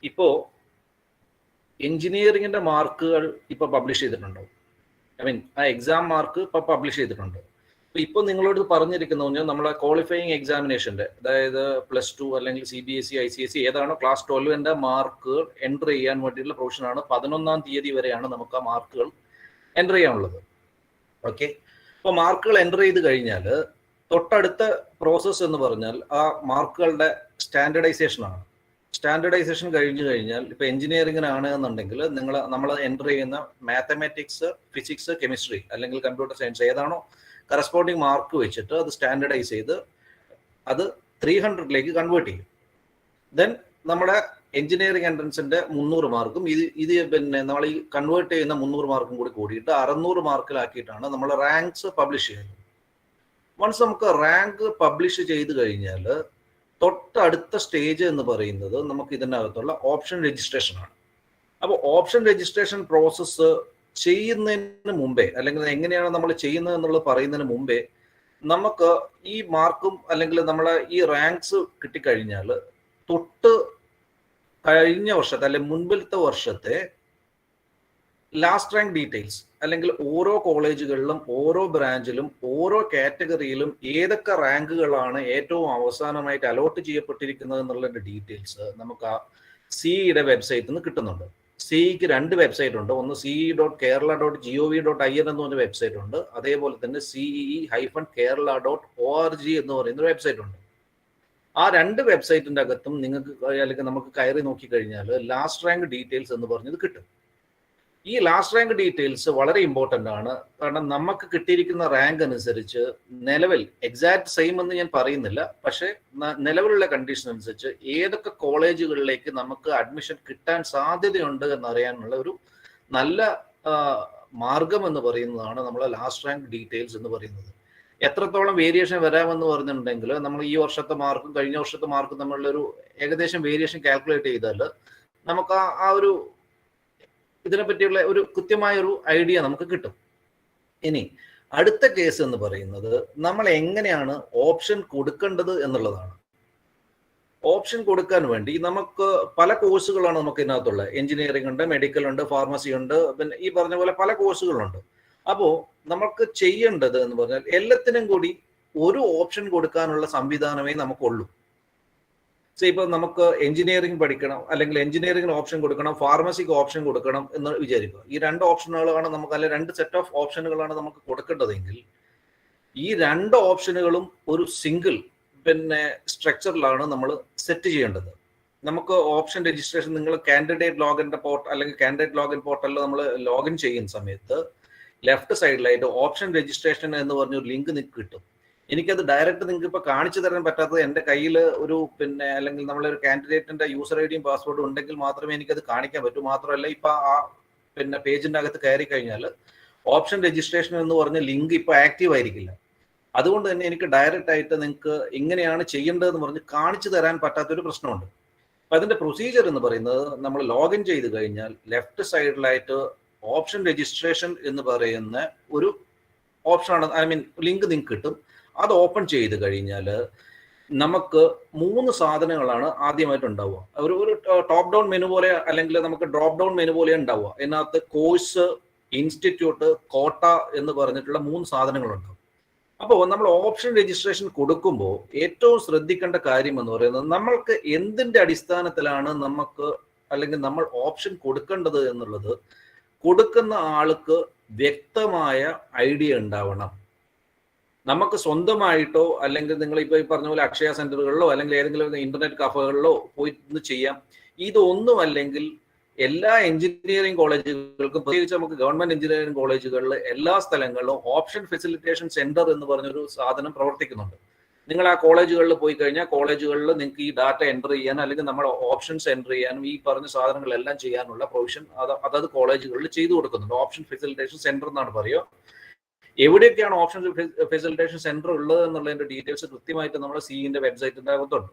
ഇപ്പോൾ എഞ്ചിനീയറിംഗിന്റെ മാർക്കുകൾ ഇപ്പൊ പബ്ലിഷ് ചെയ്തിട്ടുണ്ടോ? ആ എക്സാം മാർക്ക് ഇപ്പൊ പബ്ലിഷ് ചെയ്തിട്ടുണ്ട്. ഇപ്പൊ നിങ്ങളോട് പറഞ്ഞിരിക്കുന്നു നമ്മളെ ക്വാളിഫയിങ് എക്സാമിനേഷന്റെ, അതായത് +2 അല്ലെങ്കിൽ CBSE ICSE ഏതാണോ ക്ലാസ് 12ന്റെ മാർക്ക് എൻറ്റർ ചെയ്യാൻ വേണ്ടിയിട്ടുള്ള പ്രൊവിഷനാണ്. 11-ാം തീയതി വരെയാണ് നമുക്ക് ആ മാർക്കുകൾ എൻറ്റർ ചെയ്യാനുള്ളത്. ഓക്കെ. അപ്പോൾ മാർക്കുകൾ എൻ്റർ ചെയ്ത് കഴിഞ്ഞാൽ തൊട്ടടുത്ത പ്രോസസ്സ് എന്ന് പറഞ്ഞാൽ ആ മാർക്കുകളുടെ സ്റ്റാൻഡർഡൈസേഷനാണ്. സ്റ്റാൻഡർഡൈസേഷൻ കഴിഞ്ഞു കഴിഞ്ഞാൽ ഇപ്പോൾ എഞ്ചിനീയറിംഗിനാണ് എന്നുണ്ടെങ്കിൽ നമ്മൾ എൻ്റർ ചെയ്യുന്ന മാത്തമാറ്റിക്സ്, ഫിസിക്സ്, കെമിസ്ട്രി അല്ലെങ്കിൽ കമ്പ്യൂട്ടർ സയൻസ് ഏതാണോ കറസ്പോണ്ടിങ് മാർക്ക് വെച്ചിട്ട് അത് സ്റ്റാൻഡർഡൈസ് ചെയ്ത് അത് 300ലേക്ക് കൺവേർട്ട് ചെയ്യും. ദെൻ നമ്മുടെ എഞ്ചിനീയറിംഗ് എൻട്രൻസിന്റെ 300 മാർക്കും ഇത് പിന്നെ നമ്മൾ ഈ കൺവേർട്ട് ചെയ്യുന്ന 300 മാർക്കും കൂടി കൂടിയിട്ട് 600 മാർക്കിലാക്കിയിട്ടാണ് നമ്മൾ റാങ്ക്സ് പബ്ലിഷ് ചെയ്യുന്നത്. വൺസ് നമുക്ക് റാങ്ക് പബ്ലിഷ് ചെയ്ത് കഴിഞ്ഞാൽ തൊട്ടടുത്ത സ്റ്റേജ് എന്ന് പറയുന്നത് നമുക്ക് ഇതിനകത്തുള്ള ഓപ്ഷൻ രജിസ്ട്രേഷൻ ആണ്. അപ്പോൾ ഓപ്ഷൻ രജിസ്ട്രേഷൻ പ്രോസസ്സ് ചെയ്യുന്നതിന് മുമ്പേ അല്ലെങ്കിൽ എങ്ങനെയാണ് നമ്മൾ ചെയ്യുന്നത് എന്നുള്ളത് പറയുന്നതിന് മുമ്പേ നമുക്ക് ഈ മാർക്കും അല്ലെങ്കിൽ നമ്മളെ ഈ റാങ്ക്സ് കിട്ടിക്കഴിഞ്ഞാൽ തൊട്ട് കഴിഞ്ഞ വർഷത്തെ അല്ലെങ്കിൽ മുൻപിലത്തെ വർഷത്തെ ലാസ്റ്റ് റാങ്ക് ഡീറ്റെയിൽസ് അല്ലെങ്കിൽ ഓരോ കോളേജുകളിലും ഓരോ ബ്രാഞ്ചിലും ഓരോ കാറ്റഗറിയിലും ഏതൊക്കെ റാങ്കുകളാണ് ഏറ്റവും അവസാനമായിട്ട് അലോട്ട് ചെയ്യപ്പെട്ടിരിക്കുന്നത് എന്നുള്ളതിന്റെ ഡീറ്റെയിൽസ് നമുക്ക് ആ സിഇയുടെ വെബ്സൈറ്റിൽ നിന്ന് കിട്ടുന്നുണ്ട്. സിഇക്ക് 2 വെബ്സൈറ്റ് ഉണ്ട്. ഒന്ന് ce.kerala.gov.in എന്ന് പറഞ്ഞ വെബ്സൈറ്റ് ഉണ്ട്. അതേപോലെ തന്നെ cee-kerala.org എന്ന് പറയുന്ന ഒരു വെബ്സൈറ്റ് ഉണ്ട്. ആ 2 വെബ്സൈറ്റിന്റെ അകത്തും നിങ്ങൾക്ക് അല്ലെങ്കിൽ നമുക്ക് കയറി നോക്കിക്കഴിഞ്ഞാൽ ലാസ്റ്റ് റാങ്ക് ഡീറ്റെയിൽസ് എന്ന് പറഞ്ഞത് കിട്ടും. ഈ ലാസ്റ്റ് റാങ്ക് ഡീറ്റെയിൽസ് വളരെ ഇമ്പോർട്ടൻ്റ് ആണ്. കാരണം നമുക്ക് കിട്ടിയിരിക്കുന്ന റാങ്ക് അനുസരിച്ച് നിലവിൽ എക്സാക്ട് സെയിം എന്ന് ഞാൻ പറയുന്നില്ല, പക്ഷേ നിലവിലുള്ള കണ്ടീഷൻ അനുസരിച്ച് ഏതൊക്കെ കോളേജുകളിലേക്ക് നമുക്ക് അഡ്മിഷൻ കിട്ടാൻ സാധ്യതയുണ്ട് എന്നറിയാനുള്ള ഒരു നല്ല മാർഗം എന്ന് പറയുന്നതാണ് നമ്മളെ ലാസ്റ്റ് റാങ്ക് ഡീറ്റെയിൽസ് എന്ന് പറയുന്നത്. എത്രത്തോളം വേരിയേഷൻ വരാമെന്ന് പറഞ്ഞിട്ടുണ്ടെങ്കിൽ നമ്മൾ ഈ വർഷത്തെ മാർക്കും കഴിഞ്ഞ വർഷത്തെ മാർക്കും തമ്മിലുള്ള ഒരു ഏകദേശം വേരിയേഷൻ കാൽക്കുലേറ്റ് ചെയ്താൽ നമുക്ക് ആ ഒരു ഇതിനെ പറ്റിയുള്ള ഒരു കൃത്യമായ ഒരു ഐഡിയ നമുക്ക് കിട്ടും. ഇനി അടുത്ത കേസ് എന്ന് പറയുന്നത് നമ്മൾ എങ്ങനെയാണ് ഓപ്ഷൻ കൊടുക്കേണ്ടത് എന്നുള്ളതാണ്. ഓപ്ഷൻ കൊടുക്കാൻ വേണ്ടി നമുക്ക് പല കോഴ്സുകളാണ് നമുക്ക് ഇതിനകത്തുള്ളത്. എഞ്ചിനീയറിംഗ് ഉണ്ട്, മെഡിക്കൽ ഉണ്ട്, ഫാർമസി ഉണ്ട്, പിന്നെ ഈ പറഞ്ഞ പോലെ പല കോഴ്സുകളുണ്ട്. അപ്പോൾ നമുക്ക് ചെയ്യേണ്ടത് എന്ന് പറഞ്ഞാൽ എല്ലാത്തിനും കൂടി ഒരു ഓപ്ഷൻ കൊടുക്കാനുള്ള സംവിധാനമേ നമുക്കുള്ളൂ. ഇപ്പം നമുക്ക് എഞ്ചിനീയറിംഗ് പഠിക്കണം അല്ലെങ്കിൽ എഞ്ചിനീയറിംഗിന് ഓപ്ഷൻ കൊടുക്കണം, ഫാർമസിക്ക് ഓപ്ഷൻ കൊടുക്കണം എന്ന് വിചാരിക്കുക. ഈ 2 ഓപ്ഷനുകളാണ് നമുക്ക്, അല്ലെ 2 സെറ്റ് ഓഫ് ഓപ്ഷനുകളാണ് നമുക്ക് കൊടുക്കേണ്ടതെങ്കിൽ ഈ 2 ഓപ്ഷനുകളും ഒരു സിംഗിൾ പിന്നെ സ്ട്രക്ചറിലാണ് നമ്മൾ സെറ്റ് ചെയ്യേണ്ടത്. നമുക്ക് ഓപ്ഷൻ രജിസ്ട്രേഷൻ നിങ്ങൾ കാൻഡിഡേറ്റ് ലോഗിൻ്റെ അല്ലെങ്കിൽ കാൻഡിഡേറ്റ് ലോഗിൻ പോർട്ടലിൽ നമ്മൾ ലോഗിൻ ചെയ്യുന്ന സമയത്ത് ലെഫ്റ്റ് സൈഡിലായിട്ട് ഓപ്ഷൻ രജിസ്ട്രേഷൻ എന്ന് പറഞ്ഞൊരു ലിങ്ക് നിങ്ങൾക്ക് കിട്ടും. എനിക്കത് ഡയറക്റ്റ് നിങ്ങൾക്ക് ഇപ്പോൾ കാണിച്ചു തരാൻ പറ്റാത്തത് എൻ്റെ കയ്യിൽ ഒരു പിന്നെ അല്ലെങ്കിൽ നമ്മളൊരു കാൻഡിഡേറ്റിന്റെ യൂസർ ഐ ഡിയും പാസ്വേഡും ഉണ്ടെങ്കിൽ മാത്രമേ എനിക്കത് കാണിക്കാൻ പറ്റൂ. മാത്രമല്ല ഇപ്പൊ ആ പിന്നെ പേജിന്റെ അകത്ത് കയറി കഴിഞ്ഞാൽ ഓപ്ഷൻ രജിസ്ട്രേഷൻ എന്ന് പറഞ്ഞ ലിങ്ക് ഇപ്പോൾ ആക്റ്റീവ് ആയിരിക്കില്ല. അതുകൊണ്ട് തന്നെ എനിക്ക് ഡയറക്റ്റ് ആയിട്ട് നിങ്ങൾക്ക് എങ്ങനെയാണ് ചെയ്യേണ്ടതെന്ന് പറഞ്ഞ് കാണിച്ചു തരാൻ പറ്റാത്തൊരു പ്രശ്നമുണ്ട്. അപ്പൊ അതിന്റെ പ്രൊസീജിയർ എന്ന് പറയുന്നത് നമ്മൾ ലോഗിൻ ചെയ്ത് കഴിഞ്ഞാൽ ലെഫ്റ്റ് സൈഡിലായിട്ട് ഓപ്ഷൻ രജിസ്ട്രേഷൻ എന്ന് പറയുന്ന ഒരു ഓപ്ഷനാണ്, ലിങ്ക് നിങ്ങൾക്ക് കിട്ടും. അത് ഓപ്പൺ ചെയ്ത് കഴിഞ്ഞാൽ നമുക്ക് 3 സാധനങ്ങളാണ് ആദ്യമായിട്ട് ഉണ്ടാവുക. ഒരു ടോപ്പ് ഡൗൺ മെനു പോലെ അല്ലെങ്കിൽ നമുക്ക് ഡ്രോപ്പ് ഡൗൺ മെനു പോലെ ഉണ്ടാവുക. ഇതിനകത്ത് കോഴ്സ്, ഇൻസ്റ്റിറ്റ്യൂട്ട്, കോട്ട എന്ന് പറഞ്ഞിട്ടുള്ള 3 സാധനങ്ങളുണ്ടാവും. അപ്പോൾ നമ്മൾ ഓപ്ഷൻ രജിസ്ട്രേഷൻ കൊടുക്കുമ്പോൾ ഏറ്റവും ശ്രദ്ധിക്കേണ്ട കാര്യം എന്ന് പറയുന്നത് നമ്മൾക്ക് എന്തിന്റെ അടിസ്ഥാനത്തിലാണ് നമുക്ക് അല്ലെങ്കിൽ നമ്മൾ ഓപ്ഷൻ കൊടുക്കേണ്ടത് എന്നുള്ളത് കൊടുക്കുന്ന ആൾക്ക് വ്യക്തമായ ഐഡിയ ഉണ്ടാവണം. നമുക്ക് സ്വന്തമായിട്ടോ അല്ലെങ്കിൽ നിങ്ങൾ ഇപ്പോൾ ഈ പറഞ്ഞ പോലെ അക്ഷയ സെന്ററുകളിലോ അല്ലെങ്കിൽ ഏതെങ്കിലും ഇന്റർനെറ്റ് കഫകളിലോ പോയിട്ട് ചെയ്യാം. ഇതൊന്നും അല്ലെങ്കിൽ എല്ലാ എഞ്ചിനീയറിംഗ് കോളേജുകൾക്കും, പ്രത്യേകിച്ച് നമുക്ക് ഗവൺമെന്റ് എഞ്ചിനീയറിംഗ് കോളേജുകളിൽ എല്ലാ സ്ഥലങ്ങളിലും ഓപ്ഷൻ ഫെസിലിറ്റേഷൻ സെന്റർ എന്ന് പറഞ്ഞൊരു സാധനം പ്രവർത്തിക്കുന്നുണ്ട്. നിങ്ങൾ ആ കോളേജുകളിൽ പോയി കഴിഞ്ഞാൽ കോളേജുകളിൽ നിങ്ങൾക്ക് ഈ ഡാറ്റ എൻ്റർ ചെയ്യാൻ അല്ലെങ്കിൽ നമ്മുടെ ഓപ്ഷൻസ് എൻ്റർ ചെയ്യാനും ഈ പറഞ്ഞ സാധനങ്ങളെല്ലാം ചെയ്യാനുള്ള പ്രൊവിഷൻ അതത് കോളേജുകളിൽ ചെയ്തു കൊടുക്കുന്നുണ്ട്. ഓപ്ഷൻ ഫെസിലിറ്റേഷൻ സെന്റർ എന്നാണ് പറയുക. എവിടെയൊക്കെയാണ് ഓപ്ഷൻ ഫെസിലിറ്റേഷൻ സെന്റർ ഉള്ളത് എന്നുള്ളതിന്റെ ഡീറ്റെയിൽസ് കൃത്യമായിട്ട് നമ്മുടെ സിഇന്റെ വെബ്സൈറ്റിന്റെ അകത്തുണ്ട്.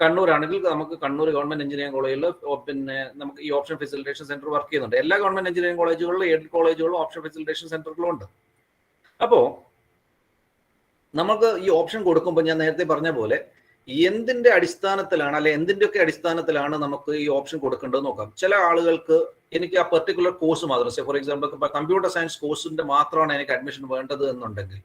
കണ്ണൂരാണെങ്കിൽ നമുക്ക് കണ്ണൂർ ഗവൺമെന്റ് എഞ്ചിനീയറിംഗ് കോളേജിൽ പിന്നെ നമുക്ക് ഈ ഓപ്ഷൻ ഫെസിലിറ്റേഷൻ സെന്റർ വർക്ക് ചെയ്യുന്നുണ്ട്. എല്ലാ ഗവൺമെന്റ് എഞ്ചിനീയറിംഗ് കോളേജുകളിലും എയ്ഡഡ് കോളേജുകളിലും ഓപ്ഷൻ ഫെസിലിറ്റേഷൻ സെന്ററുകളും ഉണ്ട്. അപ്പോൾ നമുക്ക് ഈ ഓപ്ഷൻ കൊടുക്കുമ്പോൾ ഞാൻ നേരത്തെ പറഞ്ഞ പോലെ എന്തിന്റെ അടിസ്ഥാനത്തിലാണ് അല്ലെ എന്തിൻ്റെയൊക്കെ അടിസ്ഥാനത്തിലാണ് നമുക്ക് ഈ ഓപ്ഷൻ കൊടുക്കേണ്ടത് നോക്കാം. ചില ആളുകൾക്ക് എനിക്ക് ആ പെർട്ടിക്കുലർ കോഴ്സ് മാത്രം, ഫോർ എക്സാമ്പിൾ കമ്പ്യൂട്ടർ സയൻസ് കോഴ്സിന്റെ മാത്രമാണ് എനിക്ക് അഡ്മിഷൻ വേണ്ടത് എന്നുണ്ടെങ്കിൽ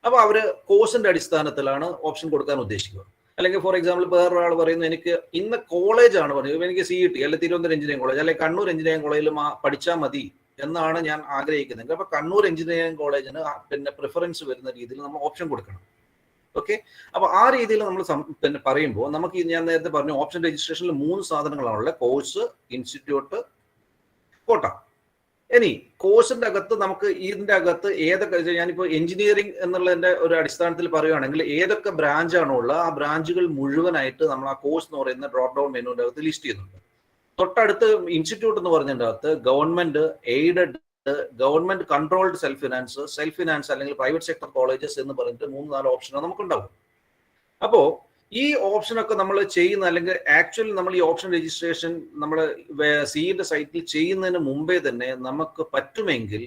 അപ്പൊ അവര് കോഴ്സിന്റെ അടിസ്ഥാനത്തിലാണ് ഓപ്ഷൻ കൊടുക്കാൻ ഉദ്ദേശിക്കുക. അല്ലെങ്കിൽ ഫോർ എക്സാമ്പിൾ വേറൊരാൾ പറയുന്നു എനിക്ക് ഇന്ന കോളേജാണ് പറയുന്നത്, എനിക്ക് CET അല്ലെങ്കിൽ തിരുവനന്തപുരം എഞ്ചിനീയറിംഗ് കോളേജ് അല്ലെങ്കിൽ കണ്ണൂർ എഞ്ചിനീയറിംഗ് കോളേജിൽ പഠിച്ചാൽ മതി എന്നാണ് ഞാൻ ആഗ്രഹിക്കുന്നത്. അപ്പൊ കണ്ണൂർ എഞ്ചിനീയറിംഗ് കോളേജിന് പിന്നെ പ്രിഫറൻസ് വരുന്ന രീതിയിൽ നമ്മൾ ഓപ്ഷൻ കൊടുക്കണം. ഓക്കെ, അപ്പൊ ആ രീതിയിൽ നമ്മൾ പിന്നെ പറയുമ്പോൾ നമുക്ക് ഞാൻ നേരത്തെ പറഞ്ഞു ഓപ്ഷൻ രജിസ്ട്രേഷനിൽ 3 സാധനങ്ങളാണുള്ളത്: കോഴ്സ്, ഇൻസ്റ്റിറ്റ്യൂട്ട്, കോട്ട. ഇനി കോഴ്സിന്റെ അകത്ത് നമുക്ക് ഇതിന്റെ അകത്ത് ഏതൊക്കെ, ഞാനിപ്പോ എഞ്ചിനീയറിംഗ് എന്നുള്ളതിന്റെ ഒരു അടിസ്ഥാനത്തിൽ പറയുകയാണെങ്കിൽ ഏതൊക്കെ ബ്രാഞ്ചാണോ ഉള്ളത് ആ ബ്രാഞ്ചുകൾ മുഴുവനായിട്ട് നമ്മൾ ആ കോഴ്സ് എന്ന് പറയുന്ന ഡ്രോപ്പ് ഡൗൺ മെനുവിന്റെ അകത്ത് ലിസ്റ്റ് ചെയ്യുന്നുണ്ട്. തൊട്ടടുത്ത് ഇൻസ്റ്റിറ്റ്യൂട്ട് എന്ന് പറഞ്ഞതിന്റെ അകത്ത് government aided, government controlled self finance അല്ലെങ്കിൽ പ്രൈവറ്റ് സെക്ടർ കോളേജസ് എന്ന് പറഞ്ഞിട്ട് 3-4 ഓപ്ഷനാണ് നമുക്കുണ്ടാവും. അപ്പോ ഈ ഓപ്ഷനൊക്കെ നമ്മൾ ചെയ്യുന്ന, അല്ലെങ്കിൽ ആക്ച്വലി നമ്മൾ ഈ ഓപ്ഷൻ രജിസ്ട്രേഷൻ നമ്മൾ സിയുടെ സൈറ്റിൽ ചെയ്യുന്നതിന് മുമ്പേ തന്നെ നമുക്ക് പറ്റുമെങ്കിൽ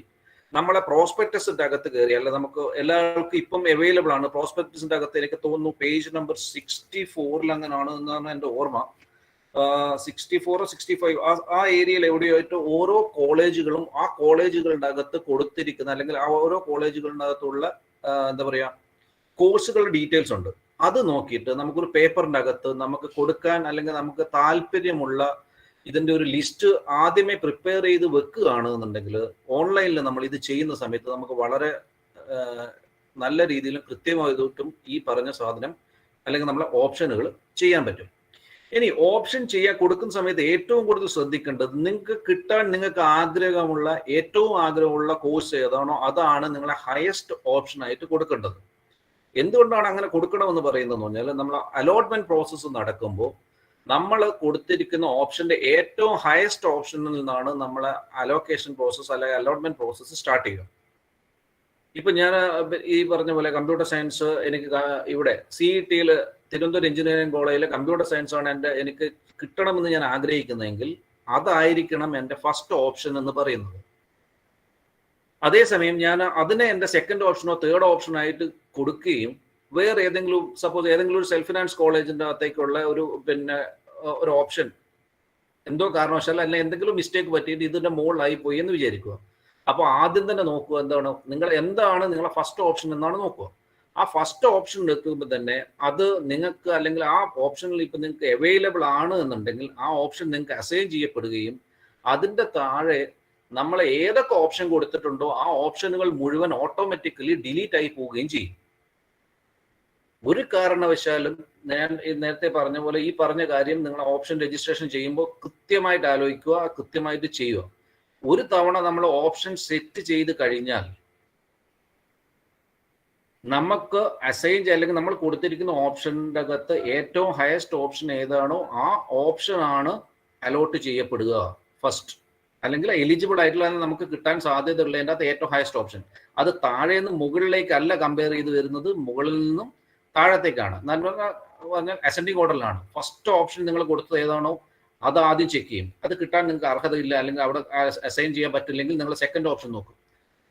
നമ്മളെ പ്രോസ്പെക്ടസിന്റെ അകത്ത് കയറി, അല്ല നമുക്ക് എല്ലാവർക്കും ഇപ്പം അവൈലബിൾ ആണ് പ്രോസ്പെക്ടസിന്റെ അകത്ത്. എനിക്ക് തോന്നുന്നു പേജ് നമ്പർ 64 അങ്ങനെയാണ് എന്നാണ് എൻ്റെ ഓർമ്മ. 64 65 ആ ഏരിയയിൽ എവിടെയായിട്ട് ഓരോ കോളേജുകളും ആ കോളേജുകളുടെ അകത്ത് കൊടുത്തിരിക്കുന്ന, അല്ലെങ്കിൽ ആ ഓരോ കോളേജുകളുടെ അകത്തുള്ള എന്താ പറയാ കോഴ്സുകളുടെ ഡീറ്റെയിൽസ് ഉണ്ട്. അത് നോക്കിയിട്ട് നമുക്കൊരു പേപ്പറിന്റെ അകത്ത് നമുക്ക് കൊടുക്കാൻ, അല്ലെങ്കിൽ നമുക്ക് താല്പര്യമുള്ള ഇതിന്റെ ഒരു ലിസ്റ്റ് ആദ്യമേ പ്രിപ്പയർ ചെയ്ത് വെക്കുകയാണെന്നുണ്ടെങ്കിൽ ഓൺലൈനിൽ നമ്മൾ ഇത് ചെയ്യുന്ന സമയത്ത് നമുക്ക് വളരെ നല്ല രീതിയിലും കൃത്യമായിട്ടും ഈ പറഞ്ഞ സാധനം അല്ലെങ്കിൽ നമ്മളെ ഓപ്ഷനുകൾ ചെയ്യാൻ പറ്റും. ഇനി ഓപ്ഷൻ ചെയ്യാൻ കൊടുക്കുന്ന സമയത്ത് ഏറ്റവും കൂടുതൽ ശ്രദ്ധിക്കേണ്ടത്, നിങ്ങൾക്ക് കിട്ടാൻ നിങ്ങൾക്ക് ഏറ്റവും ആഗ്രഹമുള്ള കോഴ്സ് ഏതാണോ അതാണ് നിങ്ങളെ ഹയസ്റ്റ് ഓപ്ഷൻ ആയിട്ട് കൊടുക്കേണ്ടത്. എന്തുകൊണ്ടാണ് അങ്ങനെ കൊടുക്കണമെന്ന് പറയുന്നതെന്ന് പറഞ്ഞാൽ, നമ്മൾ അലോട്ട്മെന്റ് പ്രോസസ്സ് നടക്കുമ്പോൾ നമ്മൾ കൊടുത്തിരിക്കുന്ന ഓപ്ഷന്റെ ഏറ്റവും ഹയസ്റ്റ് ഓപ്ഷനിൽ നിന്നാണ് നമ്മളെ അലോക്കേഷൻ പ്രോസസ്സ് അല്ലെങ്കിൽ അലോട്ട്മെന്റ് പ്രോസസ്സ് സ്റ്റാർട്ട് ചെയ്യുക. ഇപ്പൊ ഞാൻ ഈ പറഞ്ഞ പോലെ കമ്പ്യൂട്ടർ സയൻസ് എനിക്ക് ഇവിടെ CET-യിൽ തിരുവനന്തപുരം എഞ്ചിനീയറിംഗ് കോളേജിലെ കമ്പ്യൂട്ടർ സയൻസ് ആണ് എനിക്ക് കിട്ടണമെന്ന് ഞാൻ ആഗ്രഹിക്കുന്നതെങ്കിൽ അതായിരിക്കണം എൻ്റെ ഫസ്റ്റ് ഓപ്ഷൻ എന്ന് പറയുന്നത്. അതേസമയം ഞാൻ അതിനെ എൻ്റെ സെക്കൻഡ് ഓപ്ഷനോ തേർഡ് ഓപ്ഷനോ ആയിട്ട് കൊടുക്കുകയും വേറെ ഏതെങ്കിലും, സപ്പോസ് ഏതെങ്കിലും ഒരു സെൽഫ് ഫിനാൻസ് കോളേജിന്റെ അകത്തേക്കുള്ള ഒരു ഓപ്ഷൻ എന്തോ കാരണവശാൽ അല്ലെങ്കിൽ എന്തെങ്കിലും മിസ്റ്റേക്ക് പറ്റിയിട്ട് ഇതിന്റെ മുകളിലായി പോയി എന്ന് വിചാരിക്കുക. അപ്പോൾ ആദ്യം തന്നെ നോക്കുക എന്താണ് നിങ്ങളെ ഫസ്റ്റ് ഓപ്ഷൻ എന്നാണ് നോക്കുക. ആ ഫസ്റ്റ് ഓപ്ഷൻ എടുക്കുമ്പോൾ തന്നെ അത് നിങ്ങൾക്ക്, അല്ലെങ്കിൽ ആ ഓപ്ഷനിൽ ഇപ്പം നിങ്ങൾക്ക് അവൈലബിൾ ആണ് എന്നുണ്ടെങ്കിൽ ആ ഓപ്ഷൻ നിങ്ങൾക്ക് അസൈൻ ചെയ്യപ്പെടുകയും അതിന്റെ താഴെ നമ്മൾ ഏതൊക്കെ ഓപ്ഷൻ കൊടുത്തിട്ടുണ്ടോ ആ ഓപ്ഷനുകൾ മുഴുവൻ ഓട്ടോമാറ്റിക്കലി ഡിലീറ്റ് ആയി പോവുകയും ചെയ്യും. ഒരു കാരണവശാലും ഞാൻ നേരത്തെ പറഞ്ഞ പോലെ ഈ പറഞ്ഞ കാര്യം നിങ്ങൾ ഓപ്ഷൻ രജിസ്ട്രേഷൻ ചെയ്യുമ്പോൾ കൃത്യമായിട്ട് ആലോചിക്കുക, കൃത്യമായിട്ട് ചെയ്യുക. ഒരു തവണ നമ്മൾ ഓപ്ഷൻ സെറ്റ് ചെയ്ത് കഴിഞ്ഞാൽ നമുക്ക് അസൈൻ അല്ലെങ്കിൽ നമ്മൾ കൊടുത്തിരിക്കുന്ന ഓപ്ഷൻ്റെ അകത്ത് ഏറ്റവും ഹയസ്റ്റ് ഓപ്ഷൻ ഏതാണോ ആ ഓപ്ഷൻ ആണ് അലോട്ട് ചെയ്യപ്പെടുക ഫസ്റ്റ്, അല്ലെങ്കിൽ എലിജിബിൾ ആയിട്ടുള്ള നമുക്ക് കിട്ടാൻ സാധ്യതയുള്ളതിൻ്റെ അകത്ത് ഏറ്റവും ഹയസ്റ്റ് ഓപ്ഷൻ. അത് താഴെ നിന്ന് മുകളിലേക്കല്ല കമ്പയർ ചെയ്ത് വരുന്നത്, മുകളിൽ നിന്നും താഴത്തേക്കാണ്. പറഞ്ഞാൽ അസെൻഡിങ് ഓർഡറിലാണ്. ഫസ്റ്റ് ഓപ്ഷൻ നിങ്ങൾ കൊടുത്തത് ഏതാണോ അത് ആദ്യം ചെക്ക് ചെയ്യും. അത് കിട്ടാൻ നിങ്ങൾക്ക് അർഹതയില്ല അല്ലെങ്കിൽ അവിടെ അസൈൻ ചെയ്യാൻ പറ്റില്ലെങ്കിൽ നിങ്ങൾ സെക്കൻഡ് ഓപ്ഷൻ നോക്കും,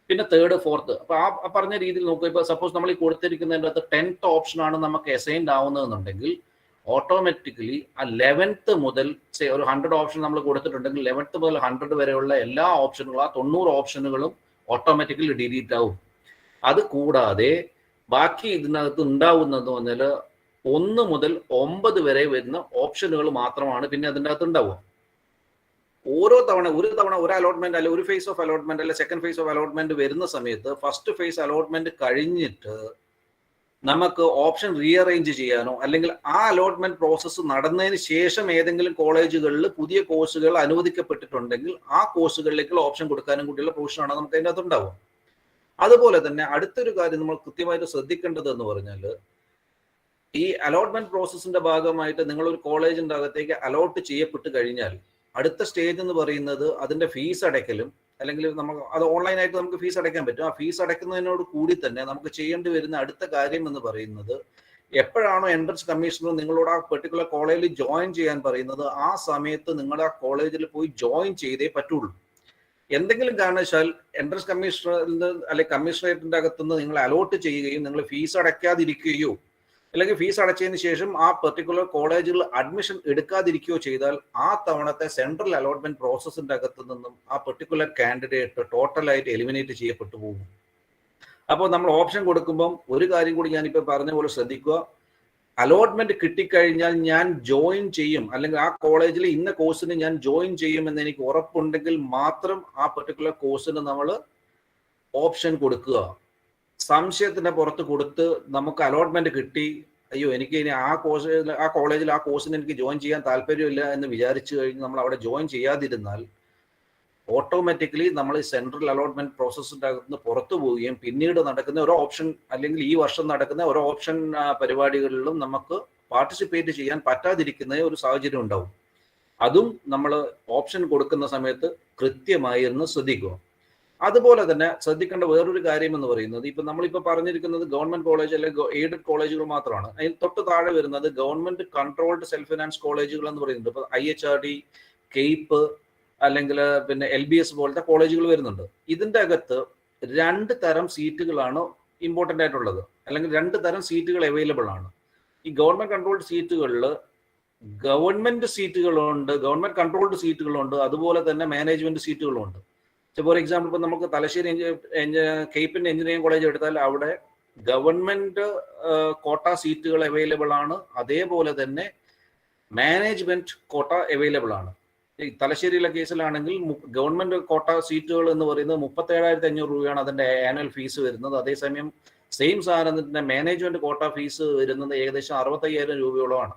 പിന്നെ തേർഡ്, ഫോർത്ത്. അപ്പൊ ആ പറഞ്ഞ രീതിയിൽ നോക്കുക. ഇപ്പൊ സപ്പോസ് നമ്മൾ ഈ കൊടുത്തിരിക്കുന്നതിൻ്റെ അകത്ത് 10th ഓപ്ഷനാണ് നമുക്ക് അസൈൻഡ് ആവുന്നതെന്നുണ്ടെങ്കിൽ ഓട്ടോമാറ്റിക്കലി ആ 11th മുതൽ ഒരു 100 ഓപ്ഷൻ നമ്മൾ കൊടുത്തിട്ടുണ്ടെങ്കിൽ 11th മുതൽ 100 വരെയുള്ള എല്ലാ ഓപ്ഷനുകളും, ആ 90 ഓപ്ഷനുകളും ഓട്ടോമാറ്റിക്കലി ഡിലീറ്റ് ആവും. അത് കൂടാതെ ബാക്കി ഇതിനകത്ത് ഉണ്ടാവുന്നത് പറഞ്ഞാൽ 1 മുതൽ 9 വരെ വരുന്ന ഓപ്ഷനുകൾ മാത്രമാണ് പിന്നെ അതിൻ്റെ അകത്ത് ഉണ്ടാവുക. ഒരു തവണ ഒരു അലോട്ട്മെന്റ് അല്ലെ ഒരു ഫേസ് ഓഫ് അലോട്ട്മെന്റ് അല്ലെ സെക്കൻഡ് ഫേസ് ഓഫ് അലോട്ട്മെന്റ് വരുന്ന സമയത്ത് ഫസ്റ്റ് ഫേസ് അലോട്ട്മെന്റ് കഴിഞ്ഞിട്ട് നമുക്ക് ഓപ്ഷൻ റീഅറേഞ്ച് ചെയ്യാനോ അല്ലെങ്കിൽ ആ അലോട്ട്മെന്റ് പ്രോസസ്സ് നടന്നതിന് ശേഷം ഏതെങ്കിലും കോളേജുകളിൽ പുതിയ കോഴ്സുകൾ അനുവദിക്കപ്പെട്ടിട്ടുണ്ടെങ്കിൽ ആ കോഴ്സുകളിലേക്കുള്ള ഓപ്ഷൻ കൊടുക്കാനും കൂടിയുള്ള പ്രൊവിഷനാണ് നമുക്ക് അതിൻ്റെ അകത്ത് ഉണ്ടാവുക. അതുപോലെ തന്നെ അടുത്തൊരു കാര്യം നമ്മൾ കൃത്യമായിട്ട് ശ്രദ്ധിക്കേണ്ടത് എന്ന് പറഞ്ഞാൽ, ഈ അലോട്ട്മെന്റ് പ്രോസസ്സിന്റെ ഭാഗമായിട്ട് നിങ്ങൾ ഒരു കോളേജിന്റെ അകത്തേക്ക് അലോട്ട് ചെയ്യപ്പെട്ട് കഴിഞ്ഞാൽ അടുത്ത സ്റ്റേജ് എന്ന് പറയുന്നത് അതിന്റെ ഫീസ് അടയ്ക്കലും, അല്ലെങ്കിൽ നമുക്ക് അത് ഓൺലൈനായിട്ട് നമുക്ക് ഫീസ് അടയ്ക്കാൻ പറ്റും. ആ ഫീസ് അടയ്ക്കുന്നതിനോട് കൂടി തന്നെ നമുക്ക് ചെയ്യേണ്ടി വരുന്ന അടുത്ത കാര്യം എന്ന് പറയുന്നത്, എപ്പോഴാണോ എൻട്രൻസ് കമ്മീഷണർ നിങ്ങളോട് ആ പെർട്ടിക്കുലർ കോളേജിൽ ജോയിൻ ചെയ്യാൻ പറയുന്നത് ആ സമയത്ത് നിങ്ങൾ ആ കോളേജിൽ പോയി ജോയിൻ ചെയ്തേ പറ്റുള്ളൂ. എന്തെങ്കിലും കാരണവശാൽ എൻട്രൻസ് കമ്മീഷണറിൽ അല്ലെങ്കിൽ കമ്മീഷണറേറ്റിന്റെ അകത്തുനിന്ന് നിങ്ങൾ അലോട്ട് ചെയ്യുകയും നിങ്ങൾ ഫീസ് അടയ്ക്കാതിരിക്കുകയോ അല്ലെങ്കിൽ ഫീസ് അടച്ചതിന് ശേഷം ആ പെർട്ടിക്കുലർ കോളേജുകൾ അഡ്മിഷൻ എടുക്കാതിരിക്കുകയോ ചെയ്താൽ ആ തവണത്തെ സെൻട്രൽ അലോട്ട്മെന്റ് പ്രോസസ്സിന്റെ അകത്ത് നിന്നും ആ പെർട്ടിക്കുലർ കാൻഡിഡേറ്റ് ടോട്ടലായിട്ട് എലിമിനേറ്റ് ചെയ്യപ്പെട്ടു പോകും. അപ്പോൾ നമ്മൾ ഓപ്ഷൻ കൊടുക്കുമ്പം ഒരു കാര്യം കൂടി ഞാനിപ്പോൾ പറഞ്ഞ പോലെ ശ്രദ്ധിക്കുക, അലോട്ട്മെന്റ് കിട്ടിക്കഴിഞ്ഞാൽ ഞാൻ ജോയിൻ ചെയ്യും, അല്ലെങ്കിൽ ആ കോളേജിൽ ഇന്ന കോഴ്സിന് ഞാൻ ജോയിൻ ചെയ്യും എന്ന് എനിക്ക് ഉറപ്പുണ്ടെങ്കിൽ മാത്രം ആ പെർട്ടിക്കുലർ കോഴ്സിന് നമ്മൾ ഓപ്ഷൻ കൊടുക്കുക. സംശയത്തിന്റെ പുറത്ത് കൊടുത്ത് നമുക്ക് അലോട്ട്മെന്റ് കിട്ടി, അയ്യോ എനിക്ക് ഇനി ആ കോളേജിൽ ആ കോഴ്സിന് എനിക്ക് ജോയിൻ ചെയ്യാൻ താല്പര്യമില്ല എന്ന് വിചാരിച്ചു കഴിഞ്ഞ് നമ്മൾ അവിടെ ജോയിൻ ചെയ്യാതിരുന്നാൽ ഓട്ടോമാറ്റിക്കലി നമ്മൾ സെൻട്രൽ അലോട്ട്മെന്റ് പ്രോസസ്സിന്റെ അകത്ത് പുറത്തു പോവുകയും പിന്നീട് നടക്കുന്ന ഒരു ഓപ്ഷൻ, അല്ലെങ്കിൽ ഈ വർഷം നടക്കുന്ന ഒരു ഓപ്ഷൻ പരിപാടികളിലും നമുക്ക് പാർട്ടിസിപ്പേറ്റ് ചെയ്യാൻ പറ്റാതിരിക്കുന്ന ഒരു സാഹചര്യം ഉണ്ടാവും. അതും നമ്മൾ ഓപ്ഷൻ കൊടുക്കുന്ന സമയത്ത് കൃത്യമായി ഒന്ന് ശ്രദ്ധിക്കുക. അതുപോലെ തന്നെ ശ്രദ്ധിക്കേണ്ട വേറൊരു കാര്യം എന്ന് പറയുന്നത്, ഇപ്പൊ നമ്മളിപ്പോ പറഞ്ഞിരിക്കുന്നത് ഗവൺമെന്റ് കോളേജ് അല്ലെങ്കിൽ എയ്ഡഡ് കോളേജുകൾ മാത്രമാണ്. അതിന് തൊട്ട് താഴെ വരുന്നത് ഗവൺമെന്റ് കൺട്രോൾഡ് സെൽഫ് ഫിനാൻസ് കോളേജുകൾ എന്ന് പറയുന്നുണ്ട്. ഇപ്പൊ IHRD, കെയ്പ്പ് അല്ലെങ്കിൽ പിന്നെ LBS പോലത്തെ കോളേജുകൾ വരുന്നുണ്ട്. ഇതിന്റെ അകത്ത് 2 തരം സീറ്റുകളാണ് ഇമ്പോർട്ടൻ്റ് ആയിട്ടുള്ളത്, അല്ലെങ്കിൽ 2 തരം സീറ്റുകൾ അവൈലബിൾ ആണ്. ഈ ഗവൺമെന്റ് കൺട്രോൾഡ് സീറ്റുകളിൽ ഗവൺമെന്റ് സീറ്റുകളുണ്ട്, ഗവൺമെന്റ് കൺട്രോൾഡ് സീറ്റുകളുണ്ട്, അതുപോലെ തന്നെ മാനേജ്മെന്റ് സീറ്റുകളുണ്ട്. ഫോർ എക്സാമ്പിൾ ഇപ്പൊ നമുക്ക് തലശ്ശേരി കെയ്പ്പിന്റെ എഞ്ചിനീയറിംഗ് കോളേജ് എടുത്താൽ അവിടെ ഗവൺമെന്റ് കോട്ട സീറ്റുകൾ അവൈലബിൾ ആണ്, അതേപോലെ തന്നെ മാനേജ്മെന്റ് കോട്ട അവൈലബിൾ ആണ്. ഈ തലശ്ശേരിയിലെ കേസിലാണെങ്കിൽ ഗവൺമെന്റ് കോട്ട സീറ്റുകൾ എന്ന് പറയുന്നത് 37,500 രൂപയാണ് അതിന്റെ ആനുവൽ ഫീസ് വരുന്നത്. അതേസമയം സെയിം സാധനത്തിന്റെ മാനേജ്മെന്റ് കോട്ട ഫീസ് വരുന്നത് ഏകദേശം 65,000 രൂപയോളമാണ്.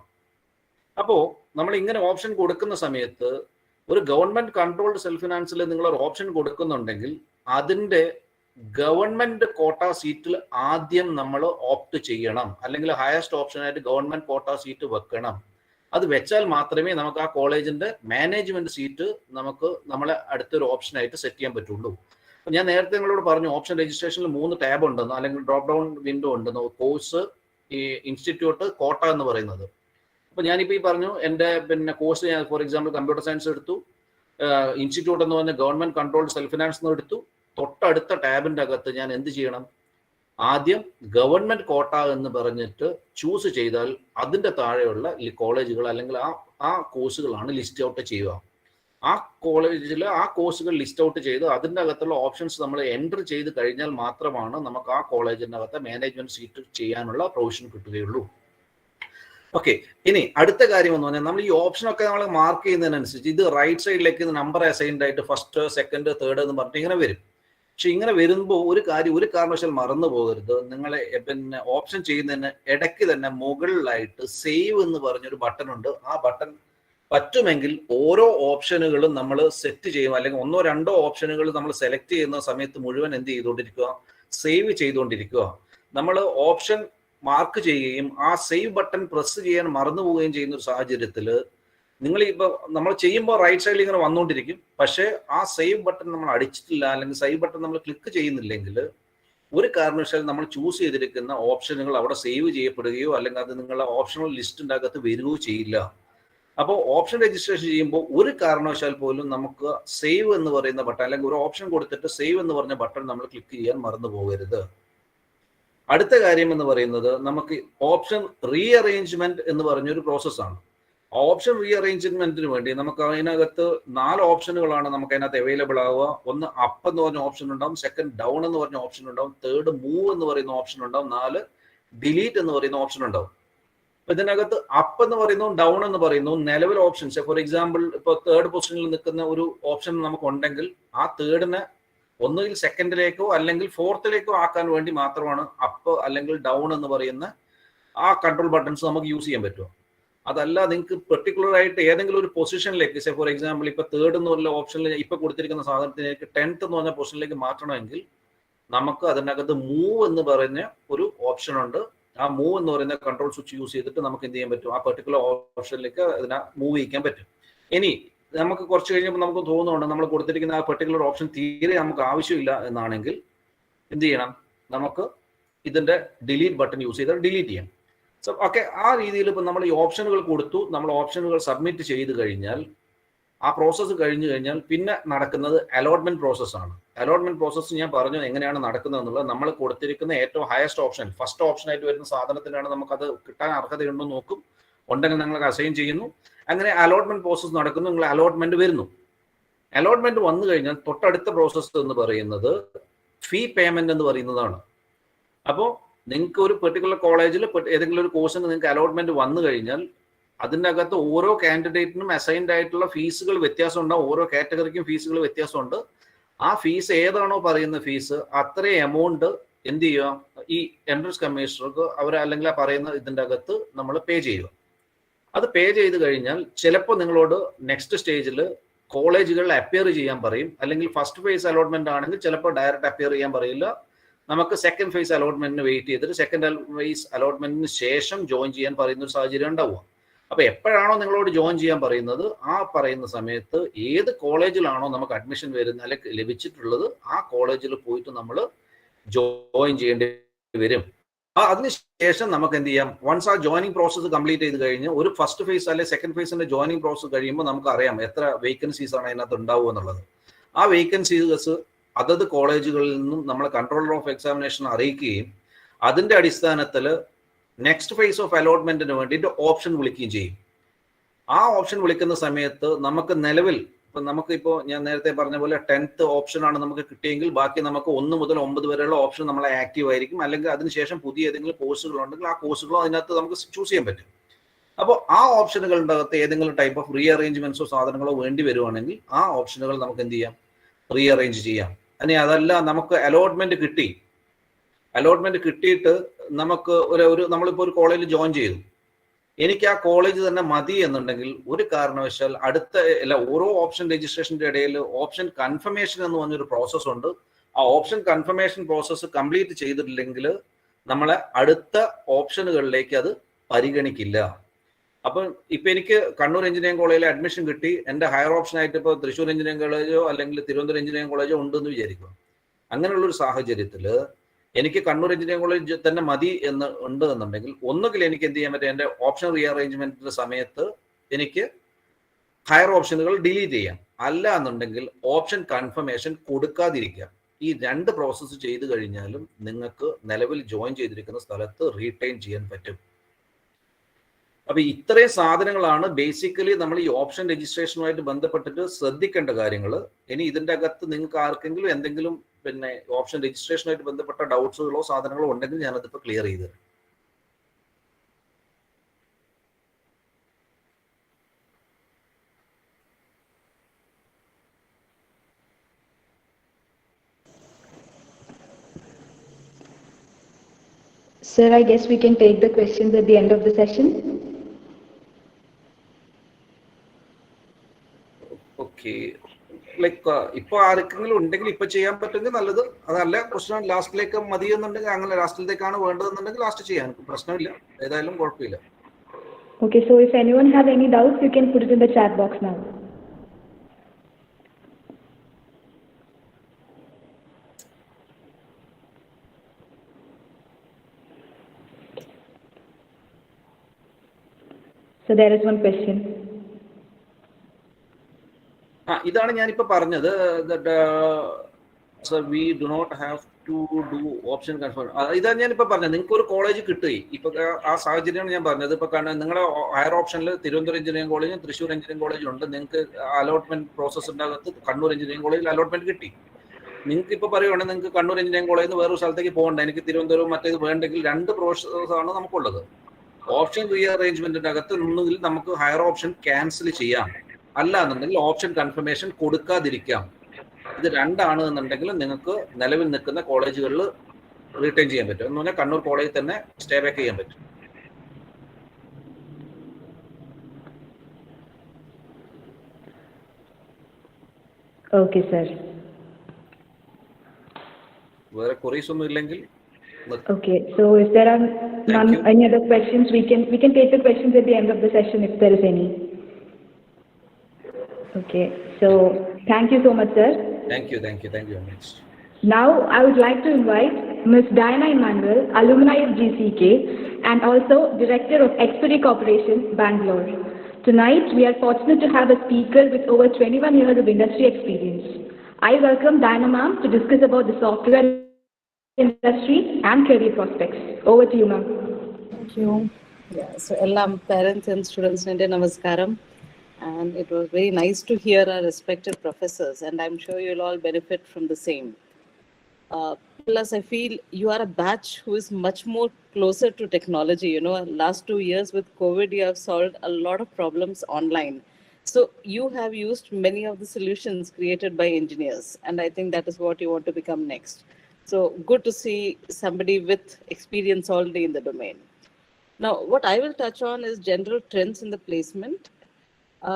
അപ്പോൾ നമ്മൾ ഇങ്ങനെ ഓപ്ഷൻ കൊടുക്കുന്ന സമയത്ത് ഒരു ഗവൺമെന്റ് കൺട്രോൾഡ് സെൽഫ് ഫിനാൻസിൽ നിങ്ങൾ ഒരു ഓപ്ഷൻ കൊടുക്കുന്നുണ്ടെങ്കിൽ അതിന്റെ ഗവൺമെന്റ് കോട്ട സീറ്റിൽ ആദ്യം നമ്മൾ ഓപ്റ്റ് ചെയ്യണം, അല്ലെങ്കിൽ ഹയസ്റ്റ് ഓപ്ഷനായിട്ട് ഗവൺമെന്റ് കോട്ട സീറ്റ് വെക്കണം. അത് വെച്ചാൽ മാത്രമേ നമുക്ക് ആ കോളേജിന്റെ മാനേജ്മെന്റ് സീറ്റ് നമുക്ക് നമ്മളെ അടുത്തൊരു ഓപ്ഷനായിട്ട് സെറ്റ് ചെയ്യാൻ പറ്റുള്ളൂ. ഞാൻ നേരത്തെ നിങ്ങളോട് പറഞ്ഞു ഓപ്ഷൻ രജിസ്ട്രേഷനിൽ 3 ടാബ് ഉണ്ടെന്ന്, അല്ലെങ്കിൽ ഡ്രോപ്പ് ഡൗൺ വിൻഡോ ഉണ്ടെന്ന്. കോഴ്സ്, ഈ ഇൻസ്റ്റിറ്റ്യൂട്ട്, കോട്ട എന്ന് പറയുന്നത്. അപ്പൊ ഞാനിപ്പോ ഈ പറഞ്ഞു എൻ്റെ പിന്നെ കോഴ്സ് ഞാൻ ഫോർ എക്സാമ്പിൾ കമ്പ്യൂട്ടർ സയൻസ് എടുത്തു, ഇൻസ്റ്റിറ്റ്യൂട്ട് എന്ന് പറഞ്ഞ ഗവൺമെന്റ് കൺട്രോൾഡ് സെൽഫ് ഫിനാൻസ് എന്ന് എടുത്തു. തൊട്ടടുത്ത ടാബിന്റെ അകത്ത് ഞാൻ എന്ത് ചെയ്യണം? ആദ്യം ഗവൺമെന്റ് കോട്ട എന്ന് പറഞ്ഞിട്ട് ചൂസ് ചെയ്താൽ അതിന്റെ താഴെയുള്ള ഈ കോളേജുകൾ അല്ലെങ്കിൽ ആ കോഴ്സുകളാണ് ലിസ്റ്റ് ഔട്ട് ചെയ്യുക. ആ കോളേജിൽ ആ കോഴ്സുകൾ ലിസ്റ്റ് ഔട്ട് ചെയ്ത് അതിൻ്റെ അകത്തുള്ള ഓപ്ഷൻസ് നമ്മൾ എൻറ്റർ ചെയ്ത് കഴിഞ്ഞാൽ മാത്രമാണ് നമുക്ക് ആ കോളേജിൻ്റെ അകത്ത് മാനേജ്മെന്റ് സീറ്റ് ചെയ്യാനുള്ള പ്രൊവിഷൻ കിട്ടുകയുള്ളൂ. ഓക്കെ, ഇനി അടുത്ത കാര്യം എന്ന് പറഞ്ഞാൽ നമ്മൾ ഈ ഓപ്ഷനൊക്കെ നമ്മൾ മാർക്ക് ചെയ്യുന്നതിനനുസരിച്ച് ഇത് റൈറ്റ് സൈഡിലേക്ക് നമ്പർ അസൈൻഡ് ആയിട്ട് 1st, 2nd, 3rd എന്ന് പറഞ്ഞിട്ട് ഇങ്ങനെ വരും. പക്ഷെ ഇങ്ങനെ വരുമ്പോൾ ഒരു കാരണവശാൽ മറന്നു പോകരുത്. നിങ്ങളെ പിന്നെ ഓപ്ഷൻ ചെയ്യുന്നതിന് ഇടയ്ക്ക് തന്നെ മുകളിലായിട്ട് സേവ് എന്ന് പറഞ്ഞൊരു ബട്ടൺ ഉണ്ട്. ആ ബട്ടൺ പറ്റുമെങ്കിൽ ഓരോ ഓപ്ഷനുകളും നമ്മൾ സെറ്റ് ചെയ്യും, അല്ലെങ്കിൽ 1ഓ 2ഓ ഓപ്ഷനുകൾ നമ്മൾ സെലക്ട് ചെയ്യുന്ന സമയത്ത് മുഴുവൻ എന്ത് ചെയ്തുകൊണ്ടിരിക്കുക? സേവ് ചെയ്തുകൊണ്ടിരിക്കുക. നമ്മൾ ഓപ്ഷൻ മാർക്ക് ചെയ്യുകയും ആ സേവ് ബട്ടൺ പ്രസ് ചെയ്യാൻ മറന്നു പോവുകയും ചെയ്യുന്ന ഒരു സാഹചര്യത്തിൽ നിങ്ങൾ ഇപ്പോൾ നമ്മൾ ചെയ്യുമ്പോൾ റൈറ്റ് സൈഡിൽ ഇങ്ങനെ വന്നുകൊണ്ടിരിക്കും. പക്ഷേ ആ സേവ് ബട്ടൺ നമ്മൾ അടിച്ചിട്ടില്ല, അല്ലെങ്കിൽ സേവ് ബട്ടൺ നമ്മൾ ക്ലിക്ക് ചെയ്യുന്നില്ലെങ്കിൽ ഒരു കാരണവശാലും നമ്മൾ ചൂസ് ചെയ്തിരിക്കുന്ന ഓപ്ഷനുകൾ അവിടെ സേവ് ചെയ്യപ്പെടുകയോ അല്ലെങ്കിൽ അത് നിങ്ങളുടെ ഓപ്ഷണൽ ലിസ്റ്റിൻ്റെ അകത്ത് വരികയോ ചെയ്യില്ല. അപ്പോൾ ഓപ്ഷൻ രജിസ്ട്രേഷൻ ചെയ്യുമ്പോൾ ഒരു കാരണവശാൽ പോലും നമുക്ക് സേവ് എന്ന് പറയുന്ന ബട്ടൺ, അല്ലെങ്കിൽ ഒരു ഓപ്ഷൻ കൊടുത്തിട്ട് സേവ് എന്ന് പറഞ്ഞ ബട്ടൺ നമ്മൾ ക്ലിക്ക് ചെയ്യാൻ മറന്നു പോകരുത്. അടുത്ത കാര്യം എന്ന് പറയുന്നത് നമുക്ക് ഓപ്ഷൻ റീഅറേഞ്ച്മെന്റ് എന്ന് പറഞ്ഞൊരു പ്രോസസ്സാണ്. ഓപ്ഷൻ റീഅറേഞ്ച്മെന്റിന് വേണ്ടി നമുക്ക് അതിനകത്ത് 4 ഓപ്ഷനുകളാണ് നമുക്ക് അതിനകത്ത് അവൈലബിൾ ആവുക. ഒന്ന് അപ്പ് എന്ന് പറഞ്ഞ ഓപ്ഷൻ ഉണ്ടാവും, 2nd ഡൗൺ എന്ന് പറഞ്ഞ ഓപ്ഷൻ ഉണ്ടാവും, 3rd മൂവ് എന്ന് പറയുന്ന ഓപ്ഷൻ ഉണ്ടാവും, 4 ഡിലീറ്റ് എന്ന് പറയുന്ന ഓപ്ഷൻ ഉണ്ടാവും. അപ്പൊ ഇതിനകത്ത് അപ്പ് എന്ന് പറയുന്നു, ഡൗൺ എന്ന് പറയുന്നു നിലവിൽ ഓപ്ഷൻസ്. ഫോർ എക്സാമ്പിൾ ഇപ്പൊ 3rd പൊസിഷനിൽ നിൽക്കുന്ന ഒരു ഓപ്ഷൻ നമുക്ക് ഉണ്ടെങ്കിൽ ആ 3rd ഒന്നുകിൽ 2nd അല്ലെങ്കിൽ 4th ആക്കാൻ വേണ്ടി മാത്രമാണ് അപ്പ് അല്ലെങ്കിൽ ഡൗൺ എന്ന് പറയുന്ന ആ കൺട്രോൾ ബട്ടൺസ് നമുക്ക് യൂസ് ചെയ്യാൻ പറ്റുമോ. അതല്ല നിങ്ങൾക്ക് പെർട്ടിക്കുലർ ആയിട്ട് ഏതെങ്കിലും ഒരു പൊസിഷനിലേക്ക്, ഫോർ എക്സാമ്പിൾ ഇപ്പൊ 3rd എന്ന് പറഞ്ഞ ഓപ്ഷനിൽ ഇപ്പൊ കൊടുത്തിരിക്കുന്ന സാധനത്തിലേക്ക് 10th എന്ന് പറഞ്ഞ പൊസിഷനിലേക്ക് മാറ്റണമെങ്കിൽ നമുക്ക് അതിനകത്ത് മൂവ് എന്ന് പറയുന്ന ഒരു ഓപ്ഷൻ ഉണ്ട്. ആ മൂവ് എന്ന് പറയുന്ന കൺട്രോൾ സ്വിച്ച് യൂസ് ചെയ്തിട്ട് നമുക്ക് എന്ത് ചെയ്യാൻ പറ്റും? ആ പെർട്ടിക്കുലർ ഓപ്ഷനിലേക്ക് അതിനെ മൂവ് ചെയ്യിക്കാൻ പറ്റും. ഇനി നമുക്ക് കുറച്ച് കഴിഞ്ഞപ്പോൾ നമുക്ക് തോന്നുന്നുണ്ട് നമ്മൾ കൊടുത്തിരിക്കുന്ന ആ പെർട്ടിക്കുലർ ഓപ്ഷൻ തീരെ നമുക്ക് ആവശ്യമില്ല എന്നാണെങ്കിൽ എന്ത് ചെയ്യണം? നമുക്ക് ഇതിന്റെ ഡിലീറ്റ് ബട്ടൺ യൂസ് ചെയ്താൽ ഡിലീറ്റ് ചെയ്യാം. സോ ഓക്കെ, ആ രീതിയിൽ ഇപ്പം നമ്മൾ ഈ ഓപ്ഷനുകൾ കൊടുത്തു, നമ്മൾ ഓപ്ഷനുകൾ സബ്മിറ്റ് ചെയ്ത് കഴിഞ്ഞാൽ ആ പ്രോസസ്സ് കഴിഞ്ഞു കഴിഞ്ഞാൽ പിന്നെ നടക്കുന്നത് അലോട്ട്മെന്റ് പ്രോസസ്സാണ്. അലോട്ട്മെന്റ് പ്രോസസ്സ് ഞാൻ പറഞ്ഞു എങ്ങനെയാണ് നടക്കുന്നത് എന്നുള്ളത്. നമ്മൾ കൊടുത്തിരിക്കുന്ന ഏറ്റവും ഹയസ്റ്റ് ഓപ്ഷൻ, ഫസ്റ്റ് ഓപ്ഷനായിട്ട് വരുന്ന സാധനത്തിനാണ് നമുക്കത് കിട്ടാൻ അർഹതയുണ്ടോ നോക്കും, ഉണ്ടെങ്കിൽ നിങ്ങൾക്ക് അസൈൻ ചെയ്യുന്നു. അങ്ങനെ അലോട്ട്മെന്റ് പ്രോസസ്സ് നടക്കുന്നു, നിങ്ങൾ അലോട്ട്മെന്റ് വരുന്നു. അലോട്ട്മെന്റ് വന്നു കഴിഞ്ഞാൽ തൊട്ടടുത്ത പ്രോസസ്സ് എന്ന് പറയുന്നത് ഫീ പേയ്മെന്റ് എന്ന് പറയുന്നതാണ്. അപ്പോൾ നിങ്ങൾക്ക് ഒരു പെർട്ടിക്കുലർ കോളേജിൽ ഏതെങ്കിലും ഒരു കോഴ്സിന് നിങ്ങൾക്ക് അലോട്ട്മെന്റ് വന്നു കഴിഞ്ഞാൽ അതിൻ്റെ അകത്ത് ഓരോ കാൻഡിഡേറ്റിനും അസൈൻഡ് ആയിട്ടുള്ള ഫീസുകൾ വ്യത്യാസം ഉണ്ടാവും. ഓരോ കാറ്റഗറിക്കും ഫീസുകൾ വ്യത്യാസമുണ്ട്. ആ ഫീസ് ഏതാണോ പറയുന്ന ഫീസ് അത്രയും എമൗണ്ട് എന്ത് ചെയ്യുക, ഈ എൻട്രൻസ് കമ്മീഷണർക്ക് അവർ അല്ലെങ്കിൽ ആ പറയുന്ന ഇതിൻ്റെ അകത്ത് നമ്മൾ പേ ചെയ്യുക. അത് പേ ചെയ്ത് കഴിഞ്ഞാൽ ചിലപ്പോൾ നിങ്ങളോട് നെക്സ്റ്റ് സ്റ്റേജിൽ കോളേജുകളിൽ അപ്പിയർ ചെയ്യാൻ പറയും. അല്ലെങ്കിൽ ഫസ്റ്റ് ഫേസ് അലോട്ട്മെന്റ് ആണെങ്കിൽ ചിലപ്പോൾ ഡയറക്റ്റ് അപ്പിയർ ചെയ്യാൻ പറയില്ല. നമുക്ക് സെക്കൻഡ് ഫേസ് അലോട്ട്മെന്റിന് വെയിറ്റ് ചെയ്തിട്ട് സെക്കൻഡ് ഫേസ് അലോട്ട്മെന്റിന് ശേഷം ജോയിൻ ചെയ്യാൻ പറയുന്ന ഒരു സാഹചര്യം ഉണ്ടാവുക. അപ്പൊ എപ്പോഴാണോ നിങ്ങളോട് ജോയിൻ ചെയ്യാൻ പറയുന്നത് ആ പറയുന്ന സമയത്ത് ഏത് കോളേജിലാണോ നമുക്ക് അഡ്മിഷൻ വരുന്ന അല്ലെങ്കിൽ ലഭിച്ചിട്ടുള്ളത് ആ കോളേജിൽ പോയിട്ട് നമ്മൾ ജോയിൻ ചെയ്യേണ്ടി വരും. അതിനുശേഷം നമുക്ക് എന്ത് ചെയ്യാം, വൺസ് ആ ജോയിനിങ് പ്രോസസ്സ് കംപ്ലീറ്റ് ചെയ്ത് കഴിഞ്ഞ് ഒരു ഫസ്റ്റ് ഫേസ് അല്ലെങ്കിൽ സെക്കൻഡ് ഫേസിന്റെ ജോയിനിങ് പ്രോസസ്സ് കഴിയുമ്പോൾ നമുക്ക് അറിയാം എത്ര വേക്കൻസീസ് ആണ് അതിനകത്ത് ഉണ്ടാവുക എന്നുള്ളത്. ആ വേക്കൻസീസ് അതത് കോളേജുകളിൽ നിന്നും നമ്മളെ കൺട്രോളർ ഓഫ് എക്സാമിനേഷൻ അറിയിക്കുകയും അതിന്റെ അടിസ്ഥാനത്തിൽ നെക്സ്റ്റ് ഫേസ് ഓഫ് അലോട്ട്മെന്റിന് വേണ്ടിയിട്ട് ഓപ്ഷൻ വിളിക്കുകയും ചെയ്യും. ആ ഓപ്ഷൻ വിളിക്കുന്ന സമയത്ത് നമുക്ക് നിലവിൽ നമുക്കിപ്പോൾ ഞാൻ നേരത്തെ പറഞ്ഞ പോലെ 10th ഓപ്ഷനാണ് നമുക്ക് കിട്ടിയെങ്കിൽ ബാക്കി നമുക്ക് 1 മുതൽ 9 വരെയുള്ള ഓപ്ഷൻ നമ്മളെ ആക്റ്റീവ് ആയിരിക്കും. അല്ലെങ്കിൽ അതിനുശേഷം പുതിയ ഏതെങ്കിലും കോഴ്സുകൾ ഉണ്ടെങ്കിൽ ആ കോഴ്സുകളോ അതിനകത്ത് നമുക്ക് ചൂസ് ചെയ്യാൻ പറ്റും. അപ്പോൾ ആ ഓപ്ഷനുകളുടെ അകത്ത് ഏതെങ്കിലും ടൈപ്പ് ഓഫ് റീ അറേഞ്ച്മെന്റ്സോ സാധനങ്ങളോ വേണ്ടി വരുവാണെങ്കിൽ ആ ഓപ്ഷനുകൾ നമുക്ക് എന്ത് ചെയ്യാം, റീ അറേഞ്ച് ചെയ്യാം. അല്ലെ അതല്ല നമുക്ക് അലോട്ട്മെന്റ് കിട്ടിയിട്ട് നമുക്ക് നമ്മളിപ്പോൾ ഒരു കോളേജിൽ ജോയിൻ ചെയ്തു, എനിക്ക് ആ കോളേജ് തന്നെ മതി എന്നുണ്ടെങ്കിൽ ഒരു കാരണവശാൽ ഓരോ ഓപ്ഷൻ രജിസ്ട്രേഷന്റെ ഇടയിൽ ഓപ്ഷൻ കൺഫർമേഷൻ എന്ന് പറഞ്ഞൊരു പ്രോസസ് ഉണ്ട്. ആ ഓപ്ഷൻ കൺഫർമേഷൻ പ്രോസസ്സ് കംപ്ലീറ്റ് ചെയ്തിട്ടില്ലെങ്കിൽ നമ്മളെ അടുത്ത ഓപ്ഷനുകളിലേക്ക് അത് പരിഗണിക്കില്ല. അപ്പം ഇപ്പൊ എനിക്ക് കണ്ണൂർ എഞ്ചിനീയറിംഗ് കോളേജിൽ അഡ്മിഷൻ കിട്ടി, എന്റെ ഹയർ ഓപ്ഷൻ ആയിട്ട് ഇപ്പോൾ തൃശ്ശൂർ എഞ്ചിനീയറിംഗ് കോളേജോ അല്ലെങ്കിൽ തിരുവനന്തപുരം എഞ്ചിനീയറിംഗ് കോളേജോ ഉണ്ടെന്ന് വിചാരിക്കുക. അങ്ങനെയുള്ള ഒരു സാഹചര്യത്തിൽ എനിക്ക് കണ്ണൂർ എഞ്ചിനീയറിംഗ് കോളേജ് തന്നെ മതി എന്നുണ്ടെങ്കിൽ ഒന്നുകിൽ എനിക്ക് എന്ത് ചെയ്യാൻ പറ്റും, എൻ്റെ ഓപ്ഷൻ റീ അറേഞ്ച്മെന്റിന്റെ സമയത്ത് എനിക്ക് ഹയർ ഓപ്ഷനുകൾ ഡിലീറ്റ് ചെയ്യാം. അല്ല എന്നുണ്ടെങ്കിൽ ഓപ്ഷൻ കൺഫർമേഷൻ കൊടുക്കാതിരിക്കാം. ഈ 2 പ്രോസസ്സ് ചെയ്തു കഴിഞ്ഞാലും നിങ്ങൾക്ക് നിലവിൽ ജോയിൻ ചെയ്തിരിക്കുന്ന സ്ഥലത്ത് റീറ്റെയിൻ ചെയ്യാൻ പറ്റും. അപ്പൊ ഇത്രയും സാധനങ്ങളാണ് ബേസിക്കലി നമ്മൾ ഈ ഓപ്ഷൻ രജിസ്ട്രേഷനുമായിട്ട് ബന്ധപ്പെട്ടിട്ട് ശ്രദ്ധിക്കേണ്ട കാര്യങ്ങൾ. ഇനി ഇതിന്റെ അകത്ത് നിങ്ങൾക്ക് ആർക്കെങ്കിലും എന്തെങ്കിലും ഓപ്ഷൻ രജിസ്ട്രേഷനുമായിട്ട് ബന്ധപ്പെട്ട ഡൗട്ട്സുകളോ സാധനങ്ങളോ ഉണ്ടെങ്കിൽ ഞാനതിപ്പോൾ ക്ലിയർ ചെയ്തു തരാം. Sir, I guess we can take the questions at the end of the session. Okay. ഇപ്പൊ ആർക്കെങ്കിലും ഉണ്ടെങ്കിൽ ഇപ്പൊ ചെയ്യാൻ പറ്റുമെങ്കിൽ നല്ലത്. അതല്ല ക്വസ്റ്റ്യൻ ലാസ്റ്റിലേക്ക് മതി എന്നുണ്ടെങ്കിൽ അങ്ങനെ ലാസ്റ്റിലേക്കാണ് വേണ്ടതെന്നുണ്ടെങ്കിൽ ലാസ്റ്റ് ചെയ്യാൻ പ്രശ്നമില്ല, ഏതായാലും കുഴപ്പമില്ല. Okay, so if anyone have any doubts, you can put it in the chat box now. So there is one question. ഇതാണ് ഞാനിപ്പോ പറഞ്ഞത്. We do not have to do option confirm. ഇതാണ് ഞാനിപ്പോ പറഞ്ഞത്. നിങ്ങൾക്ക് ഒരു കോളേജ് കിട്ടുകയും ഇപ്പൊ ആ സാഹചര്യമാണ് ഞാൻ പറഞ്ഞത്. ഇപ്പൊ നിങ്ങളുടെ ഹയർ ഓപ്ഷനിൽ തിരുവനന്തപുരം എഞ്ചിനീയറിംഗ് കോളേജും തൃശ്ശൂർ എഞ്ചിനീയറിംഗ് കോളേജും ഉണ്ട്. നിങ്ങൾക്ക് അലോട്ട്മെന്റ് പ്രോസസ്സിന്റെ അകത്ത് കണ്ണൂർ എഞ്ചിനീയറിംഗ് കോളേജിൽ അലോട്ട്മെന്റ് കിട്ടി. നിങ്ങൾക്ക് ഇപ്പൊ പറയുവാണെങ്കിൽ നിങ്ങൾക്ക് കണ്ണൂർ എഞ്ചിനീയറിംഗ് കോളേജിൽ നിന്ന് വേറൊരു സ്ഥലത്തേക്ക് പോകണ്ട, എനിക്ക് തിരുവനന്തപുരം മറ്റേത് വേണ്ടെങ്കിൽ 2 പ്രോസസ്സാണ് നമുക്കുള്ളത്. ഓപ്ഷൻ റീ അറേഞ്ച്മെന്റിന്റെ അകത്ത് ഒന്നുകിൽ നമുക്ക് ഹയർ ഓപ്ഷൻ ക്യാൻസൽ ചെയ്യാം, അല്ല എന്നുണ്ടെങ്കിൽ ഓപ്ഷൻ കൺഫർമേഷൻ കൊടുക്കാതിരിക്കാം. ഇത് 2 എന്നുണ്ടെങ്കിൽ നിങ്ങൾക്ക് നിലവിൽ നിൽക്കുന്ന കോളേജുകളിൽ റീറ്റെയിൻ ചെയ്യാൻ പറ്റും. എന്ന് പറഞ്ഞാൽ കണ്ണൂർ കോളേജിൽ തന്നെ സ്റ്റേ ബാക്ക് ചെയ്യാൻ പറ്റും. Okay, sir. വേറെ queries ഒന്നും ഇല്ലെങ്കിൽ Okay, so if there are any other questions, we can take the questions at the end of the session if there is any. Okay, so thank you so much, sir. Thank you very much. Now I would like to invite Ms. Diana Emmanuel, alumni of GCEK and also Director of Expedit Corporation, Bangalore. Tonight we are fortunate to have a speaker with over 21 years of industry experience. I welcome Diana ma'am to discuss about the software industry and career prospects. Over to you, ma'am. Thank you. Yeah, so all parents and students, namaskaram. And it was very nice to hear our respected professors, and I'm sure you'll all benefit from the same. Plus, I feel you are a batch who is much more closer to technology. You know, last 2 years with COVID, you have solved a lot of problems online. So you have used many of the solutions created by engineers, and I think that is what you want to become next. So good to see somebody with experience already in the domain. Now, what I will touch on is general trends in the placement.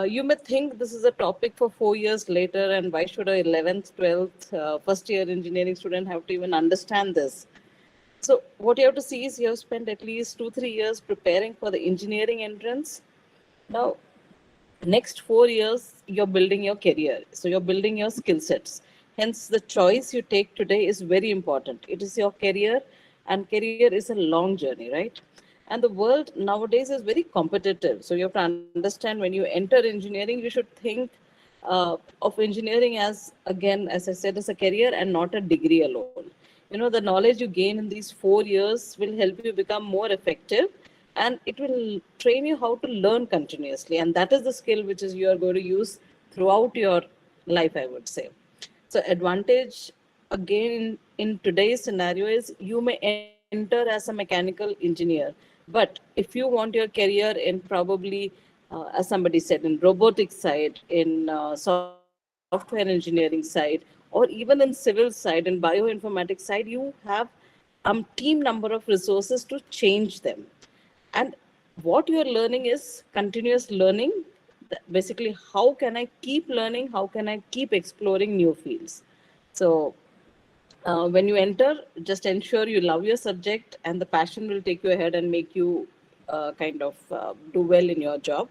You may think this is a topic for 4 years later, and why should a 11th, 12th, first year engineering student have to even understand this? So, what you have to see is you have spent at least 2, 3 years preparing for the engineering entrance. Now, next 4 years, you're building your career. So, you're building your skill sets. Hence, the choice you take today is very important. It is your career, and career is a long journey, right? And the world nowadays is very competitive. So, you have to understand when you enter engineering, you should think of engineering as, again, as I said, as a career and not a degree alone. You know, the knowledge you gain in these 4 years will help you become more effective, and it will train you how to learn continuously. And that is the skill which is you are going to use throughout your life, I would say. So advantage again in today's scenario is you may enter as a mechanical engineer, but if you want your career in probably, as somebody said, in robotics side, in software engineering side, or even in civil side, in bioinformatics side, you have team number of resources to change them. And what you are learning is continuous learning. Basically, how can I keep learning? How can I keep exploring new fields? So when you enter, just ensure you love your subject, and the passion will take you ahead and make you do well in your job.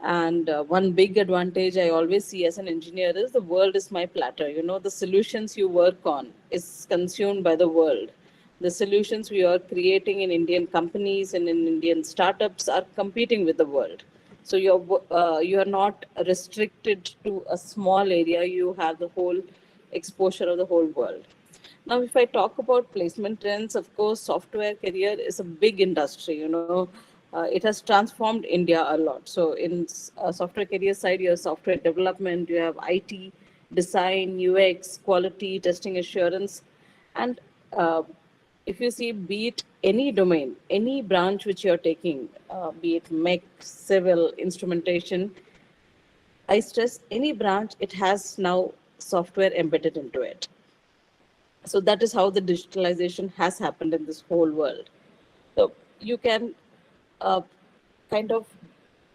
And one big advantage I always see as an engineer is the world is my platter. You know, the solutions you work on is consumed by the world. The solutions we are creating in Indian companies and in Indian startups are competing with the world. So you are not restricted to a small area. You have the whole exposure of the whole world. Now, if I talk about placement trends, of course, software career is a big industry. You know, it has transformed India a lot. So, in software career side, you have software development, you have IT, design, UX, quality, testing assurance, and if you see, be it any domain, any branch which you are taking, be it mech, civil, instrumentation, I stress any branch, it has now software embedded into it. So that is how the digitalization has happened in this whole world. So you can uh, kind of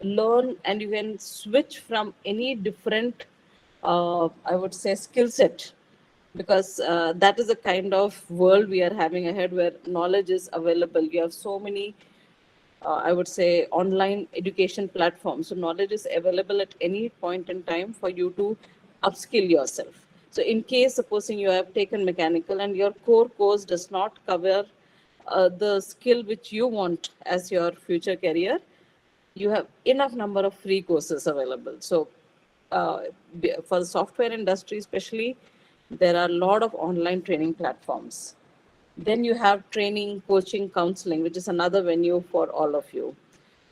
learn, and you can switch from any different, I would say, skill set, because that is the kind of world we are having ahead, where knowledge is available. You have so many, I would say, online education platforms. So knowledge is available at any point in time for you to upskill yourself. So in case, supposing you have taken mechanical and your core course does not cover the skill which you want as your future career, you have enough number of free courses available. So for the software industry especially, there are a lot of online training platforms. Then you have training, coaching, counseling, which is another venue for all of you.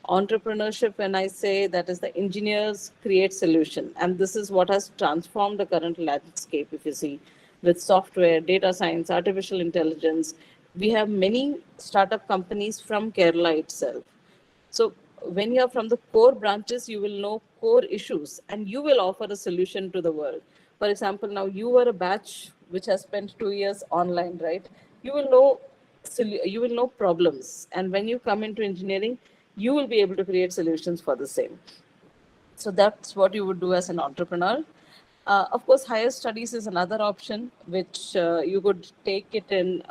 Entrepreneurship, when I say, that is the engineers create solution. And this is what has transformed the current landscape, if you see, with software, data science, artificial intelligence. We have many startup companies from Kerala itself. So when you are from the core branches, you will know core issues and you will offer a solution to the world. For example, now you were a batch which has spent 2 years online, right? You will know problems, and when you come into engineering, you will be able to create solutions for the same. So that's what you would do as an entrepreneur. Of course, higher studies is another option, which you could take it in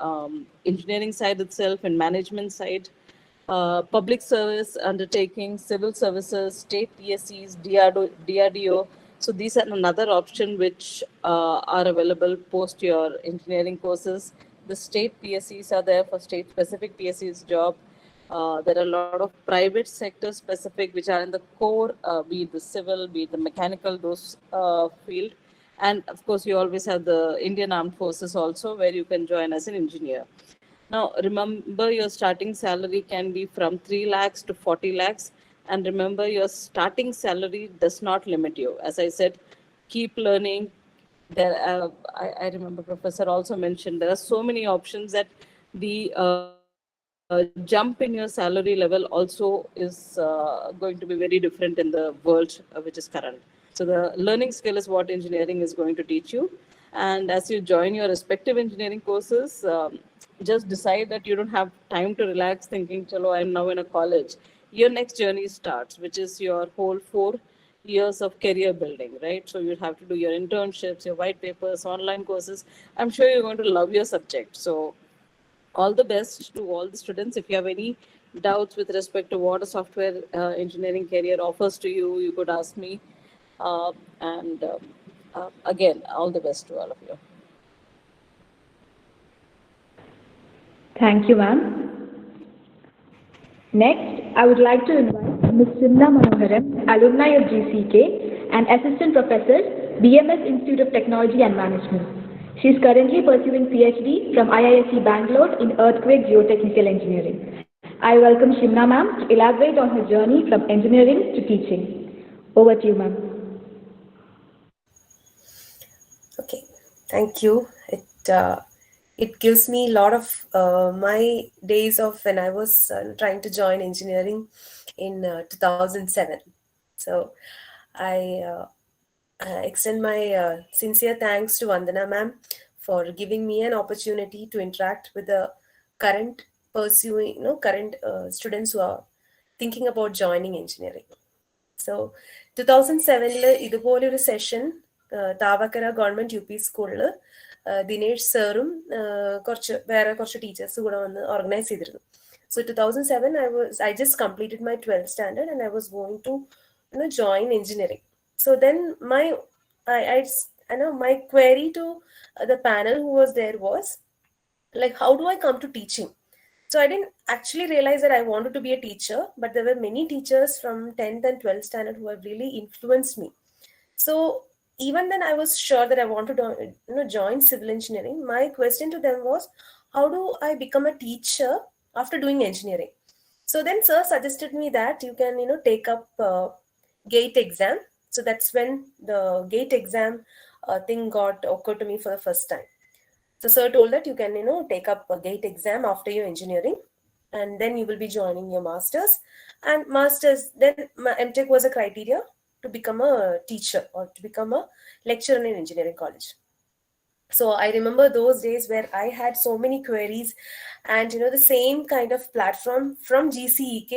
engineering side itself, in management side, public service undertaking, civil services, state PSCs, DRDO. So these are another option which are available post your engineering courses. The state PSCs are there for state specific PSCs job. There are a lot of private sector specific which are in the core, be it the civil, be it the mechanical, those field. And of course, you always have the Indian Armed Forces also, where you can join as an engineer. Now, remember, your starting salary can be from 3 lakhs to 40 lakhs. And remember, your starting salary does not limit you. As I said, keep learning, There, I remember Professor also mentioned there are so many options that the jump in your salary level also is going to be very different in the world which is current. So the learning skill is what engineering is going to teach you. And as you join your respective engineering courses, just decide that you don't have time to relax thinking, chalo, I'm now in a college. Your next journey starts, which is your whole 4 years of career building, right? So you have to do your internships, your white papers, online courses. I'm sure you're going to love your subject. So all the best to all the students. If you have any doubts with respect to what a software engineering career offers to you, you could ask me. And again, all the best to all of you. Thank you, ma'am. Next, I would like to invite Ms. Simna Manoharan, alumni of GCEK and assistant professor, BMS Institute of Technology and Management. She is currently pursuing PhD from IISc Bangalore in Earthquake Geotechnical Engineering. I welcome Shimna ma'am to elaborate on her journey from engineering to teaching. Over to you, ma'am. Okay, thank you. It gives me a lot of my days of when I was trying to join engineering in 2007. So I extend my sincere thanks to Vandana ma'am for giving me an opportunity to interact with the current students who are thinking about joining engineering. So 2007 ഇതുപോലൊരു session Thavakkara government UP സ്കൂളിൽ ദിനേഷ് സാറും കുറച്ച് teachers കൂടെ വന്ന് organise ചെയ്തിരുന്നു. So 2007 I just completed my 12th standard and I was going to join engineering. So then my query to the panel who was there was like, how do I come to teaching? So I didn't actually realize that I wanted to be a teacher, but there were many teachers from 10th and 12th standard who have really influenced me. So even then I was sure that I wanted to join civil engineering. My question to them was, how do I become a teacher after doing engineering? So then sir suggested me that you can take up GATE exam. So that's when the GATE exam thing occurred to me for the first time. So sir told that you can take up a GATE exam after your engineering, and then you will be joining your masters. And masters, then MTech was a criteria to become a teacher or to become a lecturer in engineering college. So I remember those days where I had so many queries, and the same kind of platform from GCEK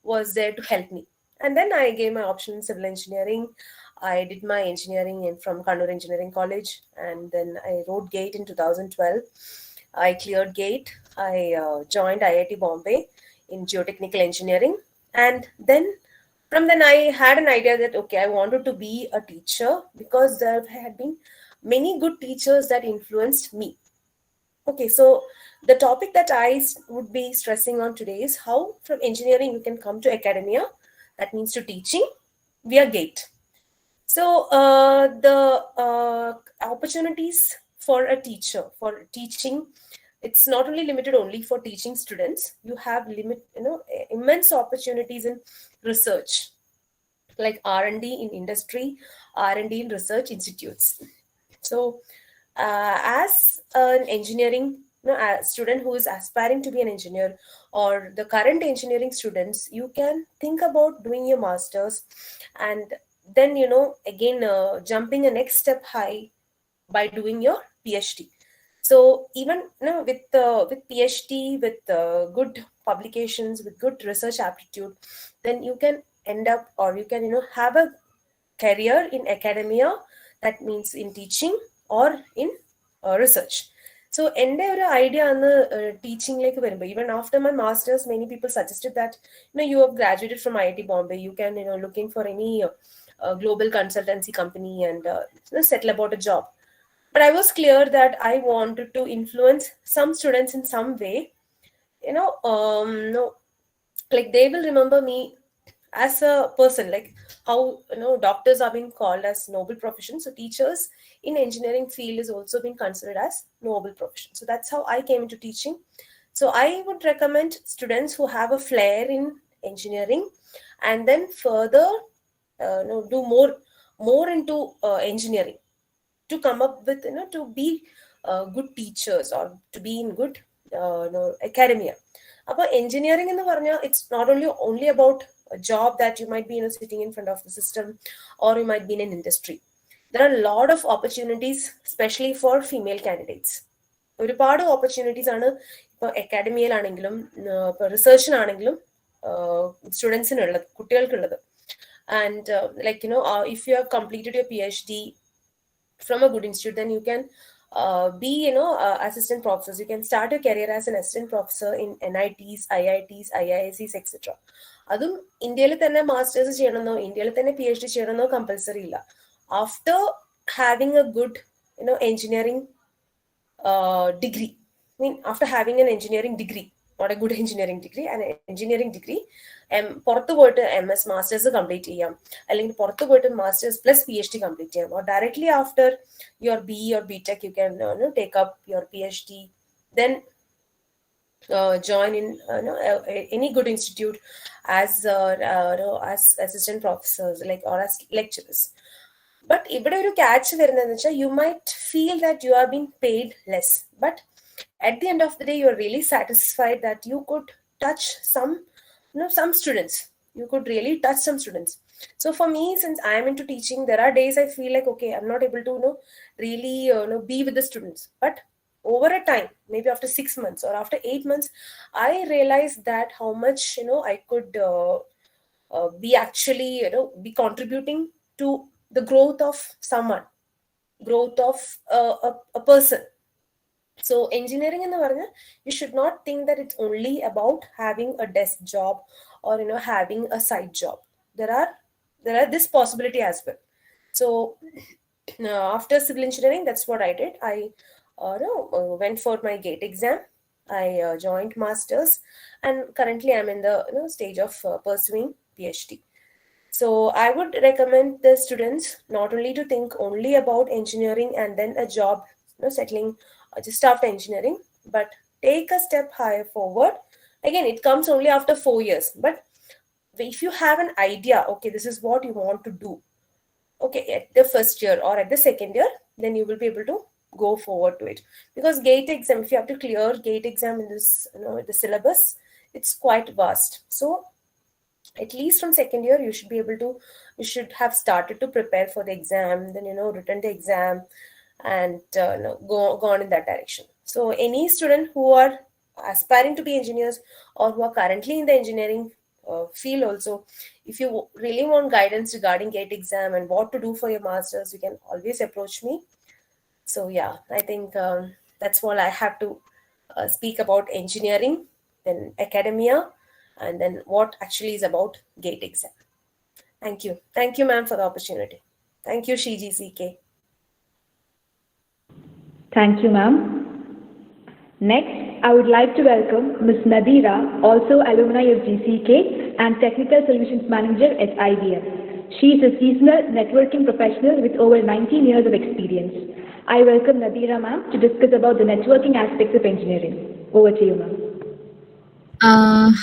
was there to help me. And then I gave my option in civil engineering. I did my engineering from Kannur Engineering College, and then I wrote GATE in 2012. I cleared GATE. I joined IIT Bombay in geotechnical engineering, and then from then I had an idea that okay, I wanted to be a teacher because there had been many good teachers that influenced me. Okay, so the topic that I would be stressing on today is how from engineering you can come to academia, that means to teaching, via GATE. So the opportunities for a teacher for teaching, it's not only limited only for teaching students. You have immense opportunities in research, like R&D in industry, R&D in research institutes. So as an engineering student who is aspiring to be an engineer, or the current engineering students, you can think about doing your masters, and then again jumping a next step high by doing your PhD. So even with PhD, with good publications, with good research aptitude, then you can end up, or you can have a career in academia, that means in teaching or in research. So എൻ്റെ ഒരു idea അന്ന് ടീച്ചിങ്ങിലേക്ക് വരുമ്പോൾ, even after my masters, many people suggested that you have graduated from IIT Bombay, you can looking for any global consultancy company and settle about a job. But I was clear that I wanted to influence some students in some way, like they will remember me as a person, like how doctors are being called as noble profession. So teachers in engineering field is also being considered as noble profession. So that's how I came into teaching. So I would recommend students who have a flair in engineering and then further do more into engineering, to come up with, to be good teachers or to be in good academia. About engineering in the varna, it's not only about a job that you might be sitting in front of the system, or you might be in an industry. There are a lot of opportunities, especially for female candidates. ഒരുപാട് opportunities ആണ് ഇപ്പോൾ അക്കാഡമിയിലാണെങ്കിലും ഇപ്പോൾ റിസർച്ചിനാണെങ്കിലും സ്റ്റുഡൻസിനുള്ളത്, കുട്ടികൾക്കുള്ളത്. And like if you have completed your PhD from a good institute, then you can be assistant professors. You can start your career as an assistant professor in NITs, IITs, IIScs, etc. അതും ഇന്ത്യയിൽ തന്നെ masters ചെയ്യണമെന്നോ ഇന്ത്യയിൽ തന്നെ PhD ചെയ്യണമെന്നോ compulsory ഇല്ല. After having a good engineering degree, after having an engineering degree, not a good engineering degree, an engineering degree, പുറത്ത് പോയിട്ട് MS masters complete ചെയ്യാം, അല്ലെങ്കിൽ പുറത്ത് പോയിട്ട് masters plus PhD complete ചെയ്യാം, or directly after your BE or BTech you can take up your PhD, then join in any good institute as assistant professors, like, or as lecturers. But ഇവിടെ ഒരു catch വരുന്നതെന്ന് വെച്ചാൽ, you might feel that you are being paid less, but at the end of the day you are really satisfied that you could touch some students. You could really touch some students. So for me, since I am into teaching, there are days I feel like, okay, I'm not able to really be with the students. But over a time, maybe after 6 months or after 8 months, I realized that how much I could be actually be contributing to the growth of someone, growth of a person. So engineering in the varna, you should not think that it's only about having a desk job or having a side job. There are this possibility as well. So after civil engineering, that's what I did. I went for my GATE exam. I joined masters, and currently I'm in the stage of pursuing PhD. So I would recommend the students not only to think only about engineering and then a job settling just after engineering, but take a step higher forward. Again, it comes only after 4 years, but if you have an idea, okay, this is what you want to do, okay, at the first year or at the second year, then you will be able to go forward to it. Because GATE exam, if you have to clear GATE exam in this the syllabus, it's quite vast. So at least from second year you should have started to prepare for the exam, then written the exam, and gone in that direction. So any student who are aspiring to be engineers or who are currently in the engineering field also, if you really want guidance regarding GATE exam and what to do for your masters, you can always approach me. So yeah, I think that's all I have to speak about engineering, then academia, and then what actually is about GATE exam. Thank you ma'am for the opportunity. Thank you GCEK. Thank you, ma'am. Next, I would like to welcome Ms. Nadira, also alumni of GCEK and Technical Solutions Manager at IBM. She is a seasonal networking professional with over 19 years of experience. I welcome Nadira, ma'am, to discuss about the networking aspects of engineering. Over to you, ma'am.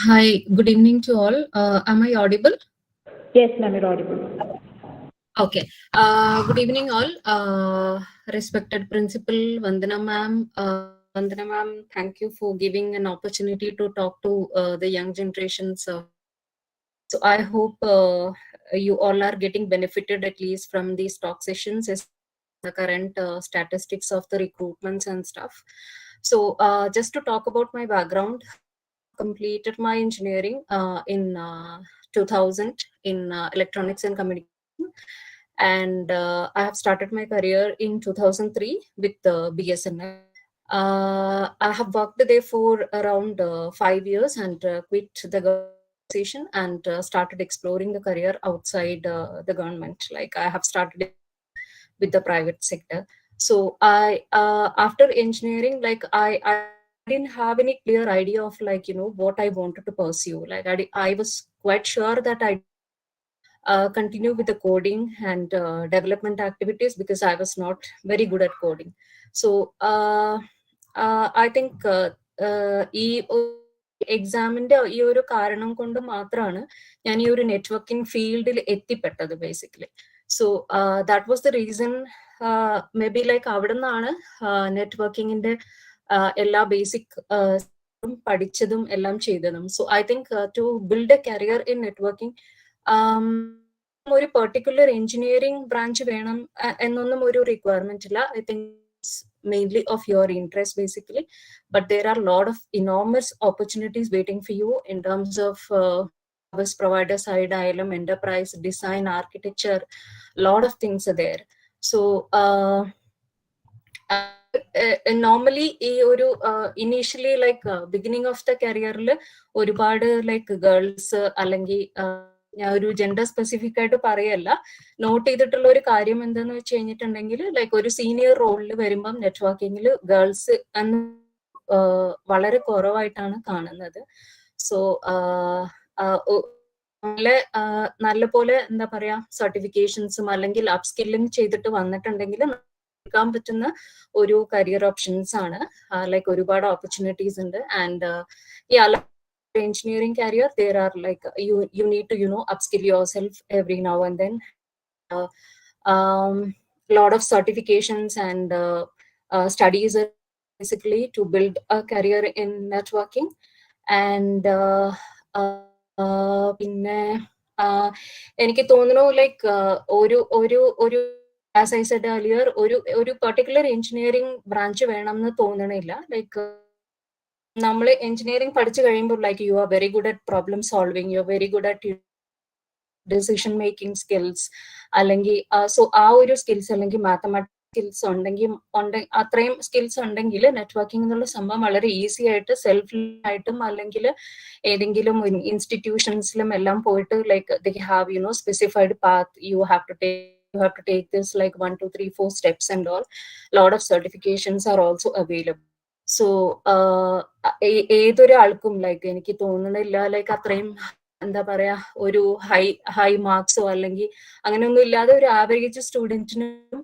Hi, good evening to all. Am I audible? Yes, ma'am, you're audible. Okay. Good evening, all. Respected Principal Vandana ma'am. Vandana ma'am, thank you for giving an opportunity to talk to the young generations. So I hope you all are getting benefited at least from these talk sessions, as the current statistics of the recruitments and stuff. So just to talk about my background, completed my engineering in 2000 in electronics and communication, and I have started my career in 2003 with BSNL. I have worked there for around 5 years and quit the organization and started exploring the career outside the government. Like I have started with the private sector. So I after engineering, like I didn't have any clear idea of what I wanted to pursue. Like I was quite sure that I continue with the coding and development activities because I was not very good at coding. So I think ഈ എക്സാമിന്റെ ഈ ഒരു കാരണം കൊണ്ട് മാത്രമാണ് ഞാൻ ഈ ഒരു നെറ്റ്വർക്കിംഗ് ഫീൽഡിൽ എത്തിപ്പെട്ടത് basically. So that was the reason maybe like അവിടെ നിന്നാണ് നെറ്റ്വർക്കിങ്ങിന്റെ എല്ലാ ബേസിക് പഠിച്ചതും എല്ലാം ചെയ്തതും. So I think to build a career in networking ഒരു പെർട്ടിക്കുലർ എഞ്ചിനീയറിംഗ് ബ്രാഞ്ച് വേണം എന്നൊന്നും ഒരു റിക്വയർമെന്റ് ഇല്ല. I think mainly of your interest basically, but there are a lot of enormous opportunities waiting for you in terms of service provider side, ILM, enterprise, design, architecture, a lot of things are there. So normally ഈ ഒരു initially like beginning of the career-ൽ ഒരുപാട് like girls അല്ലെങ്കിൽ ഞാൻ ഒരു gender specific ആയിട്ട് പറയല്ല, not ചെയ്തിട്ടുള്ള ഒരു കാര്യം എന്താന്ന് വെച്ച് കഴിഞ്ഞിട്ടുണ്ടെങ്കിൽ ലൈക്ക് ഒരു സീനിയർ റോളിൽ വരുമ്പം നെറ്റ്വർക്കിങ്ങിൽ ഗേൾസ് വളരെ കുറവായിട്ടാണ് കാണുന്നത്. സോ നല്ല പോലെ എന്താ പറയാ സർട്ടിഫിക്കേഷൻസും അല്ലെങ്കിൽ അപ് സ്കില്ലിംഗ് ചെയ്തിട്ട് വന്നിട്ടുണ്ടെങ്കിൽ എടുക്കാൻ പറ്റുന്ന ഒരു കരിയർ ഓപ്ഷൻസ് ആണ്. ലൈക്ക് ഒരുപാട് ഓപ്പർച്യൂണിറ്റീസ് ഉണ്ട്. And engineering career, there are like you need to upskill yourself every now and then. Lot of certifications and studies basically to build a career in networking. And പിന്നെ എനിക്ക് തോന്നുന്നു like ഒരു as I said earlier ഒരു particular engineering branch വേണമെന്ന് തോന്നണില്ല. Like നമ്മൾ engineering പഠിച്ചു കഴിയുമ്പോൾ like you are very good at problem solving, you are very good at decision making skills, അല്ലെങ്കിൽ സോ ആ ഒരു സ്കിൽസ് അല്ലെങ്കിൽ മാത്തമാറ്റിക്സ് സ്കിൽസ് ഉണ്ടെങ്കിൽ അത്രയും സ്കിൽസ് ഉണ്ടെങ്കിൽ നെറ്റ്വർക്കിംഗ് എന്നുള്ള സംഭവം വളരെ ഈസി ആയിട്ട് സെൽഫ് ആയിട്ടും അല്ലെങ്കിൽ ഏതെങ്കിലും ഇൻസ്റ്റിറ്റ്യൂഷൻസിലും എല്ലാം പോയിട്ട് like they have specified path, you have to take this like 1 2 3 4 steps and all. Lot of certifications are also available. So ഏതൊരു ആൾക്കും ലൈക്ക് എനിക്ക് തോന്നുന്നില്ല ലൈക്ക് അത്രയും എന്താ പറയാ ഒരു ഹൈ മാർക്സോ അല്ലെങ്കിൽ അങ്ങനെയൊന്നും ഇല്ലാതെ ഒരു ആവറേജ് സ്റ്റുഡന്റിനും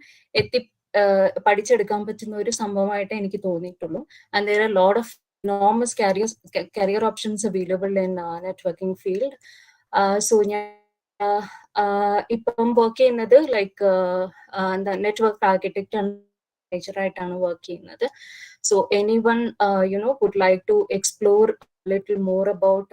പഠിച്ചെടുക്കാൻ പറ്റുന്ന ഒരു സംഭവമായിട്ട് എനിക്ക് തോന്നിയിട്ടുള്ളൂ. And there are a lot of enormous career options available in networking field. So ഞാൻ ഇപ്പം വർക്ക് ചെയ്യുന്നത് ലൈക്ക് എന്താ നെറ്റ്വർക്ക് ആർക്കിടെക്ട് ആയിട്ടാണ് വർക്ക് ചെയ്യുന്നത്. So anyone would like to explore a little more about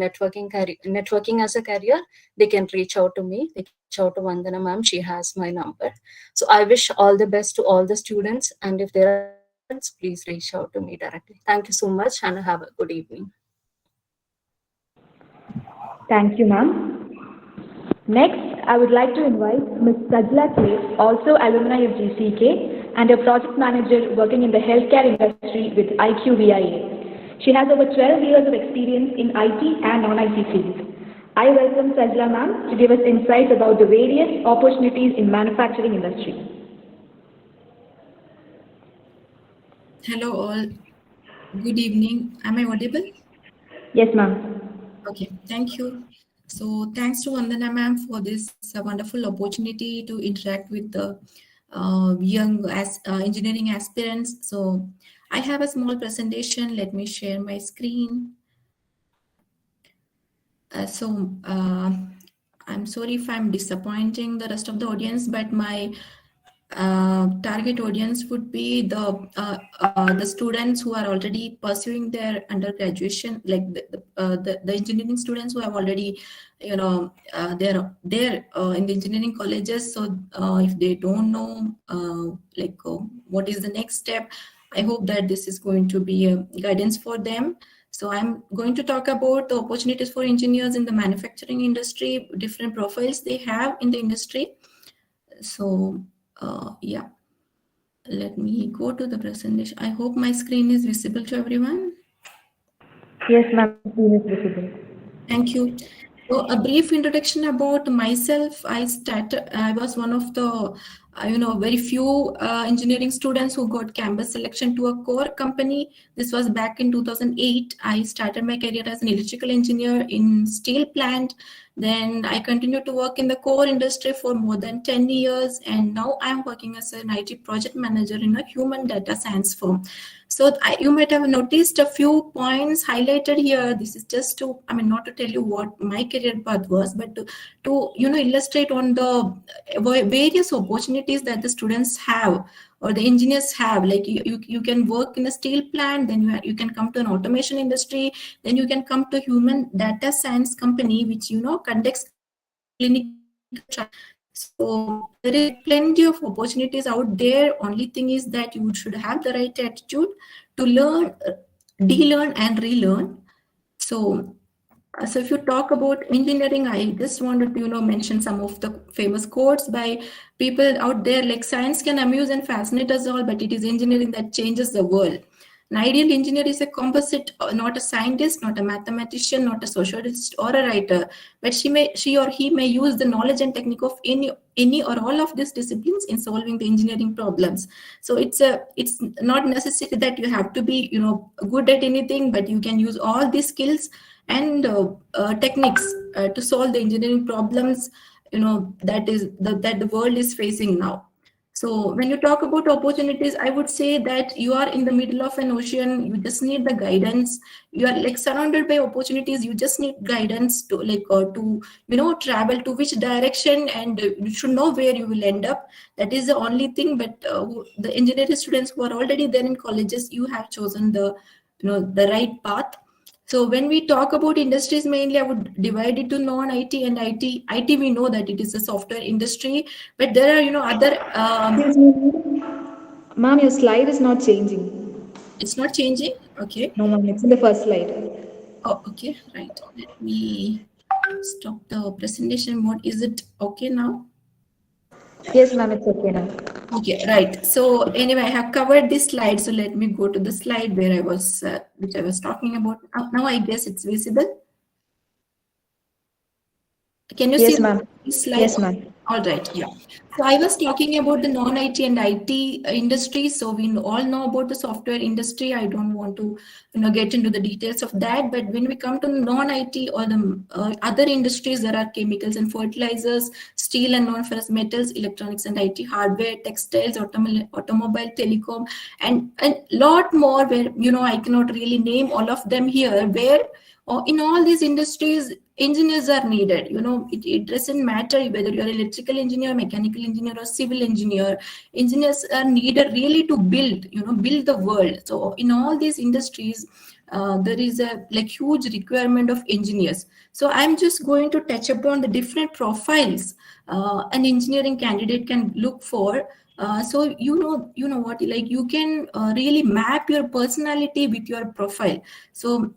networking as a career, they can reach out to me. They can reach out to Vandana ma'am. She has my number. So I wish all the best to all the students, and if there are questions, please reach out to me directly. Thank you so much and have a good evening. Thank you, ma'am. Next, I would like to invite Ms. Sajla K, also alumni of GCEK and a project manager working in the healthcare industry with IQVIA. She has over 12 years of experience in IT and non-IT fields. I welcome Sajla ma'am to give us insights about the various opportunities in manufacturing industry. Hello all. Good evening. Am I audible? Yes, ma'am. Okay, thank you. So thanks to Vandana ma'am for this wonderful opportunity to interact with the young engineering aspirants. So I have a small presentation. Let me share my screen. I'm sorry if I'm disappointing the rest of the audience, but my target audience would be the students who are already pursuing their undergraduation, like the engineering students who have already they're in the engineering colleges. So if they don't know what is the next step, I hope that this is going to be a guidance for them. So I'm going to talk about the opportunities for engineers in the manufacturing industry, different profiles they have in the industry. So yeah, let me go to the presentation. I hope my screen is visible to everyone. Yes, ma'am, screen is visible. Thank you. So a brief introduction about myself. I was one of the very few engineering students who got campus selection to a core company. This was back in 2008. I started my career as an electrical engineer in steel plant. Then I continued to work in the core industry for more than 10 years. And now I'm working as an IT project manager in a human data science firm. So you might have noticed a few points highlighted here. This is just to, not to tell you what my career path was, but to illustrate on the various opportunities opportunities that the students have or the engineers have. Like you can work in a steel plant, then you can come to an automation industry, then you can come to human data science company, which conducts clinical trials. So there is plenty of opportunities out there. Only thing is that you should have the right attitude to learn, de-learn and relearn. So if you talk about engineering, I just wanted to mention some of the famous quotes by people out there, like science can amuse and fascinate us all, but it is engineering that changes the world. An ideal engineer is a composite, not a scientist, not a mathematician, not a sociologist or a writer, but she or he may use the knowledge and technique of any or all of these disciplines in solving the engineering problems. So it's not necessary that you have to be good at anything, but you can use all these skills and techniques to solve the engineering problems that the world is facing now. So when you talk about opportunities, I would say that you are in the middle of an ocean. You just need the guidance. You are like surrounded by opportunities. You just need guidance to travel to which direction, and you should know where you will end up. That is the only thing. But the engineering students who are already there in colleges, you have chosen the right path. So when we talk about industries, mainly I would divide it to non-IT and IT. IT, we know that it is a software industry, but there are other. Excuse me, ma'am, your slide is not changing. It's not changing. Okay. No, ma'am, it's in the first slide. Oh, okay, right. Let me stop the presentation mode. Is it okay now? Yes, ma'am, it's okay now. Okay, right. So anyway, I have covered this slide. So let me go to the slide where I was, which I was talking about. Now I guess it's visible. Can you see this slide? Yes, ma'am. All right, yeah. So I was talking about the non-IT and IT industry. So we all know about the software industry. I don't want to get into the details of that. But when we come to non-IT or the other industries, there are chemicals and fertilizers, steel and non-ferrous metals, electronics and IT, hardware, textiles, automobile, telecom, and a lot more where I cannot really name all of them here, where in all these industries engineers are needed. It doesn't matter whether you're an electrical engineer, mechanical engineer, or civil engineer. Engineers are needed really to build the world. So in all these industries there is a huge requirement of engineers. So I'm just going to touch upon the different profiles an engineering candidate can look for. So you know what, you can really map your personality with your profile. So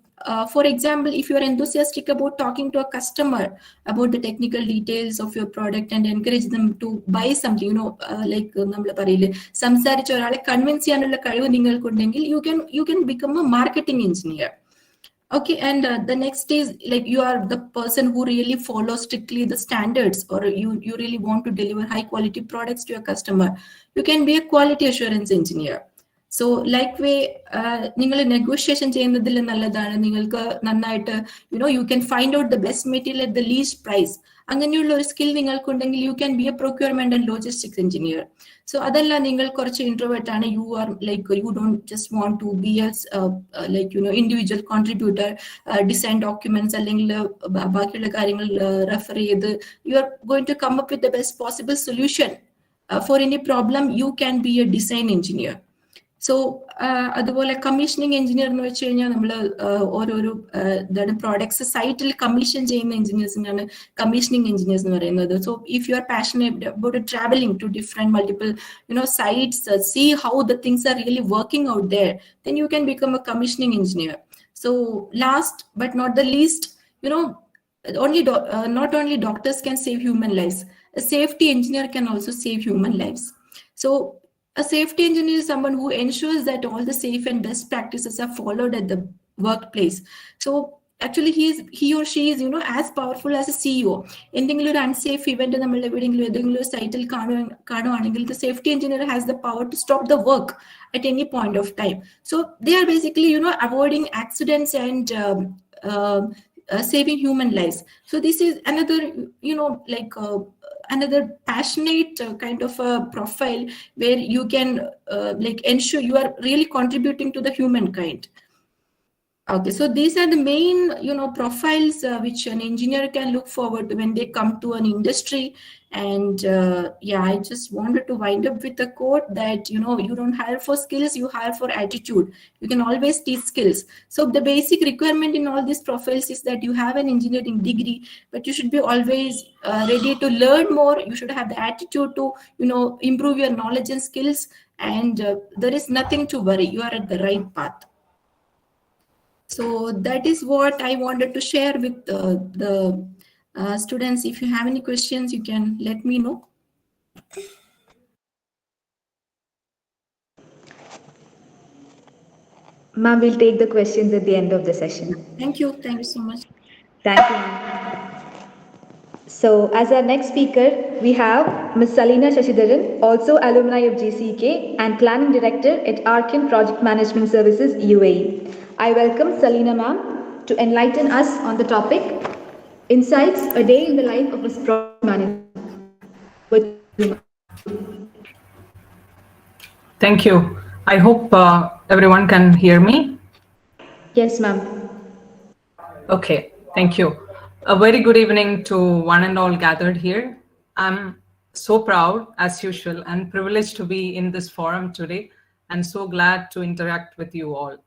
for example, if you're enthusiastic about talking to a customer about the technical details of your product and encourage them to buy something, സംസാരിച്ച ഒരാളെ convince ചെയ്യാനുള്ള കഴിവ് നിങ്ങൾക്കുണ്ടെങ്കിൽ you can become a marketing engineer. Okay, and the next is you are the person who really follows strictly the standards, or you really want to deliver high quality products to your customer. You can be a quality assurance engineer. So നിങ്ങൾ negotiation ചെയ്യുന്നതിൽ നല്ലതാണ്, നിങ്ങൾക്ക് നന്നായിട്ട് you can find out the best material at the least price. അങ്ങനെയുള്ള ഒരു skill നിങ്ങൾക്കുണ്ടെങ്കിൽ you can be a procurement and logistics engineer. So അതല്ല, നിങ്ങൾ കുറച്ച് ഇൻട്രോവേർട്ട് ആണ്, you are you don't just want to be as individual contributor, design documents അല്ലെങ്കിൽ ബാക്കിയുള്ള കാര്യങ്ങൾ refer ചെയ്ത് you are going to come up with the best possible solution for any problem. You can be a design engineer. So അതുപോലെ commissioning engineer എന്ന് വെച്ച് കഴിഞ്ഞാൽ നമ്മൾ ഓരോരോ പ്രോഡക്ട്സ് സൈറ്റിൽ കമ്മീഷൻ ചെയ്യുന്ന എഞ്ചിനീയേഴ്സിനാണ് കമ്മീഷനിങ് എഞ്ചിനീയേഴ്സ് എന്ന് പറയുന്നത്. So if you are passionate about travelling to different multiple sites, see how the things are really working out there, then you can become a commissioning engineer. So last but not the least, not only doctors can save human lives, a safety engineer can also save human lives. So a safety engineer is someone who ensures that all the safe and best practices are followed at the workplace. So actually he or she is as powerful as a CEO. എന്തെങ്കിലും ഒരു unsafe event നമ്മൾ എവിടെയെങ്കിലും ഏതെങ്കിലും ഒരു സൈറ്റിൽ കാണുവാണെങ്കിൽ the safety engineer has the power to stop the work at any point of time. So they are basically avoiding accidents and saving human lives. So this is another another passionate kind of a profile where you can ensure you are really contributing to the humankind. Okay, so these are the main profiles which an engineer can look forward to when they come to an industry. And yeah, I just wanted to wind up with a quote that, you don't hire for skills, you hire for attitude. You can always teach skills. So the basic requirement in all these profiles is that you have an engineering degree, but you should be always ready to learn more. You should have the attitude to, improve your knowledge and skills. And there is nothing to worry. You are at the right path. So that is what I wanted to share with the students. If you have any questions, you can let me know. Ma'am, we'll take the questions at the end of the session. Thank you. Thank you so much. Thank you, ma'am. So, as our next speaker, we have Ms. Salina Shashidharan, also alumni of GCEK and Planning Director at Arkin Project Management Services, UAE. I welcome Salina ma'am to enlighten us on the topic, Insights, a day in the life of a project manager. Thank you. I hope everyone can hear me. Yes, ma'am. Okay, thank you. A very good evening to one and all gathered here. I'm so proud, as usual, and privileged to be in this forum today, and so glad to interact with you all.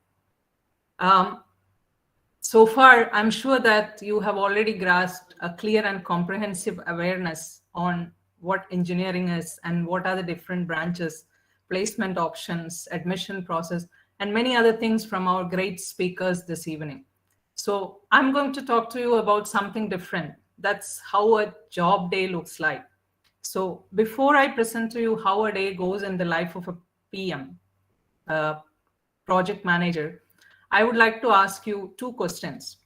So far, I'm sure that you have already grasped a clear and comprehensive awareness on what engineering is and what are the different branches, placement options, admission process, and many other things from our great speakers this evening. So I'm going to talk to you about something different. That's how a job day looks like. So before I present to you how a day goes in the life of a PM, project manager, I would like to ask you two questions.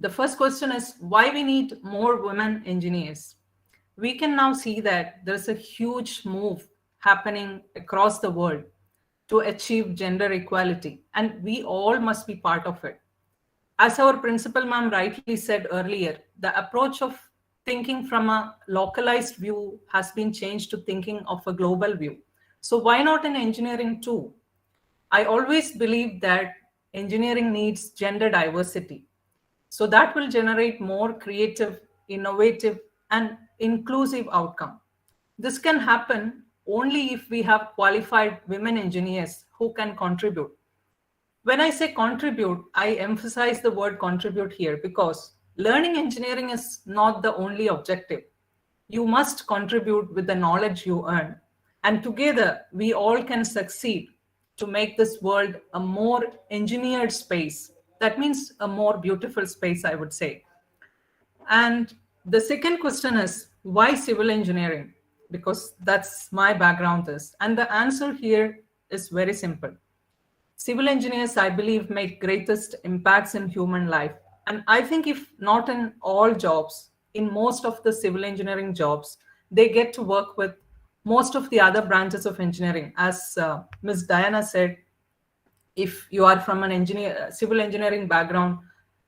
The first question is why we need more women engineers. We can now see that there's a huge move happening across the world to achieve gender equality, and we all must be part of it. As our principal ma'am rightly said earlier, the approach of thinking from a localized view has been changed to thinking of a global view. So why not in engineering too? I always believe that engineering needs gender diversity. So that will generate more creative, innovative, and inclusive outcome. This can happen only if we have qualified women engineers who can contribute. When I say contribute, I emphasize the word contribute here because learning engineering is not the only objective. You must contribute with the knowledge you earn. And together, we all can succeed to make this world a more engineered space. That means a more beautiful space, I would say. And the second question is, why civil engineering? Because that's my background is. And the answer here is very simple. Civil engineers, I believe, make greatest impacts in human life. And I think if not in all jobs, in most of the civil engineering jobs, they get to work with most of the other branches of engineering. As Ms. Diana said, if you are from an civil engineering background,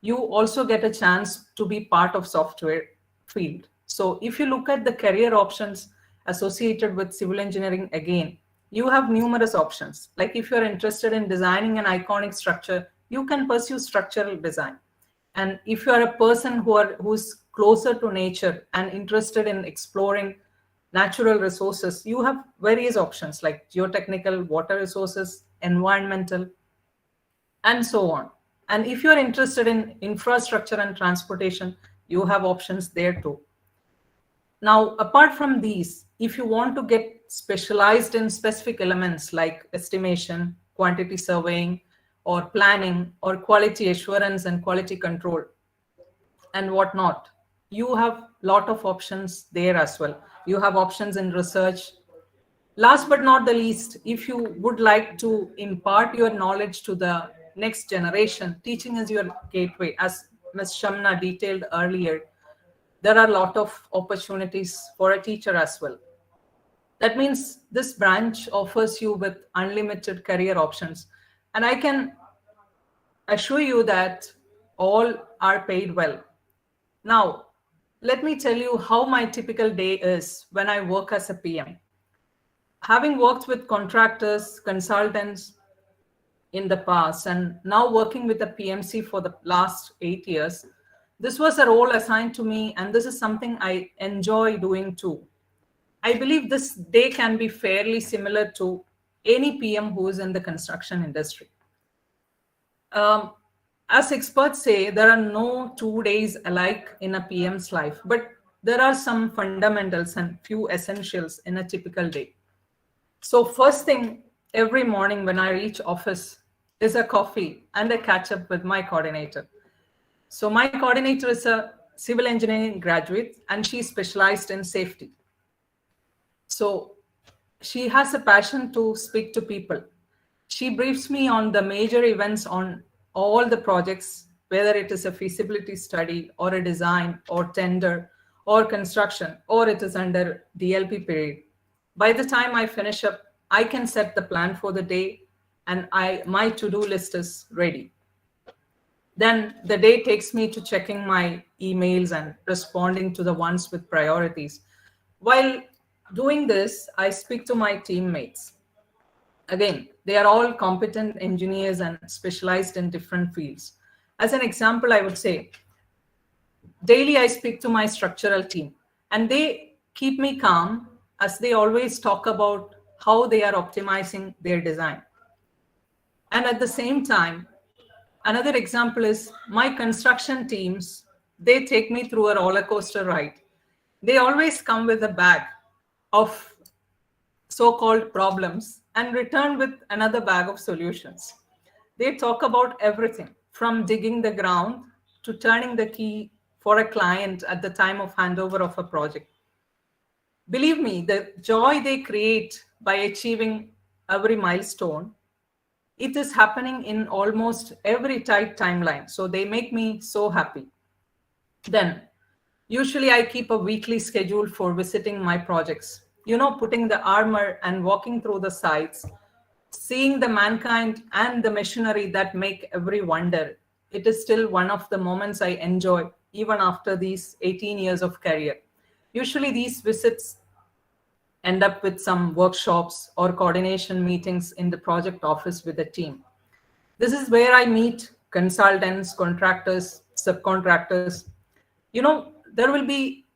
you also get a chance to be part of software field. So if you look at the career options associated with civil engineering again, you have numerous options. Like if you're interested in designing an iconic structure, you can pursue structural design. And if you are a person who's closer to nature and interested in exploring natural resources, you have various options like geotechnical, water resources, environmental, and so on. And if you're interested in infrastructure and transportation, you have options there too. Now, apart from these, if you want to get specialized in specific elements like estimation, quantity surveying, or planning, or quality assurance and quality control, and whatnot, you have a lot of options there as well. You have options in research. Last but not the least, if you would like to impart your knowledge to the next generation, teaching is your gateway. As Ms. Shamna detailed earlier, there are a lot of opportunities for a teacher as well. That means this branch offers you with unlimited career options. And I can assure you that all are paid well. Now, let me tell you how my typical day is when I work as a PM. Having worked with contractors, consultants in the past, and now working with the PMC for the last 8 years, This was a role assigned to me, and this is something I enjoy doing too. I believe this day can be fairly similar to any PM who is in the construction industry. As experts say, there are no 2 days alike in a PM's life, but there are some fundamentals and few essentials in a typical day. So first thing every morning when I reach office is a coffee and a catch up with my coordinator. So my coordinator is a civil engineering graduate and she specialized in safety. So she has a passion to speak to people. She briefs me on the major events on all the projects, whether it is a feasibility study or a design or tender or construction, or it is under DLP period. By the time I finish up, I can set the plan for the day and my to-do list is ready. Then the day takes me to checking my emails and responding to the ones with priorities. While doing this, I speak to my teammates. Again, they are all competent engineers and specialized in different fields. As an example, I would say, daily I speak to my structural team and they keep me calm as they always talk about how they are optimizing their design. And at the same time, another example is my construction teams, they take me through a roller coaster ride. They always come with a bag of so-called problems and return with another bag of solutions. They talk about everything from digging the ground to turning the key for a client at the time of handover of a project. Believe me, the joy they create by achieving every milestone, it is happening in almost every tight timeline. So they make me so happy. Then, usually I keep a weekly schedule for visiting my projects. You know, putting the armor and walking through the sites, seeing the mankind and the machinery that make every wonder. It is still one of the moments I enjoy even after these 18 years of career. Usually these visits end up with some workshops or coordination meetings in the project office with the team. This is where I meet consultants, contractors, subcontractors. You know, there will be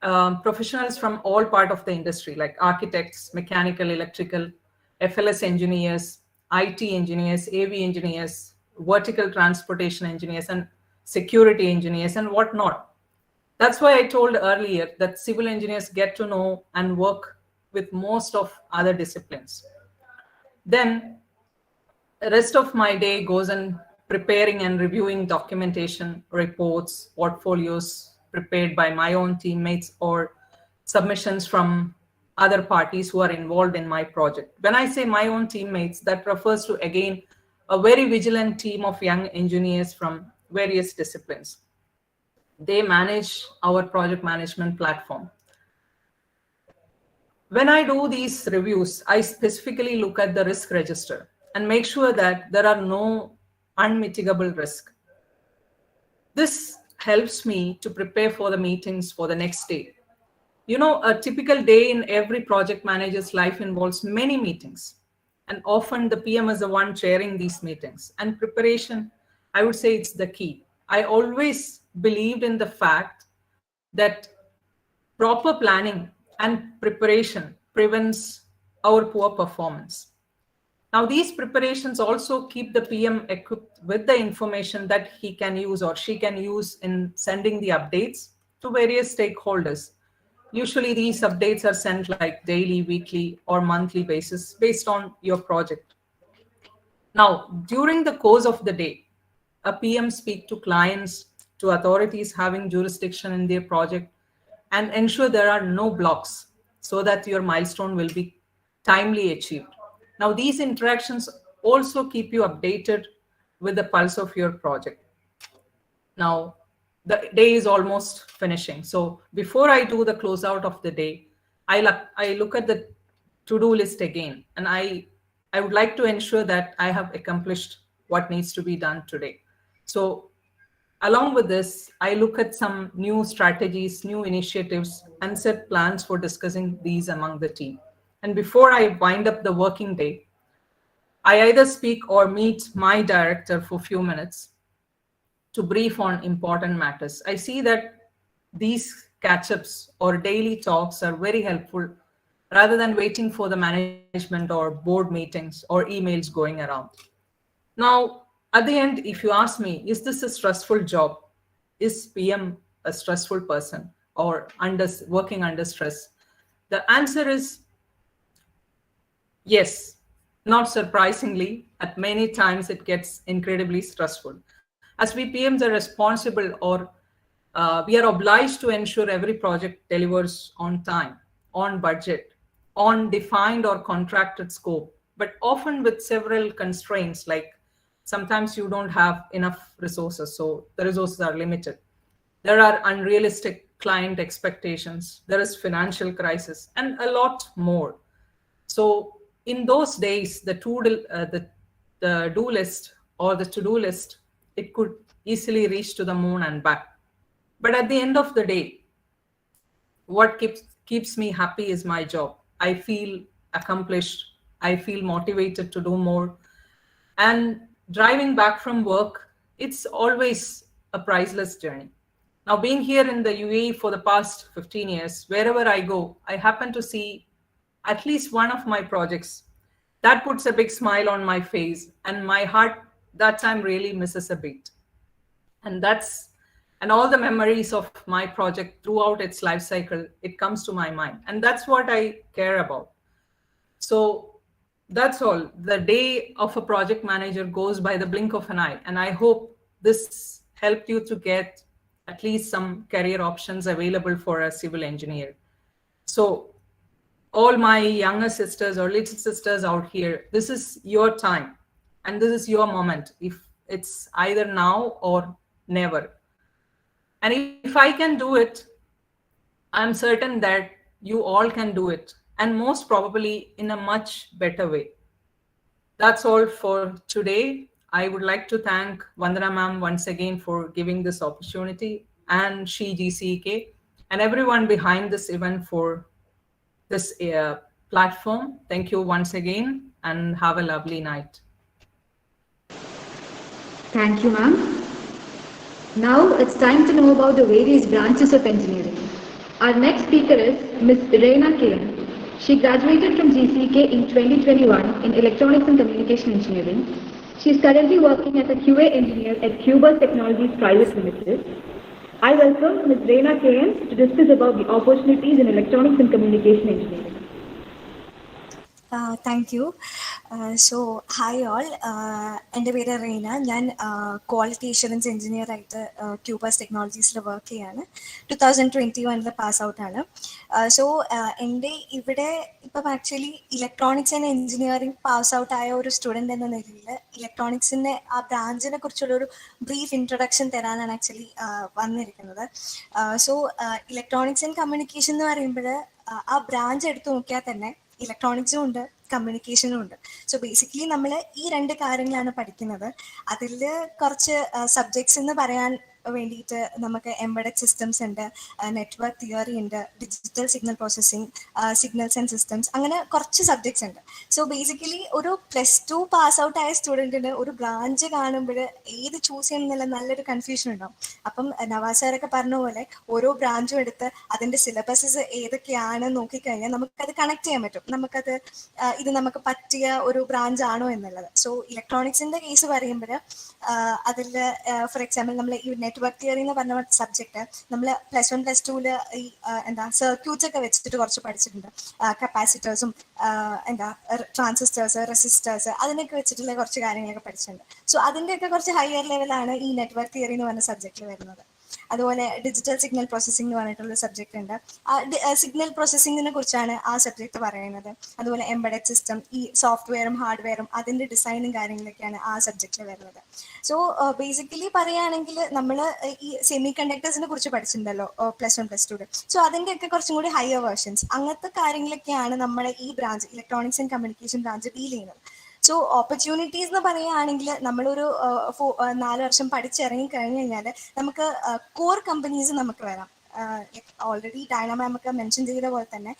professionals from all part of the industry, like architects, mechanical, electrical, FLS engineers, IT engineers, AV engineers, vertical transportation engineers, and security engineers, and whatnot. That's why I told earlier that civil engineers get to know and work with most of other disciplines. Then the rest of my day goes in preparing and reviewing documentation, reports, portfolios prepared by my own teammates or submissions from other parties who are involved in my project. When I say my own teammates, that refers to, again, a very vigilant team of young engineers from various disciplines. They manage our project management platform. When I do these reviews, I specifically look at the risk register and make sure that there are no unmitigable risks. This helps me to prepare for the meetings for the next day. You know, a typical day in every project manager's life involves many meetings, and often the PM is the one chairing these meetings. And preparation, I would say it's the key. I always believed in the fact that proper planning and preparation prevents our poor performance. Now, these preparations also keep the PM equipped with the information that he can use or she can use in sending the updates to various stakeholders. Usually these updates are sent like daily, weekly, or monthly basis based on your project. Now, during the course of the day, a PM speaks to clients, to authorities having jurisdiction in their project, and ensure there are no blocks so that your milestone will be timely achieved. Now, these interactions also keep you updated with the pulse of your project. Now, the day is almost finishing. So before I do the closeout of the day, I look at the to-do list again, and I would like to ensure that I have accomplished what needs to be done today. So along with this, I look at some new strategies, new initiatives, and set plans for discussing these among the team. And before I wind up the working day, I either speak or meet my director for a few minutes to brief on important matters. I see that these catch-ups or daily talks are very helpful rather than waiting for the management or board meetings or emails going around. Now, at the end, if you ask me, is this a stressful job? Is PM a stressful person or working under stress? The answer is yes. Not surprisingly, at many times it gets incredibly stressful. As we PMs are responsible or we are obliged to ensure every project delivers on time, on budget, on defined or contracted scope, but often with several constraints, like sometimes you don't have enough resources, so the resources are limited. There are unrealistic client expectations, there is financial crisis, and a lot more. So in those days, the do list or the to-do list, it could easily reach to the moon and back. But at the end of the day, what keeps me happy is my job. I feel accomplished. I feel motivated to do more. And driving back from work, it's always a priceless journey. Now, being here in the UAE for the past 15 years, wherever I go, I happen to see at least one of my projects. That puts a big smile on my face, and my heart that time really misses a beat. And all the memories of my project throughout its life cycle, it comes to my mind. And that's what I care about. So that's all. The day of a project manager goes by the blink of an eye. And I hope this helped you to get at least some career options available for a civil engineer. So all my younger sisters or little sisters out here, this is your time and this is your moment. If it's either now or never. And if I can do it, I'm certain that you all can do it, and most probably in a much better way. That's all for today. I would like to thank Vandana ma'am once again for giving this opportunity, and GCEK and everyone behind this event for this platform. Thank you once again, and have a lovely night. Thank you, ma'am. Now it's time to know about the various branches of engineering. Our next speaker is Ms. Reina K. She graduated from GCEK in 2021 in Electronics and Communication Engineering. She is currently working as a QA engineer at Cubus Technologies Private Limited. I welcome Ms. Reina K. to discuss about the opportunities in Electronics and Communication Engineering. Thank you. So, hi all. എൻ്റെ പേര് റീന. ഞാൻ quality assurance engineer ആയിട്ട് cubes ടെക്നോളജീസിൽ work ചെയ്യാണ്. 2021 pass ഔട്ടാണ്. So എൻ്റെ ഇവിടെ ഇപ്പം actually electronics and engineering pass out ആയ ഒരു സ്റ്റുഡൻറ് എന്ന നിലയിൽ ഇലക്ട്രോണിക്സിൻ്റെ ആ ബ്രാഞ്ചിനെ കുറിച്ചുള്ളൊരു ബ്രീഫ് ഇൻട്രൊഡക്ഷൻ തരാനാണ് ആക്ച്വലി വന്നിരിക്കുന്നത്. സോ ഇലക്ട്രോണിക്സ് ആൻഡ് കമ്മ്യൂണിക്കേഷൻ എന്ന് പറയുമ്പോൾ ആ ബ്രാഞ്ച് എടുത്തു നോക്കിയാൽ തന്നെ ഇലക്ട്രോണിക്സും ഉണ്ട്, കമ്മ്യൂണിക്കേഷനും ഉണ്ട്. സോ ബേസിക്കലി നമ്മൾ ഈ രണ്ട് കാര്യങ്ങളാണ് പഠിക്കുന്നത്. അതിൽ കുറച്ച് സബ്ജക്ട്സ് എന്ന് പറയാൻ വേണ്ടിയിട്ട് നമുക്ക് എംബഡഡ് സിസ്റ്റംസ് ഉണ്ട്, നെറ്റ്വർക്ക് തിയറി ഉണ്ട്, digital signal processing, signals and systems, അങ്ങനെ കുറച്ച് സബ്ജക്ട്സ് ഉണ്ട്. സോ ബേസിക്കലി ഒരു +2 പാസ് ഔട്ട് ആയ സ്റ്റുഡൻറ്റിന് ഒരു ബ്രാഞ്ച് കാണുമ്പോൾ ഏത് ചൂസ് ചെയ്യണം എന്നുള്ള നല്ലൊരു കൺഫ്യൂഷൻ ഉണ്ടാവും. അപ്പം നവാസ് സാറൊക്കെ പറഞ്ഞ പോലെ ഓരോ ബ്രാഞ്ചും എടുത്ത് അതിൻ്റെ സിലബസസ് ഏതൊക്കെയാണ് നോക്കിക്കഴിഞ്ഞാൽ നമുക്കത് കണക്ട് ചെയ്യാൻ പറ്റും. നമുക്കത് ഇത് നമുക്ക് പറ്റിയ ഒരു ബ്രാഞ്ച് ആണോ എന്നുള്ളത്. സോ ഇലക്ട്രോണിക്സിൻ്റെ കേസ് പറയുമ്പോൾ അതിൽ ഫോർ എക്സാമ്പിൾ നമ്മൾ ഈ നെറ്റ്വർക്ക് തിയറി എന്ന് പറഞ്ഞ സബ്ജക്റ്റ് നമ്മൾ +1 +2 ഈ സർക്യൂട്ട്സ് ഒക്കെ വെച്ചിട്ട് കുറച്ച് പഠിച്ചിട്ടുണ്ട്. കപ്പാസിറ്റേഴ്സും ട്രാൻസിസ്റ്റേഴ്സ്, റെസിസ്റ്റേഴ്സ്, അതിനൊക്കെ വെച്ചിട്ടുള്ള കുറച്ച് കാര്യങ്ങളൊക്കെ പഠിച്ചിട്ടുണ്ട്. സോ അതിൻ്റെയൊക്കെ കുറച്ച് ഹയർ ലെവലാണ് ഈ നെറ്റ്വർക്ക് തിയറി എന്ന് പറഞ്ഞ സബ്ജക്റ്റിൽ വരുന്നത്. അതുപോലെ ഡിജിറ്റൽ സിഗ്നൽ പ്രോസസ്സിംഗ് എന്ന് പറഞ്ഞിട്ടുള്ള സബ്ജക്റ്റ് ഉണ്ട്. ആ സിഗ്നൽ പ്രോസസ്സിങ്ങിനെ കുറിച്ചാണ് ആ സബ്ജക്റ്റ് പറയുന്നത്. അതുപോലെ എംബഡഡ് സിസ്റ്റം, ഈ സോഫ്റ്റ്വെയറും ഹാർഡ്വെയറും അതിൻ്റെ ഡിസൈനും കാര്യങ്ങളൊക്കെയാണ് ആ സബ്ജക്റ്റിൽ വരുന്നത്. സോ ബേസിക്കലി പറയുകയാണെങ്കിൽ നമ്മൾ ഈ സെമി കണ്ടക്ടേഴ്സിനെ കുറിച്ച് പഠിച്ചിട്ടുണ്ടല്ലോ +1 +2. സോ അതിൻ്റെയൊക്കെ കുറച്ചും കൂടി ഹയർ വേർഷൻസ്, അങ്ങനത്തെ കാര്യങ്ങളൊക്കെയാണ് നമ്മുടെ ഈ branch electronics and communication branch deal ചെയ്യുന്നത്. സോ ഓപ്പർച്യൂണിറ്റീസ് എന്ന് പറയുകയാണെങ്കിൽ നമ്മളൊരു 4 വർഷം പഠിച്ചിറങ്ങി കഴിഞ്ഞ് കഴിഞ്ഞാൽ നമുക്ക് കോർ കമ്പനീസ് നമുക്ക് വരാം. ഓൾറെഡി ഡൈന മാം ഒക്കെ മെൻഷൻ ചെയ്ത പോലെ തന്നെ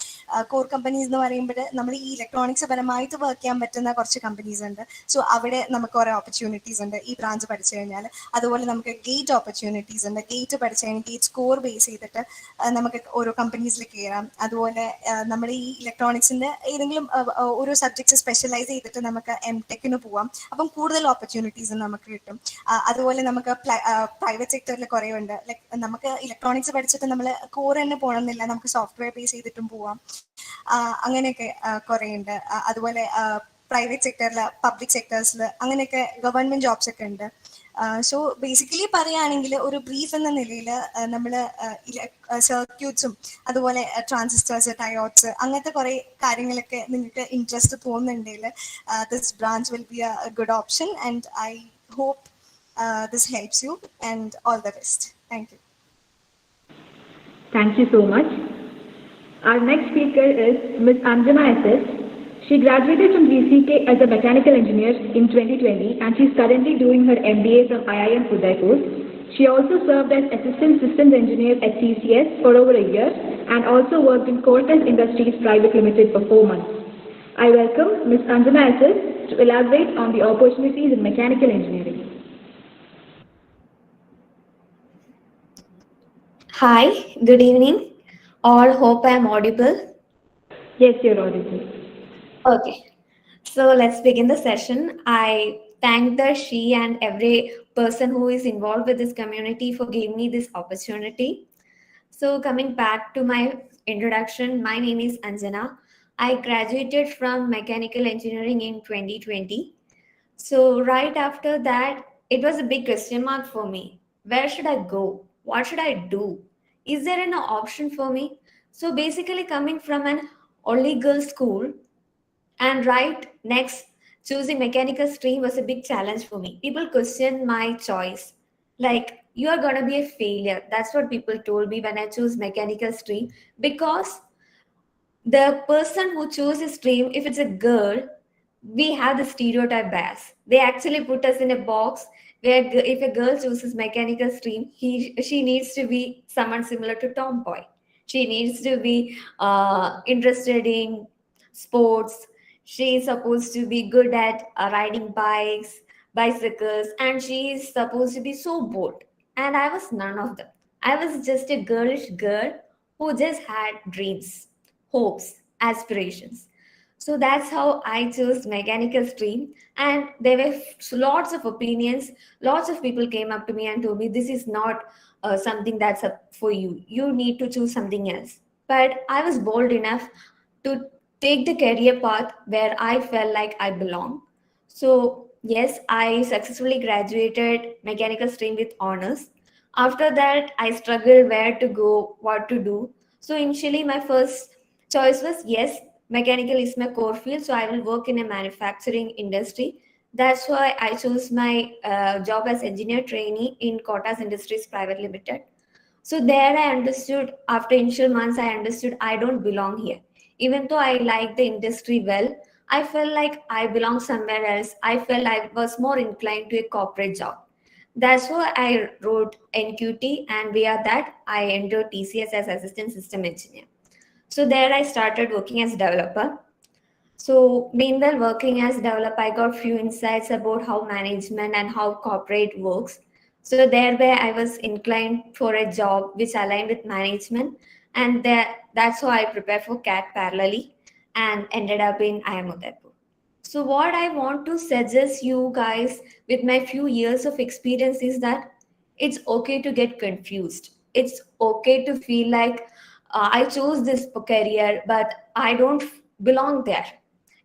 കോർ കമ്പനീസ് എന്ന് പറയുമ്പോൾ നമ്മൾ ഈ ഇലക്ട്രോണിക്സ് പരമായിട്ട് വർക്ക് ചെയ്യാൻ പറ്റുന്ന കുറച്ച് കമ്പനീസ് ഉണ്ട്. സോ അവിടെ നമുക്ക് കുറേ ഓപ്പർച്യൂണിറ്റീസ് ഉണ്ട് ഈ ബ്രാഞ്ച് പഠിച്ചു കഴിഞ്ഞാൽ. അതുപോലെ നമുക്ക് ഗേറ്റ് ഓപ്പർച്യൂണിറ്റീസ് ഉണ്ട്. ഗേറ്റ് പഠിച്ചു കഴിഞ്ഞാൽ ഗേറ്റ് സ്കോർ ബേസ് ചെയ്തിട്ട് നമുക്ക് ഓരോ കമ്പനീസിൽ കയറാം. അതുപോലെ നമ്മൾ ഈ ഇലക്ട്രോണിക്സിൻ്റെ ഏതെങ്കിലും ഓരോ സബ്ജക്ട്സ് സ്പെഷ്യലൈസ് ചെയ്തിട്ട് നമുക്ക് MTechന് പോവാം. അപ്പം കൂടുതൽ ഓപ്പർച്യൂണിറ്റീസ് നമുക്ക് കിട്ടും. അതുപോലെ നമുക്ക് പ്രൈവറ്റ് സെക്ടറിൽ കുറേ ഉണ്ട്. ലൈക്ക് നമുക്ക് ഇലക്ട്രോണിക്സ് പഠിച്ചിട്ട് നമ്മൾ കോർ തന്നെ പോകണമെന്നില്ല, നമുക്ക് സോഫ്റ്റ്വെയർ ബേസ് ചെയ്തിട്ടും പോവാം. അങ്ങനെയൊക്കെ കുറേ ഉണ്ട്. അതുപോലെ പ്രൈവറ്റ് സെക്ടറിൽ, പബ്ലിക് സെക്ടേഴ്സിൽ അങ്ങനെയൊക്കെ ഗവൺമെൻറ് ജോബ്സ് ഒക്കെ ഉണ്ട്. സോ ബേസിക്കലി പറയുകയാണെങ്കിൽ ഒരു ബ്രീഫ് എന്ന നിലയിൽ നമ്മൾ സർക്യൂട്ട്സും അതുപോലെ ട്രാൻസിസ്റ്റേഴ്സ്, ഡയോഡ്സ് അങ്ങനത്തെ കുറേ കാര്യങ്ങളൊക്കെ നിങ്ങൾക്ക് ഇൻട്രസ്റ്റ് തോന്നുന്നുണ്ടെങ്കിൽ this branch will be A good option and I hope this helps you and all the best. Thank you. Thank you so much. Our next speaker is Ms. Anjana SS. She graduated from GCEK as a mechanical engineer in 2020 and she is currently doing her MBA from IIM Udaipur. She also served as Assistant Systems Engineer at TCS for over a year and also worked in Cortez Industries Private Limited for 4 months. I welcome Ms. Anjana SS to elaborate on the opportunities in mechanical engineering. Hi, good evening. All hope I am audible. Yes, you're audible. Okay, so let's begin the session. I thank the she and every person who is involved with this community for giving me this opportunity. So coming back to my introduction, my name is Anjana. I graduated from mechanical engineering in 2020. So right after that, it was a big question mark for me. Where should I go? What should I do? Is there an option for me? So basically coming from an only girls school and right next choosing mechanical stream was a big challenge for me. People questioned my choice. Like, you are going to be a failure. That's what people told me when I chose mechanical stream, because the person who chose a stream, if it's a girl, we have the stereotype bias. They actually put us in a box where if a girl chooses mechanical stream, she needs to be someone similar to tomboy. She needs to be interested in sports. She is supposed to be good at riding bikes, bicycles, and she is supposed to be so bold. And I was none of them. I was just a girlish girl who just had dreams, hopes, aspirations. So that's how I chose mechanical stream. And there were lots of opinions. Lots of people came up to me and told me, this is not something that's up for you. You need to choose something else. But I was bold enough to take the career path where I felt like I belong. So yes, I successfully graduated mechanical stream with honors. After that, I struggled where to go, what to do. So initially, my first choice was, yes, mechanical is my core field, so I will work in a manufacturing industry. That's why I chose my job as engineer trainee in Cortez Industries Private Limited. So there I understood, after initial months, I understood I don't belong here. Even though I like the industry well, I felt like I belong somewhere else. I felt I was more inclined to a corporate job. That's why I wrote NQT, and via that I entered TCS as Assistant System Engineer. So there I started working as developer. So meanwhile working as developer, I got few insights about how management and how corporate works. So thereby I was inclined for a job which aligned with management, and that's how I prepared for CAT parallelly and ended up in IIM Udaipur. So what I want to suggest you guys with my few years of experience is that it's okay to get confused. It's okay to feel like I chose this career, but I don't belong there.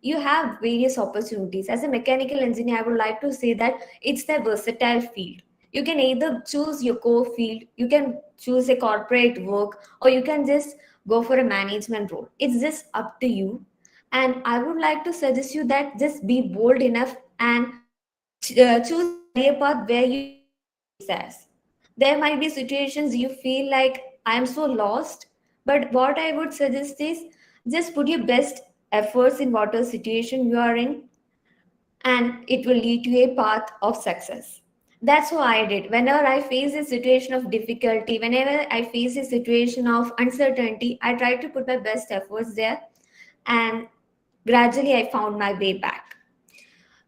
You have various opportunities. As a mechanical engineer, I would like to say that it's a versatile field. You can either choose your core field, you can choose a corporate work, or you can just go for a management role. It's just up to you. And I would like to suggest you that just be bold enough and choose a career path where you feel success. There might be situations you feel like I am so lost, but what I would suggest is just put your best efforts in whatever situation you are in, and it will lead to a path of success. That's what I did. Whenever I face a situation of difficulty, whenever I face a situation of uncertainty, I tried to put my best efforts there, and gradually I found my way back.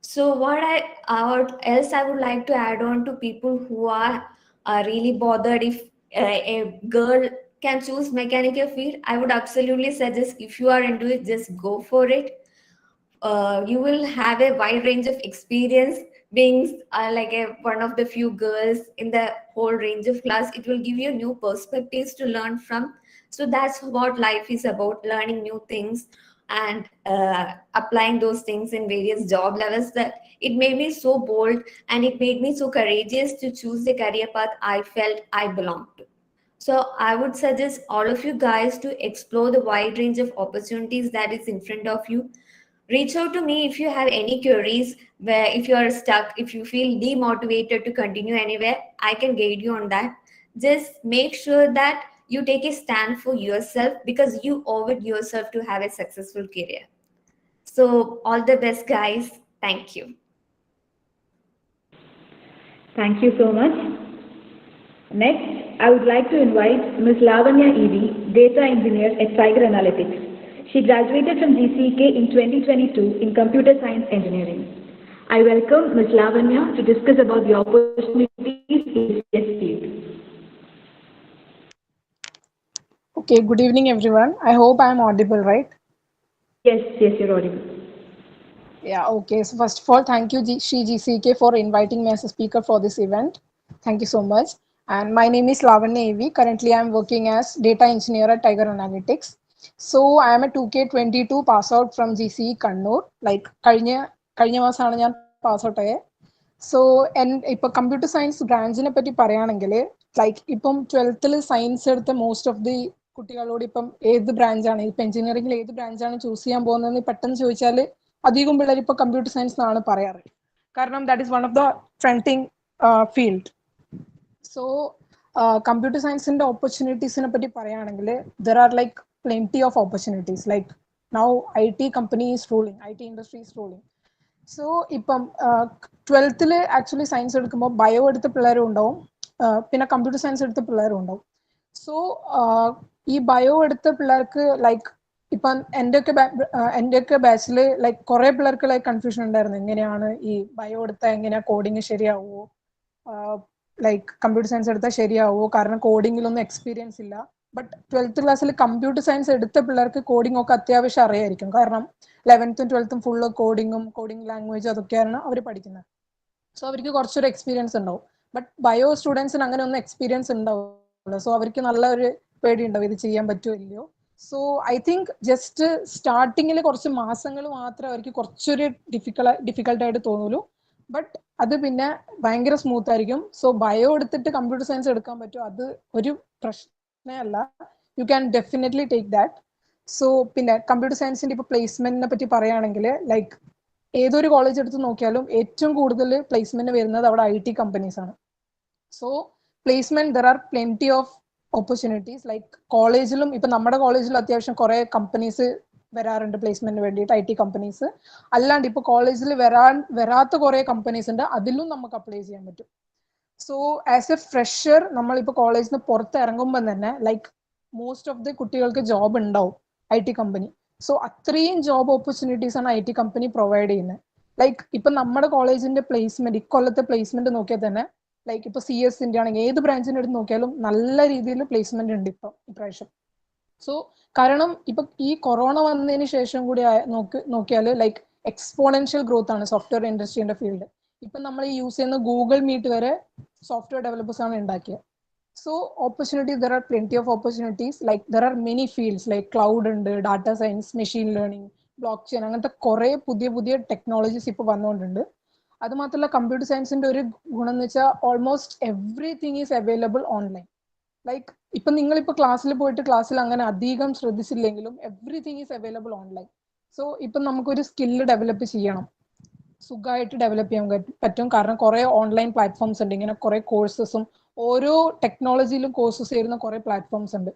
So what else I would like to add on to people who are really bothered if a girl can choose mechanical field, I would absolutely suggest, if you are into it, just go for it. You will have a wide range of experience being one of the few girls in the whole range of class. It will give you new perspectives to learn from. So that's what life is about, learning new things and applying those things in various job levels. That it made me so bold, and it made me so courageous to choose the career path I felt I belonged to. So I would suggest all of you guys to explore the wide range of opportunities that is in front of you. Reach out to me if you have any queries, where if you are stuck, if you feel demotivated to continue anywhere, I can guide you on that. Just make sure that you take a stand for yourself, because you owe it yourself to have a successful career. So all the best, guys. Thank you. Thank you so much. Next, I would like to invite Ms. Lavanya Evie, Data Engineer at Tiger Analytics. She graduated from GCEK in 2022 in Computer Science Engineering. I welcome Ms. Lavanya to discuss about the opportunities in this field. Okay, good evening everyone. I hope I am audible, right? Yes, you're audible. Yeah, okay. So first of all, thank you GCEK for inviting me as a speaker for this event. Thank you so much. And my name is Lavanya Evi. Currently, I am working as data engineer at Tiger Analytics. So I am a 2K22 pass out from GCE Kannur. Like കഴിഞ്ഞ മാസമാണ് ഞാൻ pass out ആയത്. So ഇപ്പൊ computer science ബ്രാഞ്ചിനെ പറ്റി പറയുകയാണെങ്കിൽ like ഇപ്പം 12th science എടുത്ത most of the കുട്ടികളോട് ഇപ്പം ഏത് ബ്രാഞ്ചാണ് ഇപ്പം എഞ്ചിനീയറിംഗിൽ ഏത് ബ്രാഞ്ചാണ് ചൂസ് ചെയ്യാൻ പോകുന്നതെന്ന് പെട്ടെന്ന് ചോദിച്ചാൽ അധികം പിള്ളേർ ഇപ്പോൾ കമ്പ്യൂട്ടർ സയൻസ് എന്നാണ് പറയാറ്. കാരണം that is one of the trending field. So computer സയൻസിന്റെ ഓപ്പർച്യൂണിറ്റീസിനെ പറ്റി പറയുകയാണെങ്കിൽ there are like plenty of opportunities. Like now IT company is ruling, IT industry is ruling. So ഇപ്പം 12th ആക്ച്വലി സയൻസ് എടുക്കുമ്പോൾ bio എടുത്ത പിള്ളേരും ഉണ്ടാവും, പിന്നെ കമ്പ്യൂട്ടർ സയൻസ് എടുത്ത പിള്ളേരും ഉണ്ടാവും. സോ ഈ ബയോ എടുത്ത പിള്ളേർക്ക് ലൈക്ക് ഇപ്പം എൻ്റെയൊക്കെ ബാച്ചിൽ ലൈക്ക് കുറേ പിള്ളേർക്ക് ലൈക്ക് കൺഫ്യൂഷൻ ഉണ്ടായിരുന്നു, എങ്ങനെയാണ് ഈ ബയോ എടുത്താൽ എങ്ങനെയാണ് കോഡിങ് ശരിയാവുമോ, ലൈക്ക് കമ്പ്യൂട്ടർ സയൻസ് എടുത്താൽ ശരിയാവുമോ, കാരണം കോഡിങ്ങിലൊന്നും എക്സ്പീരിയൻസ് ഇല്ല. ബട്ട് 12th ക്ലാസ്സിൽ കമ്പ്യൂട്ടർ സയൻസ് എടുത്ത പിള്ളേർക്ക് കോഡിംഗ് ഒക്കെ അത്യാവശ്യം അറിയായിരിക്കും, കാരണം 11th 12th full coding language അതൊക്കെയാണ് അവർ പഠിക്കുന്നത്. സോ അവർക്ക് കുറച്ചൊരു എക്സ്പീരിയൻസ് ഉണ്ടാവും. ബട്ട് ബയോ സ്റ്റുഡൻസിന് അങ്ങനെ ഒന്നും എക്സ്പീരിയൻസ് ഉണ്ടാവില്ല. സോ അവർക്ക് നല്ലൊരു പേടിയുണ്ടാവും ഇത് ചെയ്യാൻ പറ്റുമോ ഇല്ലയോ. സോ ഐ തിങ്ക് ജസ്റ്റ് സ്റ്റാർട്ടിങ്ങിൽ കുറച്ച് മാസങ്ങൾ മാത്രമേ അവർക്ക് കുറച്ചൊരു ഡിഫിക്കൽട്ടായിട്ട് തോന്നുള്ളൂ. ബട്ട് അത് പിന്നെ ഭയങ്കര സ്മൂത്ത് ആയിരിക്കും. സോ ബയോ എടുത്തിട്ട് കമ്പ്യൂട്ടർ സയൻസ് എടുക്കാൻ പറ്റുമോ, അത് ഒരു പ്രശ്നമല്ല. You can definitely take that. So പിന്നെ കമ്പ്യൂട്ടർ സയൻസിന്റെ ഇപ്പോൾ പ്ലേസ്മെന്റിനെ പറ്റി പറയുകയാണെങ്കിൽ ലൈക്ക് ഏതൊരു കോളേജ് എടുത്ത് നോക്കിയാലും ഏറ്റവും കൂടുതൽ പ്ലേസ്മെന്റ് വരുന്നത് അവിടെ IT കമ്പനീസ് ആണ്. So placement there are plenty of opportunities. Like കോളേജിലും ഇപ്പം നമ്മുടെ കോളേജിലും അത്യാവശ്യം കുറേ കമ്പനീസ് വരാറുണ്ട് പ്ലേസ്മെന്റിന് വേണ്ടിയിട്ട്, IT കമ്പനീസ്. അല്ലാണ്ട് ഇപ്പോൾ കോളേജിൽ വരാത്ത കുറേ കമ്പനീസ് ഉണ്ട്, അതിലും നമുക്ക് അപ്ലൈ ചെയ്യാൻ പറ്റും. സോ ആസ് എ ഫ്രഷർ നമ്മളിപ്പോൾ കോളേജിൽ നിന്ന് പുറത്ത് ഇറങ്ങുമ്പോൾ തന്നെ ലൈക്ക് മോസ്റ്റ് ഓഫ് ദി കുട്ടികൾക്ക് ജോബ് ഉണ്ടാവും IT കമ്പനി. സോ അത്രയും ജോബ് ഓപ്പർച്യൂണിറ്റീസ് ആണ് IT കമ്പനി പ്രൊവൈഡ് ചെയ്യുന്നത്. ലൈക്ക് ഇപ്പം നമ്മുടെ കോളേജിന്റെ പ്ലേസ്മെന്റ് ഇക്കൊല്ലത്തെ പ്ലേസ്മെന്റ് നോക്കിയാൽ തന്നെ ലൈക്ക് ഇപ്പോൾ CS ആണെങ്കിൽ ഏത് ബ്രാഞ്ചിന്റെ അടുത്ത് നോക്കിയാലും നല്ല രീതിയിൽ പ്ലേസ്മെന്റ് ഉണ്ട് ഇപ്പം ഇപ്രാവശ്യം. സോ കാരണം ഇപ്പൊ ഈ കൊറോണ വന്നതിന് ശേഷം കൂടി നോക്കിയാൽ ലൈക്ക് എക്സ്പോണൻഷ്യൽ ഗ്രോത്ത് ആണ് സോഫ്റ്റ്വെയർ ഇൻഡസ്ട്രീന്റെ ഫീൽഡ്. ഇപ്പം നമ്മൾ ഈ യൂസ് ചെയ്യുന്ന ഗൂഗിൾ മീറ്റ് വരെ സോഫ്റ്റ്വെയർ ഡെവലപ്പേഴ്സ് ആണ് ഉണ്ടാക്കിയത്. So opportunities, there are plenty of opportunities. Like there are many fields like cloud and data science, machine learning, blockchain, അങ്ങനത്തെ കുറേ പുതിയ ടെക്നോളജീസ് ഇപ്പോൾ വന്നുകൊണ്ടുണ്ട്. അത് മാത്രമല്ല കമ്പ്യൂട്ടർ സയൻസിന്റെ ഒരു ഗുണം എന്ന് വെച്ചാൽ almost everything is available online. Like ഇപ്പം നിങ്ങളിപ്പോൾ ക്ലാസ്സിൽ പോയിട്ട് ക്ലാസ്സിൽ അങ്ങനെ അധികം ശ്രദ്ധിച്ചില്ലെങ്കിലും everything is available online. So ഇപ്പം നമുക്കൊരു സ്കില്ല് ഡെവലപ്പ് ചെയ്യണം, സുഖമായിട്ട് ഡെവലപ്പ് ചെയ്യാൻ പറ്റും. കാരണം കുറേ ഓൺലൈൻ പ്ലാറ്റ്ഫോംസ് ഉണ്ട്, ഇങ്ങനെ കുറേ കോഴ്സസും ഓരോ ടെക്നോളജിയിലും കോഴ്സസ് ചെയ്യുന്ന കുറേ പ്ലാറ്റ്ഫോംസ് ഉണ്ട്.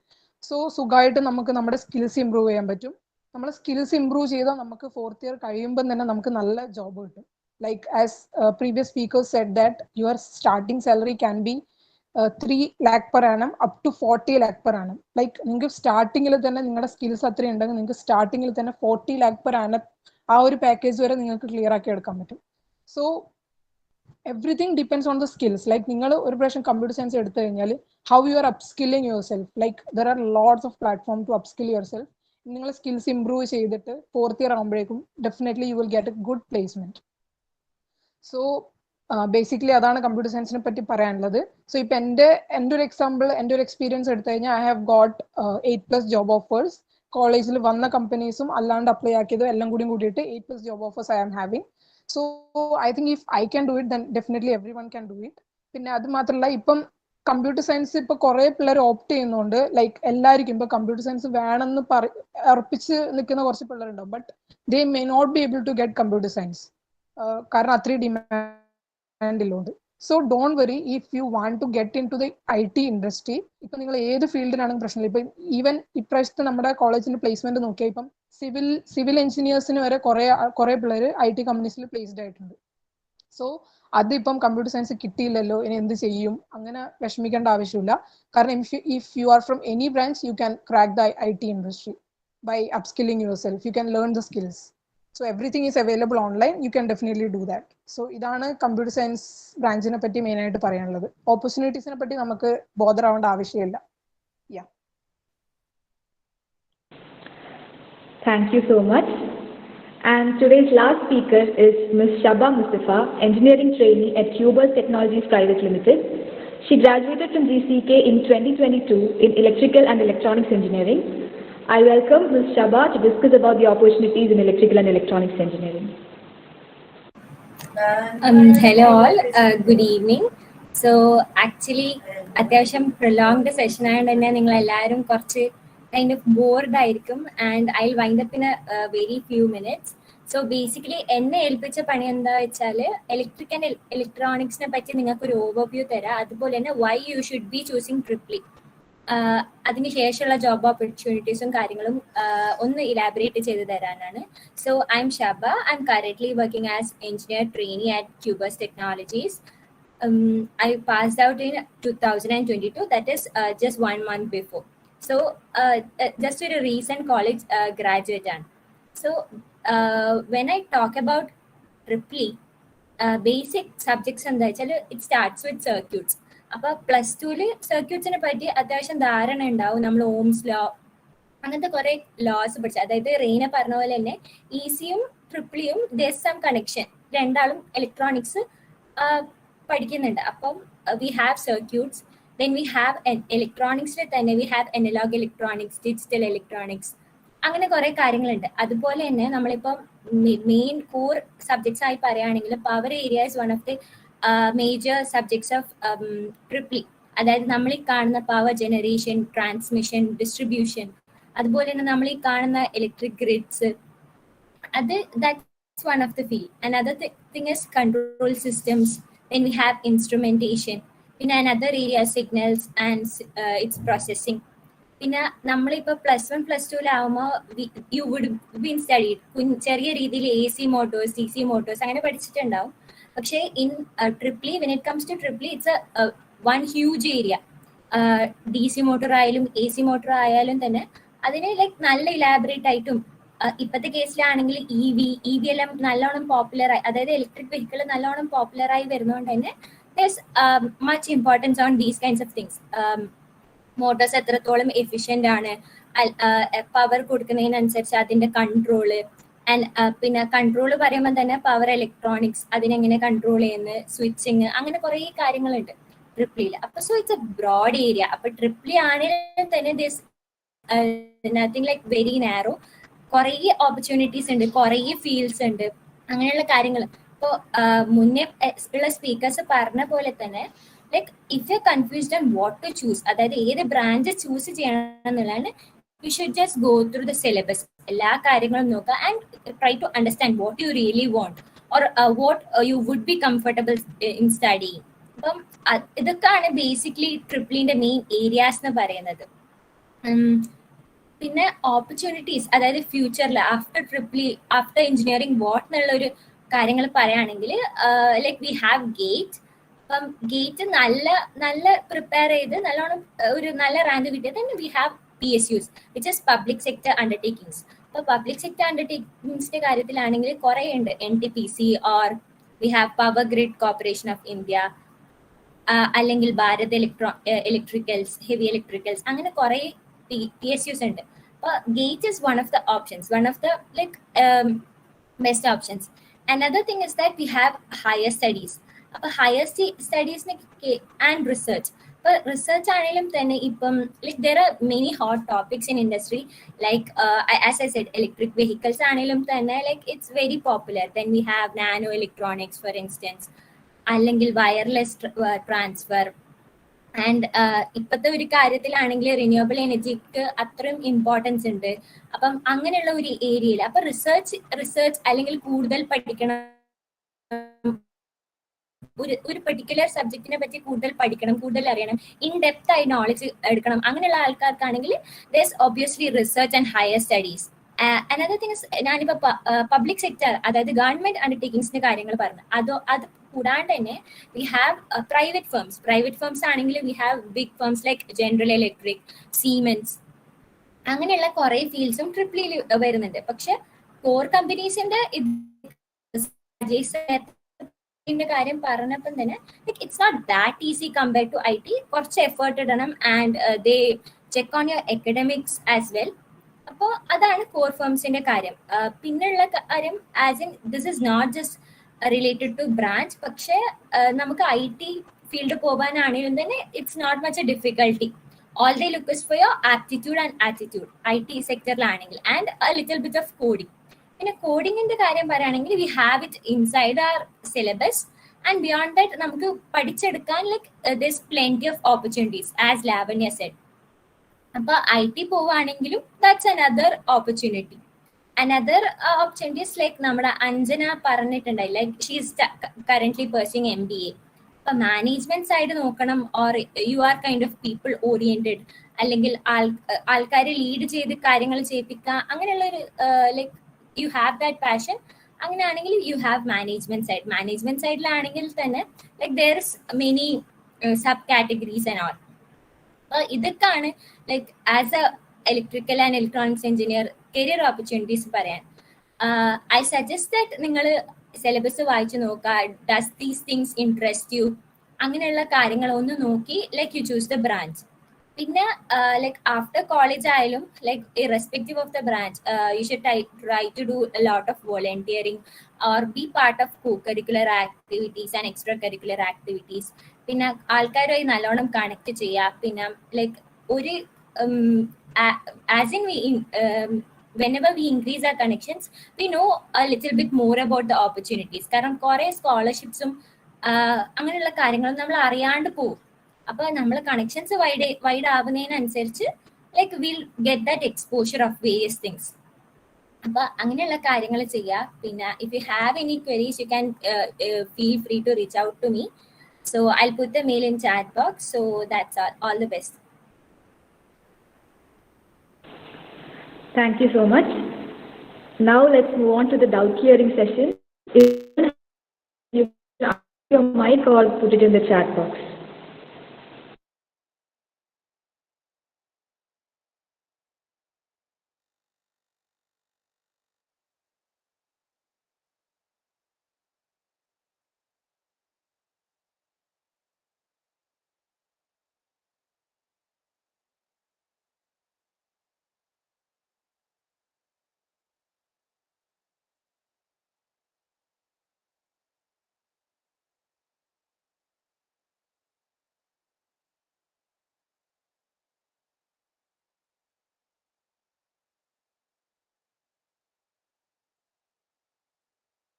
സോ സുഖമായിട്ട് നമുക്ക് നമ്മുടെ സ്കിൽസ് ഇമ്പ്രൂവ് ചെയ്യാൻ പറ്റും. നമ്മുടെ സ്കിൽസ് ഇമ്പ്രൂവ് ചെയ്താൽ നമുക്ക് 4th ഇയർ കഴിയുമ്പം തന്നെ നമുക്ക് നല്ല ജോബ് കിട്ടും. Like as previous speakers said that your starting salary can be 3 lakh per annum up to 40 lakh per annum. Like നിങ്ങൾക്ക് സ്റ്റാർട്ടിങ്ങിൽ തന്നെ നിങ്ങളുടെ സ്കിൽസ് അത്രയും ഉണ്ടെങ്കിൽ നിങ്ങൾക്ക് സ്റ്റാർട്ടിങ്ങിൽ തന്നെ 40 lakh per annum ആ ഒരു പാക്കേജ് വരെ നിങ്ങൾക്ക് ക്ലിയർ ആക്കി എടുക്കാൻ പറ്റും. So everything depends on the skills. Like നിങ്ങൾ ഒരു പ്രാവശ്യം കമ്പ്യൂട്ടർ സയൻസ് എടുത്തു കഴിഞ്ഞാൽ how you are upskilling yourself. Like there are lots of platform to upskill yourself. നിങ്ങൾ സ്കിൽസ് ഇംപ്രൂവ് ചെയ്തിട്ട് 4th year ആകുമ്പോഴേക്കും definitely you will get a good placement. So basically അതാണ് computer സയൻസിനെ പറ്റി പറയാനുള്ളത്. സോ ഇപ്പൊ എൻ്റെ ഒരു എക്സാമ്പിൾ, എൻ്റെ ഒരു എക്സ്പീരിയൻസ് എടുത്തു കഴിഞ്ഞാൽ I have got 8+ job offers. കോളേജിൽ വന്ന കമ്പനീസും അല്ലാണ്ട് അപ്ലൈ ആക്കിയതും എല്ലാം കൂടിയിട്ട് 8+ job offers I am having. So I think if I can do it then definitely everyone can do it. പിന്നെ അത് മാത്രമല്ല ഇപ്പം കമ്പ്യൂട്ടർ സയൻസ് ഇപ്പൊ കുറെ പിള്ളേർ ഓപ്റ്റ് ചെയ്യുന്നുണ്ട്. ലൈക്ക് എല്ലാവർക്കും ഇപ്പൊ കമ്പ്യൂട്ടർ സയൻസ് വേണമെന്ന് ഉറപ്പിച്ച് നിൽക്കുന്ന കുറച്ച് പിള്ളേരുണ്ടാവും. But they may not be able to get computer science കാരണം അത്രയും ഡിമാൻഡിലുണ്ട്. So don't worry if you want to get into the IT industry. ഇപ്പൊ നിങ്ങൾ ഏത് ഫീൽഡിലാണെങ്കിൽ പ്രശ്നമില്ല. ഇപ്പൊ ഈവൻ ഇപ്രാവശ്യത്തെ നമ്മുടെ കോളേജിന്റെ പ്ലേസ്മെന്റ് നോക്കിയാൽ ഇപ്പം സിവിൽ എഞ്ചിനീയേഴ്സിന് വരെ കുറെ പിള്ളേർ IT കമ്പനീസിൽ പ്ലേസ്ഡ് ആയിട്ടുണ്ട്. സോ അതിപ്പം കമ്പ്യൂട്ടർ സയൻസ് കിട്ടിയില്ലല്ലോ ഇനി എന്ത് ചെയ്യും അങ്ങനെ വിഷമിക്കേണ്ട ആവശ്യമില്ല. കാരണം if you are from any branch you can crack the IT industry by upskilling yourself. You can learn the skills. So everything is available online. You can definitely do that. So ഇതാണ് computer science ബ്രാഞ്ചിനെ പറ്റി main ആയിട്ട് പറയാനുള്ളത്. ഓപ്പർച്യൂണിറ്റീസിനെ പറ്റി നമുക്ക് bother ആവേണ്ട ആവശ്യമില്ല. Yeah. Thank you so much. And today's last speaker is Ms. Shaba Mustafa, engineering trainee at Cubers Technologies Private Limited. She graduated from GCEK in 2022 in electrical and electronics engineering. I welcome Ms. Shaba to discuss about the opportunities in electrical and electronics engineering. Hello all, good evening. So actually, അത്യാവശ്യം prolonged session ആയതുകൊണ്ട് തന്നെ നിങ്ങൾ എല്ലാവരും കുറച്ച് kind of bored ആയിരിക്കും and I'll wind up in a very few minutes. So basically എന്നെ ഏൽപ്പിച്ച പണി എന്താ വെച്ചാൽ ഇലക്ട്രിക് ആൻഡ് ഇലക്ട്രോണിക്സിനെ പറ്റി നിങ്ങൾക്ക് ഒരു ഓവർവ്യൂ തരാം. അതുപോലെ തന്നെ why you should be choosing triple. അതിനുശേഷമുള്ള ജോബ് ഓപ്പർച്യൂണിറ്റീസും കാര്യങ്ങളും ഒന്ന് ഇലാബറേറ്റ് ചെയ്ത് തരാനാണ്. So I'm Shaba. I'm currently working as engineer trainee at QBurst Technologies. I passed out in 2022, that is just 1 month before. So just a recent college graduate. So when I talk about triple basic subjects എന്താ വെച്ചാൽ it starts with circuits. അപ്പൊ +2 സർക്യൂട്ട്സിനെ പറ്റി അത്യാവശ്യം ധാരണ ഉണ്ടാവും. നമ്മൾ Ohm's law അങ്ങനത്തെ കുറെ ലോസ് പഠിച്ചു. അതായത് റെയ്ന പറഞ്ഞ പോലെ തന്നെ ഈസിയും ട്രിപ്പിളിയും there's some connection. രണ്ടാളും ഇലക്ട്രോണിക്സ് പഠിക്കുന്നുണ്ട്. അപ്പം we have circuits, then we have ഇലക്ട്രോണിക്സിൽ തന്നെ we have analog electronics, digital electronics, അങ്ങനെ കുറെ കാര്യങ്ങളുണ്ട്. അതുപോലെ തന്നെ നമ്മളിപ്പം മെയിൻ കോർ സബ്ജക്ട്സ് ആയി പറയുകയാണെങ്കിൽ power area is one of the major subjects of triple. അതായത് നമ്മൾ ഈ കാണുന്ന പവർ ജനറേഷൻ, ട്രാൻസ്മിഷൻ, ഡിസ്ട്രിബ്യൂഷൻ, അതുപോലെ തന്നെ നമ്മൾ ഈ കാണുന്ന ഇലക്ട്രിക് ഗ്രിഡ്സ്, അത് that's one of the field. Another thing is control systems, then we have instrumentation, പിന്നെ another area signals and its processing. പിന്നെ നമ്മളിപ്പോൾ +1 +2 യു വുഡ് ബീൻ സ്റ്റഡീഡ് ചെറിയ രീതിയിൽ AC മോട്ടോഴ്സ്, DC മോട്ടോഴ്സ് അങ്ങനെ പഠിച്ചിട്ടുണ്ടാവും. പക്ഷേ in triple E, when it comes to triple E, it's one huge area. DC motor ആയാലും AC motor ആയാലും തന്നെ അതിന് ലൈക്ക് നല്ല ഇലാബറേറ്റ് ആയിട്ടും, ഇപ്പോഴത്തെ കേസിലാണെങ്കിൽ ഇ വി എല്ലാം നല്ലോണം പോപ്പുലറായി, അതായത് ഇലക്ട്രിക് വെഹിക്കിൾ നല്ലോണം പോപ്പുലറായി വരുന്നതുകൊണ്ട് തന്നെ much importance on these kinds of things. Motors എത്രത്തോളം എഫിഷ്യൻ്റ് ആണ്, പവർ കൊടുക്കുന്നതിനനുസരിച്ച് അതിൻ്റെ കൺട്രോള്, പിന്നെ കൺട്രോൾ പറയുമ്പോൾ തന്നെ പവർ ഇലക്ട്രോണിക്സ് അതിനെങ്ങനെ കൺട്രോൾ ചെയ്യുന്നത്, സ്വിച്ചിങ്, അങ്ങനെ കുറേ കാര്യങ്ങളുണ്ട് ട്രിപ്പിളിയിൽ. അപ്പോൾ so it's a broad area. അപ്പോൾ ട്രിപ്പിളി ആണെങ്കിൽ തന്നെ this nothing like very narrow. കുറേ ഓപ്പർച്യൂണിറ്റീസ് ഉണ്ട്, കുറേ ഫീൽഡ്സ് ഉണ്ട്, അങ്ങനെയുള്ള കാര്യങ്ങൾ. ഇപ്പോൾ മുന്നേ ഉള്ള സ്പീക്കേഴ്സ് പറഞ്ഞ പോലെ തന്നെ like if you confused on what to choose, അതായത് ഏത് ബ്രാഞ്ച് ചൂസ് ചെയ്യണം എന്നുള്ളതാണ്, you should just go through the syllabus, എല്ലാ കാര്യങ്ങളും നോക്കുക and try to understand what you really want or what you would be comfortable in studying. അപ്പം ഇതൊക്കെയാണ് basically ട്രിപ്പിളിന്റെ main areas എന്ന് പറയുന്നത്. പിന്നെ ഓപ്പർച്യൂണിറ്റീസ്, അതായത് ഫ്യൂച്ചറിൽ after triple E, after engineering what എന്നുള്ളൊരു കാര്യങ്ങൾ പറയുകയാണെങ്കിൽ ലൈക്ക് വി ഹാവ് ഗേറ്റ്. അപ്പം ഗേറ്റ് നല്ല പ്രിപ്പയർ ചെയ്ത് നല്ലോണം ഒരു നല്ല റാങ്ക് കിട്ടിയത് തന്നെ we have PSUs, which is public sector undertakings. അപ്പോൾ പബ്ലിക് സെക്ടർ അണ്ടർടേക്കിങ്സിന്റെ കാര്യത്തിലാണെങ്കിൽ കുറേ ഉണ്ട്. NTPC or we have power grid corporation of India, അല്ലെങ്കിൽ ഭാരത് ഇലക്ട്രിക്കൽസ്, ഹെവി ഇലക്ട്രിക്കൽസ്, അങ്ങനെ കുറേ PSUs ഉണ്ട്. അപ്പോൾ GATE is one of the options, one of the like best options. Another thing is that we have higher studies. അപ്പോൾ higher സ്റ്റഡീസിന് and research. ഇപ്പോൾ research ആണെങ്കിലും തന്നെ ഇപ്പം like there are many hot topics in industry, like as I said electric vehicles ആണെങ്കിലും തന്നെ like it's very popular. Then we have nano electronics for instance, അല്ലെങ്കിൽ wireless transfer. And ഇപ്പോഴത്തെ ഒരു കാര്യത്തിലാണെങ്കിൽ റിന്യൂവബിൾ എനർജിക്ക് അത്രയും ഇമ്പോർട്ടൻസ് ഉണ്ട്. അപ്പം അങ്ങനെയുള്ള ഒരു ഏരിയയിൽ അപ്പൊ റിസർച്ച് അല്ലെങ്കിൽ കൂടുതൽ പഠിക്കണം, ഒരു പെർട്ടിക്കുലർ സബ്ജക്റ്റിനെ പറ്റി കൂടുതൽ പഠിക്കണം, കൂടുതൽ അറിയണം, ഇൻ ഡെപ്ത് ആയി നോളജ് എടുക്കണം, അങ്ങനെയുള്ള ആൾക്കാർക്കാണെങ്കിൽ there's obviously research and higher studies. Another thing ഞാനിപ്പോ പബ്ലിക് സെക്ടർ, അതായത് ഗവൺമെന്റ് അണ്ടർടേക്കിങ്സിന്റെ കാര്യങ്ങൾ പറഞ്ഞു. അത് കൂടാണ്ട് തന്നെ വി ഹാവ് പ്രൈവറ്റ് ഫേംസ് ആണെങ്കിൽ we have big firms like General Electric, Siemens, അങ്ങനെയുള്ള കുറെ ഫീൽഡ്സും ട്രിപ്പിളിൽ വരുന്നുണ്ട്. പക്ഷെ കോർ കമ്പനീസിന്റെ കാര്യം പറഞ്ഞപ്പം തന്നെ it's not that easy compare to IT. കുറച്ച് എഫേർട്ട് ഇടണം and they check on your academics as well. അപ്പോൾ അതാണ് കോർ ഫേംസിന്റെ കാര്യം. പിന്നെയുള്ള കാര്യം as in this is not just related to branch, പക്ഷേ നമുക്ക് IT ഫീൽഡ് പോകാനാണെങ്കിലും തന്നെ it's not much a difficulty. All they look is for your aptitude and attitude, IT സെക്ടറിലാണെങ്കിൽ, and a little bit of coding. പിന്നെ കോഡിങ്ങിന്റെ കാര്യം പറയുകയാണെങ്കിൽ we have it inside our syllabus, and beyond that നമുക്ക് പഠിച്ചെടുക്കാൻ like this plenty of opportunities as Lavanya said. അപ്പൊ IT പോവുകയാണെങ്കിലും that's another opportunity. Another opportunities like നമ്മുടെ അഞ്ജന പറഞ്ഞിട്ടുണ്ടായി, like she is currently pursuing MBA. ഇപ്പൊ മാനേജ്മെന്റ് സൈഡ് നോക്കണം, or you are kind of people oriented, അല്ലെങ്കിൽ ആൾക്കാരെ ലീഡ് ചെയ്ത് കാര്യങ്ങൾ ചെയ്യിപ്പിക്കുക, അങ്ങനെയുള്ള ഒരു like you have that passion. അങ്ങനെയാണെങ്കിൽ യു ഹാവ് മാനേജ്മെന്റ് സൈഡിലാണെങ്കിൽ തന്നെ like there is many sub categories and all. അപ്പൊ ഇതൊക്കെയാണ് like as a electrical and electronics engineer career opportunities പറയാൻ. ഐ സജസ്റ്റ് ദാറ്റ് നിങ്ങൾ സിലബസ് വായിച്ചു നോക്കുക. Does these things interest you? അങ്ങനെയുള്ള കാര്യങ്ങൾ ഒന്ന് നോക്കി like you choose the branch. പിന്നെ ലൈക്ക് ആഫ്റ്റർ കോളേജ് ആയാലും like irrespective of the branch you should try to do a lot of volunteering or B part of co curricular activities and extra curricular activities. പിന്നെ ആൾക്കാരുമായി നല്ലോണം connect ചെയ്യുക. പിന്നെ like ഒരു as in whenever we increase our connections, we know a little bit more about the opportunities. കാരണം കുറെ സ്കോളർഷിപ്സും അങ്ങനെയുള്ള കാര്യങ്ങളും നമ്മൾ അറിയാണ്ട് പോകും. അപ്പൊ നമ്മൾ കണക്ഷൻസ് വൈഡ് ആവുന്നതിനനുസരിച്ച് like will get that exposure of various things. അപ്പൊ അങ്ങനെയുള്ള കാര്യങ്ങൾ ചെയ്യുക. പിന്നെ if you have any queries you can feel free to reach out to me. So I'll put the mail in chat box. So that's all the best. Thank you so much. Now let's move on to the doubt clearing session. If you can unmute your mic or put it in the chat box.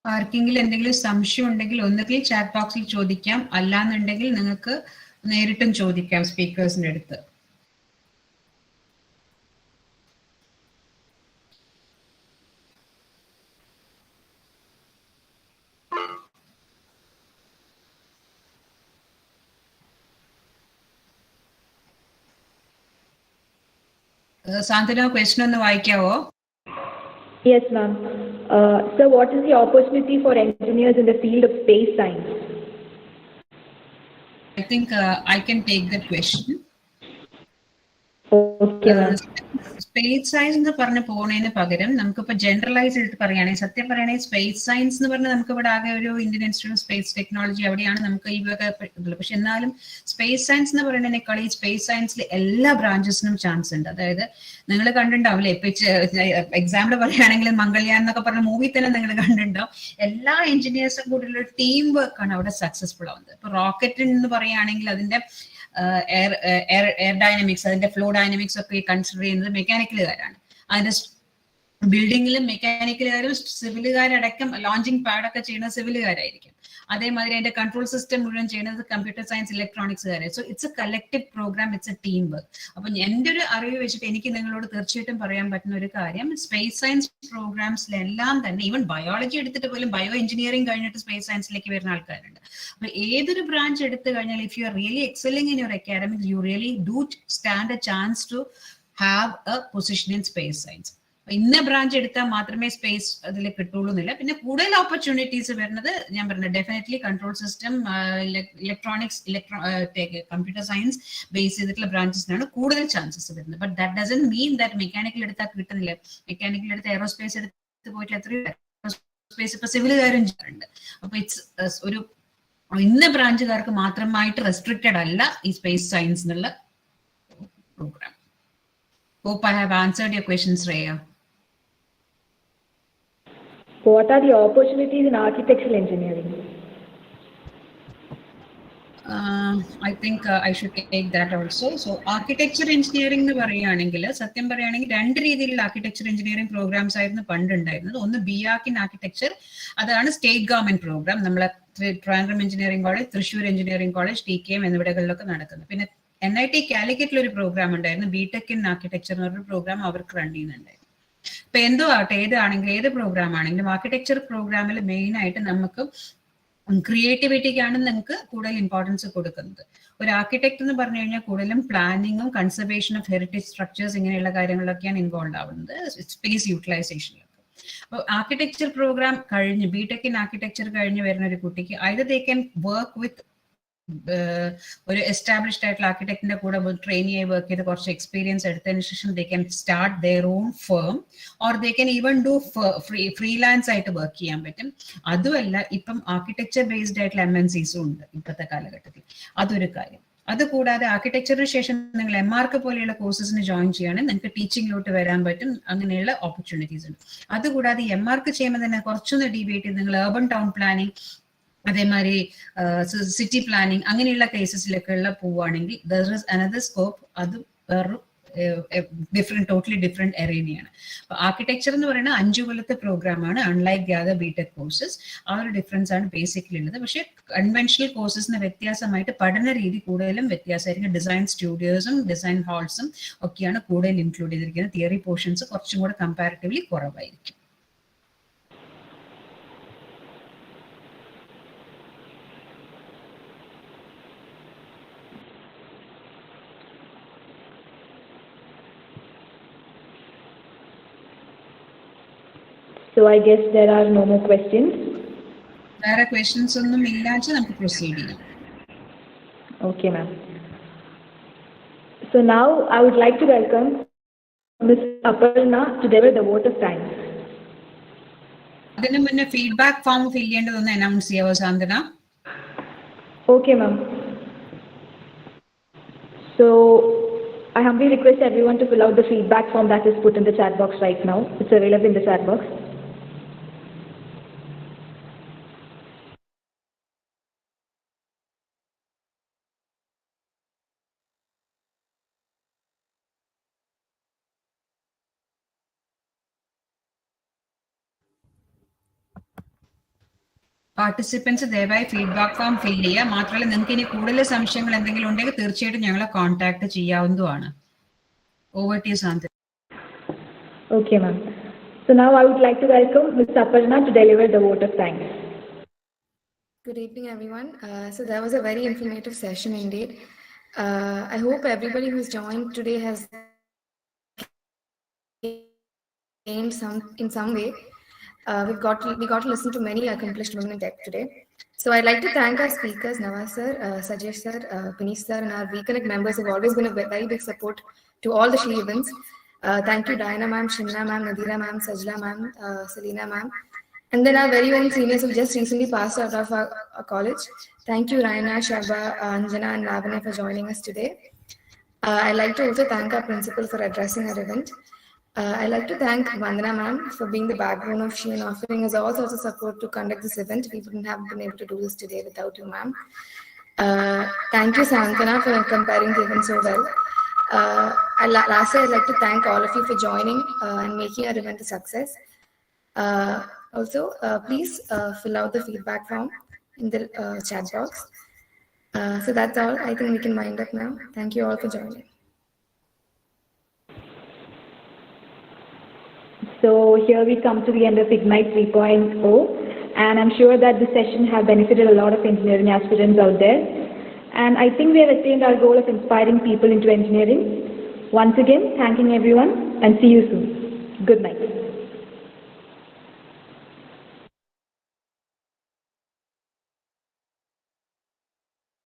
ആർക്കെങ്കിലും എന്തെങ്കിലും സംശയം ഉണ്ടെങ്കിൽ ഒന്നുകിൽ chat ബോക്സിൽ ചോദിക്കാം, അല്ലാന്നുണ്ടെങ്കിൽ നിങ്ങൾക്ക് നേരിട്ടും ചോദിക്കാം സ്പീക്കേഴ്സിന്റെ അടുത്ത്. സാന്ത്വന, ക്വസ്റ്റ്യൻ ഒന്ന് വായിക്കാവോ? Yes, ma'am. So what is the opportunity for engineers in the field of space science? I think I can take that question. Okay, ma'am. Space science എന്ന് പറഞ്ഞ് പോകുന്നതിന് പകരം നമുക്കിപ്പോൾ ജനറലൈസ് ചെയ്തിട്ട് പറയുകയാണെങ്കിൽ സത്യം പറയുകയാണെങ്കിൽ സ്പേസ് സയൻസ് എന്ന് പറഞ്ഞാൽ നമുക്ക് ഇവിടെ ആകെ ഒരു Indian institute of space technology അവിടെയാണ് നമുക്ക് ഈ വക ഉള്ളത്. പക്ഷെ എന്നാലും സ്പേസ് സയൻസ് എന്ന് പറയുന്നതിനേക്കാൾ ഈ സ്പേസ് സയൻസിൽ എല്ലാ ബ്രാഞ്ചസിനും ചാൻസ് ഉണ്ട്. അതായത് നിങ്ങൾ കണ്ടിട്ടുണ്ടാവില്ലേ, ഇപ്പൊ എക്സാമ്പിൾ പറയുകയാണെങ്കിൽ മംഗൾയാൻ എന്നൊക്കെ പറഞ്ഞ മൂവി തന്നെ നിങ്ങൾ കണ്ടിട്ടുണ്ടാവും. എല്ലാ എഞ്ചിനീയേഴ്സും കൂടിയുള്ള ടീം വർക്കാണ് അവിടെ സക്സസ്ഫുൾ ആവുന്നത്. ഇപ്പൊ റോക്കറ്റ് എന്ന് പറയുകയാണെങ്കിൽ അതിന്റെ എയർ ഡൈനമിക്സ്, അതിന്റെ ഫ്ലോ ഡൈനമിക്സ് ഒക്കെ കൺസിഡർ ചെയ്യുന്നത് മെക്കാനിക്കലുകാരാണ്. അതിന്റെ ബിൽഡിങ്ങിലും മെക്കാനിക്കലുകാരും സിവിലുകാരടക്കം ലോഞ്ചിങ് പാഡൊക്കെ ചെയ്യുന്നത് സിവിലുകാരായിരിക്കും. അതേമാതിരി അതിന്റെ കൺട്രോൾ സിസ്റ്റം മുഴുവൻ ചെയ്യുന്നത് കമ്പ്യൂട്ടർ സയൻസ് ഇലക്ട്രോണിക്സുകാരെ. So it's a collective program, it's a team work. അപ്പൊ എന്റെ ഒരു അറിവ് വെച്ചിട്ട് എനിക്ക് നിങ്ങളോട് തീർച്ചയായിട്ടും പറയാൻ പറ്റുന്ന ഒരു കാര്യം, സ്പേസ് സയൻസ് പ്രോഗ്രാംസിലെല്ലാം തന്നെ ഈവൻ ബയോളജി എടുത്തിട്ട് പോലും ബയോ എഞ്ചിനീയറിംഗ് കഴിഞ്ഞിട്ട് സ്പേസ് സയൻസിലേക്ക് വരുന്ന ആൾക്കാരുണ്ട്. അപ്പൊ ഏതൊരു ബ്രാഞ്ച് എടുത്തു കഴിഞ്ഞാൽ if you are really excelling in your academic, you really do stand a chance to have a position in space science. ഇന്ന ബ്രാഞ്ച് എടുത്താൽ മാത്രമേ സ്പേസ് അതിൽ കിട്ടുള്ളൂ എന്നില്ല. പിന്നെ കൂടുതൽ ഓപ്പർച്യൂണിറ്റീസ് വരുന്നത് ഞാൻ പറഞ്ഞത് definitely control system, electronics, computer science base ചെയ്തിട്ടുള്ള ബ്രാഞ്ചസിനാണ് കൂടുതൽ ചാൻസസ് വരുന്നത്. But that doesn't mean that mechanical എടുത്താൽ കിട്ടുന്നില്ല. മെക്കാനിക്കൽ എടുത്ത് എയറോസ്പേസ് എടുത്ത് പോയിട്ട് എത്രയോ എയറോസ്പേസ് ഇപ്പൊ സിവിലുകാരും ചെയ്യുന്നുണ്ട്. അപ്പൊ ഇറ്റ്സ് ഒരു ഇന്ന ബ്രാഞ്ചുകാർക്ക് മാത്രമായിട്ട് റെസ്ട്രിക്റ്റഡ് അല്ല ഈ സ്പേസ് സയൻസ് എന്നുള്ള programme. Hope I have answered your questions, Raya. What are the opportunities in architectural engineering? I think I should take that also. So architecture engineering എന്ന് പറയുകയാണെങ്കിൽ സത്യം പറയുകയാണെങ്കിൽ രണ്ട് രീതിയിലുള്ള ആർക്കിടെക്ചർ എഞ്ചിനീയറിംഗ് പ്രോഗ്രാംസ് ആയിരുന്നു പണ്ട് ഉണ്ടായിരുന്നത്. ഒന്ന് BArch in ആർക്കിടെക്ചർ, അതാണ് സ്റ്റേറ്റ് ഗവൺമെന്റ് പ്രോഗ്രാം. നമ്മളെ Trivandrum engineering college, Thrissur engineering college, TKM എന്നിവിടങ്ങളിലൊക്കെ നടക്കുന്നത്. പിന്നെ NIT കാലിക്കറ്റിൽ ഒരു പ്രോഗ്രാം ഉണ്ടായിരുന്നു, BTech in ആർക്കിടെക്ചർ എന്ന് പറഞ്ഞൊരു പ്രോഗ്രാം അവർക്ക് റൺ ചെയ്യുന്നുണ്ടായിരുന്നു. ഇപ്പൊ എന്തോ ആവട്ടെ, ഏതാണെങ്കിലും ഏത് പ്രോഗ്രാം ആണെങ്കിലും ആർക്കിടെക്ചർ പ്രോഗ്രാമിൽ മെയിൻ ആയിട്ട് നമുക്ക് ക്രിയേറ്റിവിറ്റിക്കാണ് നിങ്ങൾക്ക് കൂടുതൽ ഇമ്പോർട്ടൻസ് കൊടുക്കുന്നത്. ഒരു ആർക്കിടെക്ട് എന്ന് പറഞ്ഞു കഴിഞ്ഞാൽ കൂടുതലും പ്ലാനിങ്ങും കൺസർവേഷൻ ഓഫ് ഹെറിറ്റേജ് സ്ട്രക്ചേഴ്സ് ഇങ്ങനെയുള്ള കാര്യങ്ങളൊക്കെയാണ് ഇൻവോൾവ് ആവുന്നത്, സ്പേസ് യൂട്ടിലൈസേഷനിലൊക്കെ. അപ്പോൾ ആർക്കിടെക്ചർ പ്രോഗ്രാം കഴിഞ്ഞ് BTech in ആർക്കിടെക്ചർ കഴിഞ്ഞ് വരുന്ന ഒരു കുട്ടിക്ക് either they can work with ഒരു എസ്റ്റാബ്ലിഷ്ഡ് ആയിട്ടുള്ള ആർക്കിടെക്ടിന്റെ കൂടെ ട്രെയിനിയായി വർക്ക് ചെയ്ത് കുറച്ച് എക്സ്പീരിയൻസ് എടുത്തതിന് ശേഷം they can start their own firm, or they can even do freelance ആയിട്ട് വർക്ക് ചെയ്യാൻ പറ്റും. അതുമല്ല ഇപ്പം ആർക്കിടെക്ചർ ബേസ്ഡ് ആയിട്ടുള്ള MNCസും ഉണ്ട് ഇപ്പോഴത്തെ കാലഘട്ടത്തിൽ. അതൊരു കാര്യം. അതുകൂടാതെ ആർക്കിടെക്ചറിന് ശേഷം നിങ്ങൾ MArch പോലെയുള്ള കോഴ്സസിന് ജോയിൻ ചെയ്യുകയാണെങ്കിൽ നിങ്ങൾക്ക് ടീച്ചിങ്ങിലോട്ട് വരാൻ പറ്റും. അങ്ങനെയുള്ള ഓപ്പർച്യൂണിറ്റീസ് ഉണ്ട്. അതുകൂടാതെ MArch ചെയ്യുമ്പോൾ തന്നെ കുറച്ചൊന്ന് ഡീവിയേറ്റ് ചെയ്ത് നിങ്ങൾ urban ടൗൺ പ്ലാനിങ്, അതേമാതിരി സിറ്റി പ്ലാനിങ് അങ്ങനെയുള്ള കേസസിലൊക്കെ ഉള്ള പോവുകയാണെങ്കിൽ ദർ ഇസ് അനദർ സ്കോപ്പ്. അത് വേറൊരു ടോട്ടലി ഡിഫറെന്റ് എറേനയാണ്. അപ്പൊ ആർക്കിടെക്ചർ എന്ന് പറയുന്നത് 5 കൊല്ലത്തെ പ്രോഗ്രാമാണ്, unlike the other BTech courses. ആ ഒരു ഡിഫറൻസ് ആണ് ബേസിക്കലി ഉള്ളത്. പക്ഷേ കൺവെൻഷണൽ കോഴ്സസിന് വ്യത്യാസമായിട്ട് പഠന രീതി കൂടുതലും വ്യത്യാസമായിരിക്കും. ഡിസൈൻ സ്റ്റുഡിയോസും ഡിസൈൻ ഹാൾസും ഒക്കെയാണ് കൂടുതൽ ഇൻക്ലൂഡ് ചെയ്തിരിക്കുന്നത്. തിയറി പോർഷൻസ് കുറച്ചും കൂടെ കമ്പാരിറ്റീവ്ലി കുറവായിരിക്കും. So I guess there are no more questions. വേറെ ക്വസ്റ്റ്യൻസ് ഒന്നും ഇല്ലാതെ നമുക്ക് പ്രൊസീഡ് ചെയ്യാം. Okay, ma'am. So now I would like to welcome Ms. Aparna to deliver the vote of thanks. അതിന് മുന്നേ ഫീഡ്ബാക്ക് ഫോം ഫിൽ ചെയ്യേണ്ടതൊന്ന് അനൗൺസ് ചെയ്യാവോ സാന്ത്വന? Okay, ma'am. So I humbly request everyone to fill out the feedback form that is put in the chat box right now. It's available in the chat box. Participants ദയവായി feedback form fill ചെയ്യുക. മാത്രമല്ല നിങ്ങൾക്ക് ഇനി കൂടുതൽ സംശയങ്ങൾ എന്തെങ്കിലും ഉണ്ടെങ്കിൽ തീർച്ചയായിട്ടും ഞങ്ങളെ കോൺടാക്ട് ചെയ്യാവുന്നതുമാണ്. ഓവർ ടു സാന്ത്വന. Okay, ma'am. So now I would like to welcome Ms. Aparna to deliver the vote of thanks. Good evening, everyone. So that was a very informative session indeed. I hope everybody who's joined today has gained in some way. We got to listen to many accomplished women in tech today. So I'd like to thank our speakers, Nawaz sir, Sajesh sir, Puneet sir, and our WeConnect members who have always been a very big support to all the SHE events. Thank you, Diana ma'am, Shimna ma'am, Nadira ma'am, Sajla ma'am, Selina ma'am. And then our very own seniors who just recently passed out of our college. Thank you, Raina, Shaba, Anjana, and Lavanya for joining us today. I'd like to also thank our principal for addressing our event. I'd like to thank Vandana ma'am for being the backbone of SHE and offering us all sorts of support to conduct this event. We wouldn't have been able to do this today without you, ma'am. Thank you, Santana, for comparing the event so well. Lastly, I'd like to thank all of you for joining and making our event a success. Also, please fill out the feedback form in the chat box. So that's all. I think we can wind up now. Thank you all for joining. So here we come to the end of Ignite 3.0, and I'm sure that this session have benefited a lot of engineering aspirants out there. And I think we have attained our goal of inspiring people into engineering. Once again, thanking everyone, and see you soon. Good night.